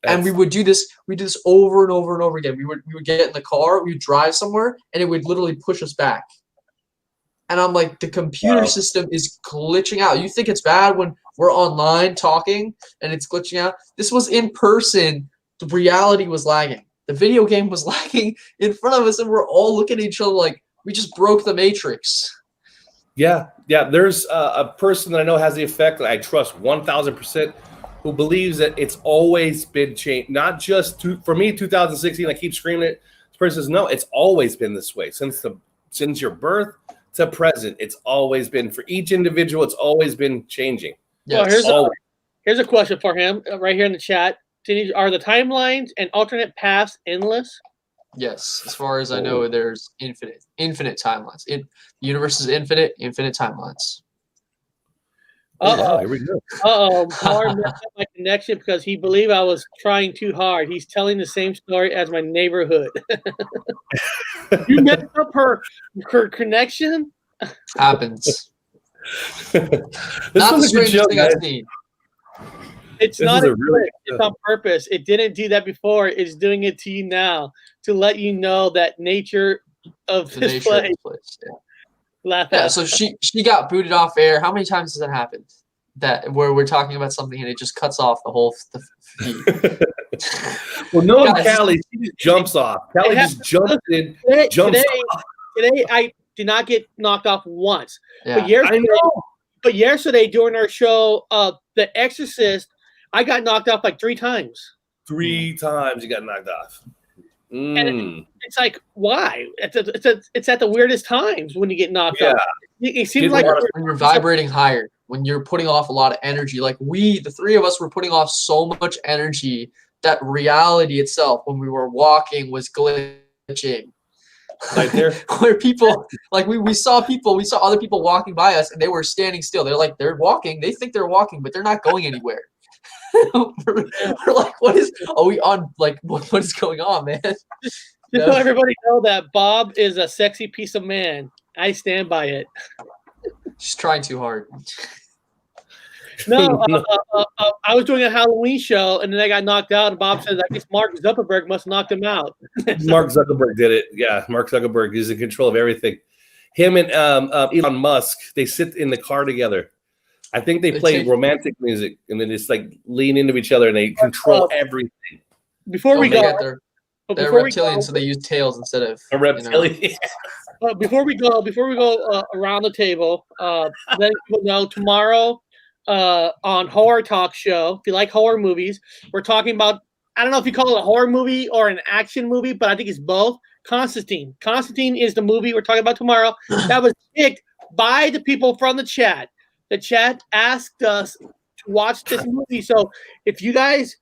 And we would do this. We do this over and over and over again. We would get in the car. We would drive somewhere, and it would literally push us back. And I'm like, the computer system is glitching out. You think it's bad when we're online talking and it's glitching out. This was in person. The reality was lagging. The video game was lagging in front of us, and we're all looking at each other like we just broke the matrix. Yeah. There's a person that I know has the effect that I trust 1,000%, who believes that it's always been changed. Not just for me, 2016. I keep screaming it. This person says, no, it's always been this way since your birth to present. It's always been, for each individual. It's always been changing. Yes. Well, here's a question for him right here in the chat. Are the timelines and alternate paths endless? Yes, as far as I know, there's infinite timelines. The universe is infinite timelines. Here we go. Mark messed up my connection because he believed I was trying too hard. He's telling the same story as my neighborhood. You messed up her connection? Happens. This Not the was a good strangest joke, thing guys. I've seen. It's This not is a a really trick. It's on purpose. It didn't do that before. It's doing it to you now to let you know that nature of The this nature of place. this place. Yeah. Laugh Yeah, out. so she got booted off air. How many times has that happened? That where we're talking about something and it just cuts off the whole feed. Well, no, Guys, Cali, she just jumps off. Cali just jumps in, jumps off. Today, I did not get knocked off once. Yeah. But yesterday during our show, The Exorcist, I got knocked off like 3 times. 3 times you got knocked off. And it's like, why? It's at the weirdest times when you get knocked off. It seems like when you're vibrating higher, when you're putting off a lot of energy, like the 3 of us were putting off so much energy that reality itself, when we were walking, was glitching. Right there. Where people, like we saw other people walking by us and they were standing still. They're walking. They think they're walking, but they're not going anywhere. we're like, what is going on, man? Just so everybody know that Bob is a sexy piece of man. I stand by it. She's trying too hard. No, I was doing a Halloween show, and then I got knocked out, and Bob says, I guess Mark Zuckerberg must have knocked him out. Mark Zuckerberg did it. Yeah, Mark Zuckerberg is in control of everything. Him and Elon Musk, they sit in the car together. I think they play romantic music, and then just like lean into each other, and they control everything. Before we go, they're reptilians, so they use tails instead of a reptilian. Before we go around the table, let people know tomorrow on Horror Talk Show. If you like horror movies, we're talking about. I don't know if you call it a horror movie or an action movie, but I think it's both. Constantine. Constantine is the movie we're talking about tomorrow. That was picked by the people from the chat. The chat asked us to watch this movie. So if you guys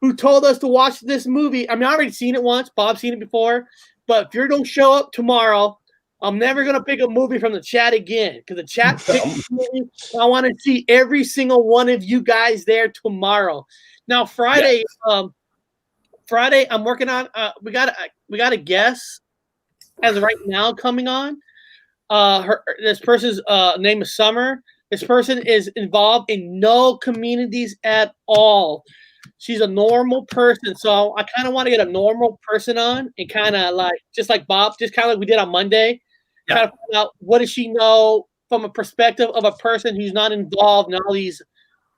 who told us to watch this movie, I mean, I already seen it once. Bob's seen it before. But if you don't show up tomorrow, I'm never going to pick a movie from the chat again because the chat picked the movie. I want to see every single one of you guys there tomorrow. Now, Friday, I'm working on we got a guest as of right now coming on. This person's name is Summer. This person is involved in no communities at all. She's a normal person, so I kind of want to get a normal person on and kind of like just like Bob, just kind of like we did on Monday. Kind of find out what does she know from a perspective of a person who's not involved in all these.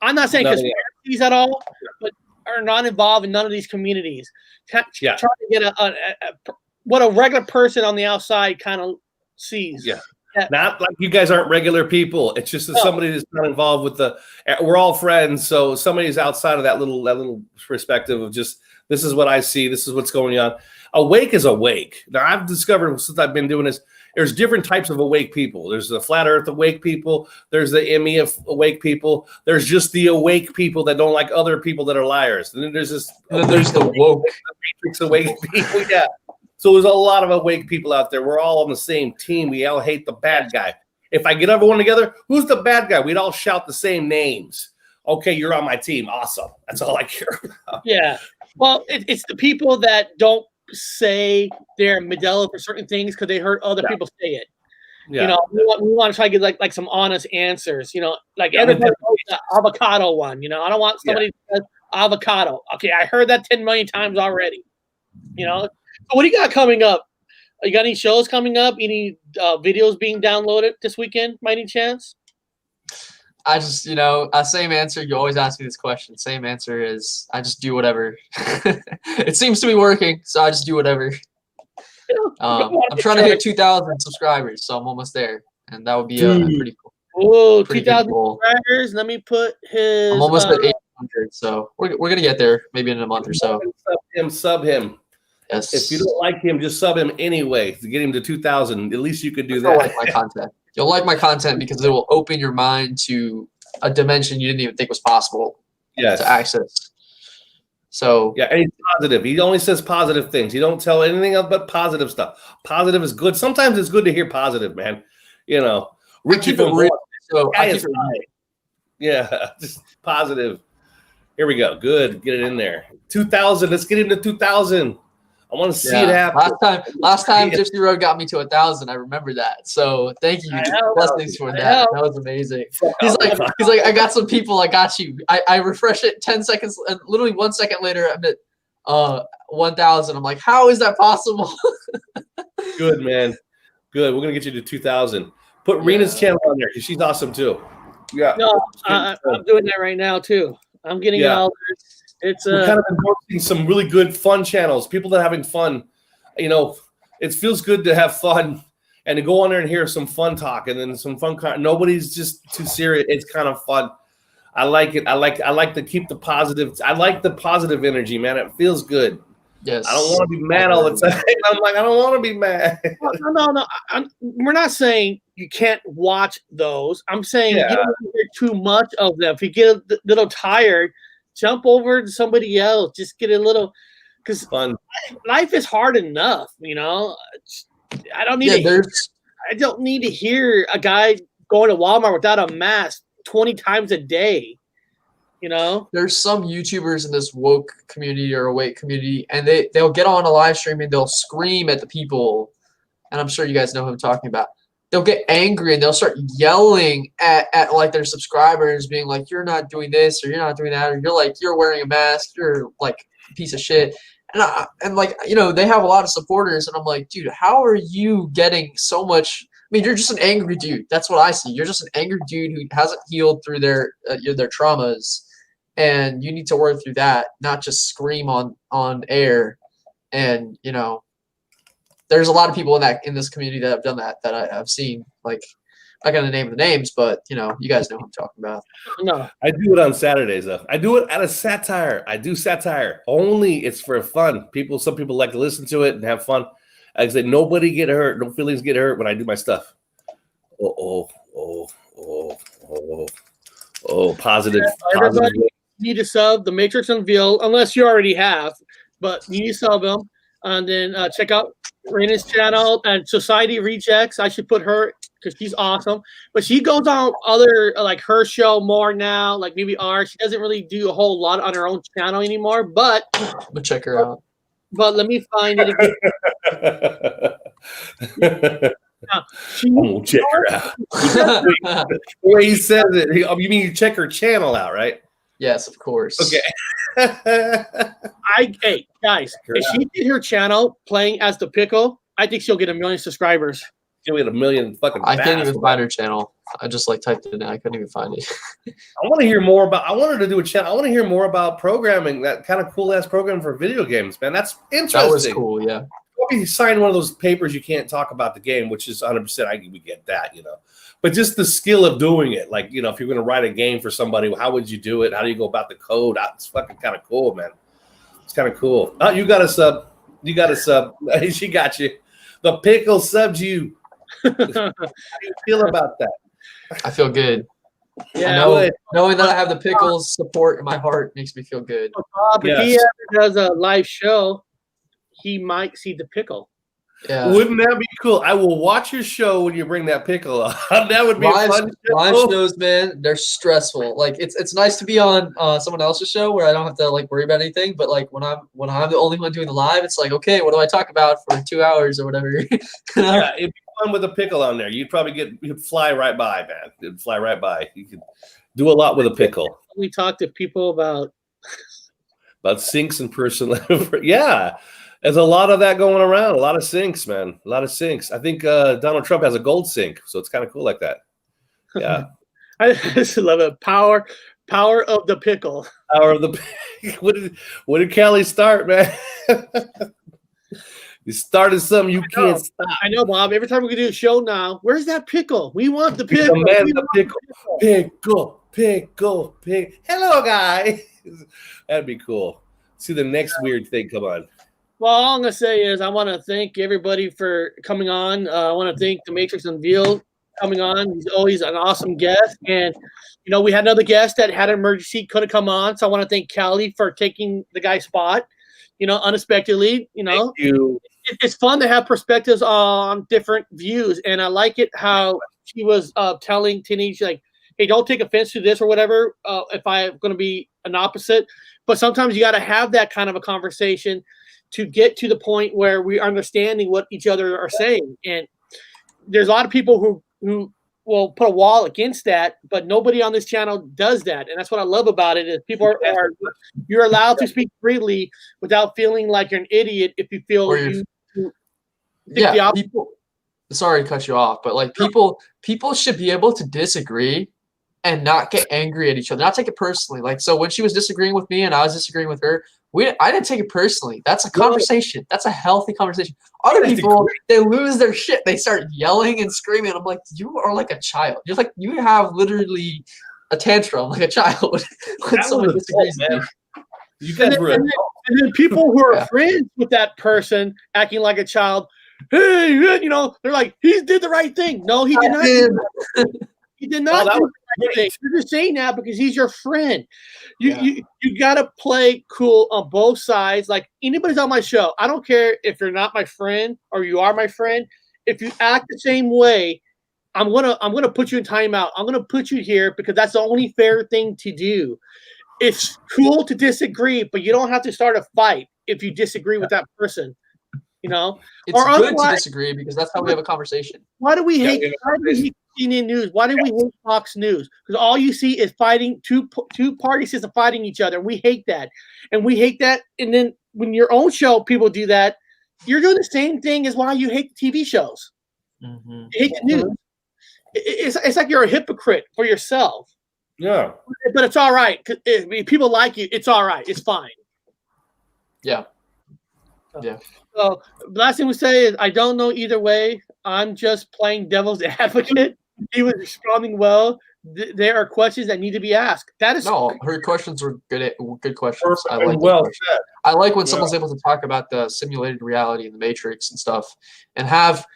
I'm not saying conspiracies at all, but are not involved in none of these communities. Trying to get what a regular person on the outside kind of sees. Yeah. Not like you guys aren't regular people. It's just that somebody that's not involved with we're all friends. So somebody's outside of that little perspective of just, this is what I see. This is what's going on. Awake is awake. Now I've discovered since I've been doing this, there's different types of awake people. There's the flat earth awake people. There's the MEF awake people. There's just the awake people that don't like other people that are liars. And then there's this. And then there's the woke. Matrix awake people. Yeah. So there's a lot of awake people out there. We're all on the same team. We all hate the bad guy. If I get everyone together, who's the bad guy? We'd all shout the same names. Okay, you're on my team. Awesome. That's all I care about. Yeah. Well, it's the people that don't say they're Medela for certain things because they heard other people say it. Yeah. You know, we want to try to get like some honest answers. You know, like everybody knows the avocado one. You know, I don't want somebody that says avocado. Okay, I heard that 10 million times already. You know. So what do you got coming up? You got any shows coming up? Any videos being downloaded this weekend by any chance? I just, same answer. You always ask me this question. Same answer is I just do whatever. It seems to be working, so I just do whatever. I'm trying to hit 2,000 subscribers, so I'm almost there, and that would be pretty cool. Oh, Pretty 2,000 good goal. subscribers. Let me put his. I'm almost at 800, so we're gonna get there maybe in a month or so. Sub him. Yes. If you don't like him, just sub him anyway to get him to 2,000. At least you could do You'll that. like my content. You'll like my content because it will open your mind to a dimension you didn't even think was possible to access. So yeah, and he's positive. He only says positive things. He don't tell anything else but positive stuff. Positive is good. Sometimes it's good to hear positive, man. Richie keep it real. So I keep it yeah, just positive. Here we go. Good. Get it in there. 2,000. Let's get him to 2,000. I want to see it happen. Last time Gypsy Road got me to 1,000. I remember that. So thank you. Blessings for that. That was amazing. He's like, I got some people. I got you. I refresh it 10 seconds, and literally 1 second later, I'm at 1,000. I'm like, how is that possible? Good, man. Good. We're gonna get you to 2,000. Put Rena's channel on there because she's awesome too. Yeah. No, I'm doing that right now too. I'm getting it all. It's we're kind of endorsing some really good fun channels. People that are having fun. It feels good to have fun and to go on there and hear some fun talk and then some fun. Nobody's just too serious. It's kind of fun. I like it. I like to keep the positive. I like the positive energy, man. It feels good. Yes. I don't want to be mad all the time. I'm like, I don't want to be mad. No. We're not saying you can't watch those. I'm saying you don't hear too much of them. If you get a little tired, jump over to somebody else. Just get a little, because life is hard enough. I don't need I don't need to hear a guy going to Walmart without a mask 20 times a day. There's some YouTubers in this woke community or awake community, and they'll get on a live stream and they'll scream at the people, and I'm sure you guys know who I'm talking about. They'll get angry and they'll start yelling at like their subscribers, being like, "You're not doing this, or you're not doing that, or you're wearing a mask, you're like a piece of shit." And they have a lot of supporters, and I'm like, dude, how are you getting so much? I mean, you're just an angry dude. That's what I see. You're just an angry dude who hasn't healed through their traumas. And you need to work through that, not just scream on air. And there's a lot of people in this community that have done that I've seen. Like, I'm not gonna name the names, but you guys know who I'm talking about. No, I do it on Saturdays though. I do it out of satire. I do satire only. It's for fun. Some people like to listen to it and have fun. I say nobody get hurt. No feelings get hurt when I do my stuff. Positive. Everybody need to sub the Matrix Unveiled, unless you already have, but you need to sub them. And then check out Rena's channel and Society Rejects. I should put her because she's awesome. But she goes on other, like her show more now, like maybe ours. She doesn't really do a whole lot on her own channel anymore, but check her out. But let me find it again. I'm gonna check her out. The way he says it, you mean you check her channel out, right? Yes, of course. Okay. Hey guys, if she did her channel playing as the pickle, I think she'll get 1 million subscribers. She'll get 1 million fucking. I can't even find her channel. I just typed it in. I couldn't even find it. I want to hear more about. I wanted to do a channel. I want to hear more about programming. That kind of cool ass program for video games, man. That's interesting. That was cool. Yeah. Probably sign one of those papers you can't talk about the game, which is 100%. We get that, but just the skill of doing it. Like, if you're going to write a game for somebody, how would you do it? How do you go about the code? It's fucking kind of cool, man. It's kind of cool. Oh, you got a sub. She got you. The pickle subs you. How do you feel about that? I feel good. Yeah, knowing that I have the pickles support in my heart makes me feel good. If he ever does a live show, he might see the pickle. Yeah. Wouldn't that be cool? I will watch your show when you bring that pickle up. That would be a fun show. Live shows, man, they're stressful. Like it's nice to be on someone else's show where I don't have to worry about anything. But when I'm the only one doing the live, it's like, okay, what do I talk about for 2 hours or whatever? Yeah, it'd be fun with a pickle on there. You'd fly right by, man. It'd fly right by. You could do a lot with a pickle. We talk to people about sinks and personal. Yeah. There's a lot of that going around. A lot of sinks, man. A lot of sinks. I think Donald Trump has a gold sink, so it's kind of cool like that. Yeah. I just love it. Power of the pickle. Hour of the what did Cali start, man? You started something you can't stop. I know, Bob. Every time we do a show now, where's that pickle? We want the pickle. Command the pickle. Pickle. Hello, guys. That'd be cool. See the next weird thing come on. Well, all I'm gonna say is I want to thank everybody for coming on. I want to thank the Matrix Unveiled coming on. He's always an awesome guest, and we had another guest that had an emergency, couldn't come on. So I want to thank Cali for taking the guy's spot. Unexpectedly. Thank you. It's fun to have perspectives on different views, and I like it how she was telling teenage like, "Hey, don't take offense to this or whatever. If I'm going to be an opposite, but sometimes you got to have that kind of a conversation to get to the point where we are understanding what each other are saying. And there's a lot of people who will put a wall against that, but nobody on this channel does that, and that's what I love about it. Is people are you're allowed to speak freely without feeling like you're an idiot if you feel people. Sorry to cut you off, but like people should be able to disagree and not get angry at each other, not take it personally. Like, so when she was disagreeing with me and I was disagreeing with her, I didn't take it personally. That's a conversation. That's a healthy conversation. Other people, they lose their shit. They start yelling and screaming. I'm like, you are like a child. You're like, you have literally a tantrum like a child when someone disagrees with you. You guys were, and then people who are friends with that person acting like a child. Hey, they're like, he did the right thing. No, he did not. He did not do the right thing. You're just saying that because he's your friend. You gotta play cool on both sides. Like, anybody's on my show, I don't care if you're not my friend or you are my friend. If you act the same way, I'm gonna put you in timeout. I'm gonna put you here because that's the only fair thing to do. It's cool to disagree, but you don't have to start a fight if you disagree with that person. It's good to disagree because that's how we have a conversation. Why do we hate CNN News? Why do we hate Fox News? Because all you see is fighting, two parties is fighting each other. We hate that. And then when your own show people do that, you're doing the same thing as why you hate TV shows. Mm-hmm. You hate the news. It's like you're a hypocrite for yourself. Yeah. But it's all right. People like you. It's all right. It's fine. Yeah. Yeah. So the last thing we say is I don't know either way. I'm just playing devil's advocate. He was responding well. There are questions that need to be asked. Her questions were good questions. I like said. I like when someone's able to talk about the simulated reality in the Matrix and stuff, and have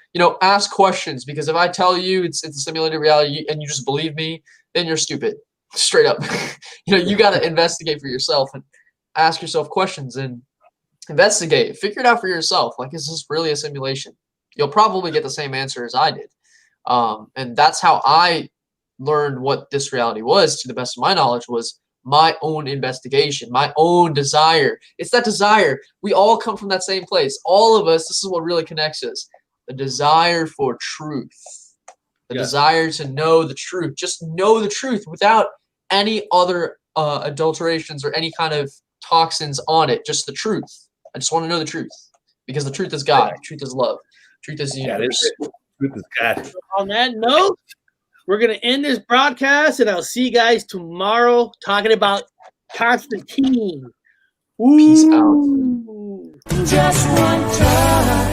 ask questions. Because if I tell you it's a simulated reality and you just believe me, then you're stupid. Straight up. You got to investigate for yourself and ask yourself questions and investigate, figure it out for yourself. Like, is this really a simulation? You'll probably get the same answer as I did. And that's how I learned what this reality was, to the best of my knowledge, was my own investigation, my own desire. It's that desire. We all come from that same place. All of us, this is what really connects us. The desire for truth. The desire to know the truth. Just know the truth without any other adulterations or any kind of toxins on it. Just the truth. I just want to know the truth, because the truth is God. Truth is love. Truth is the universe. Truth is God. On that note, we're going to end this broadcast, and I'll see you guys tomorrow talking about Constantine. Peace out. Just one touch.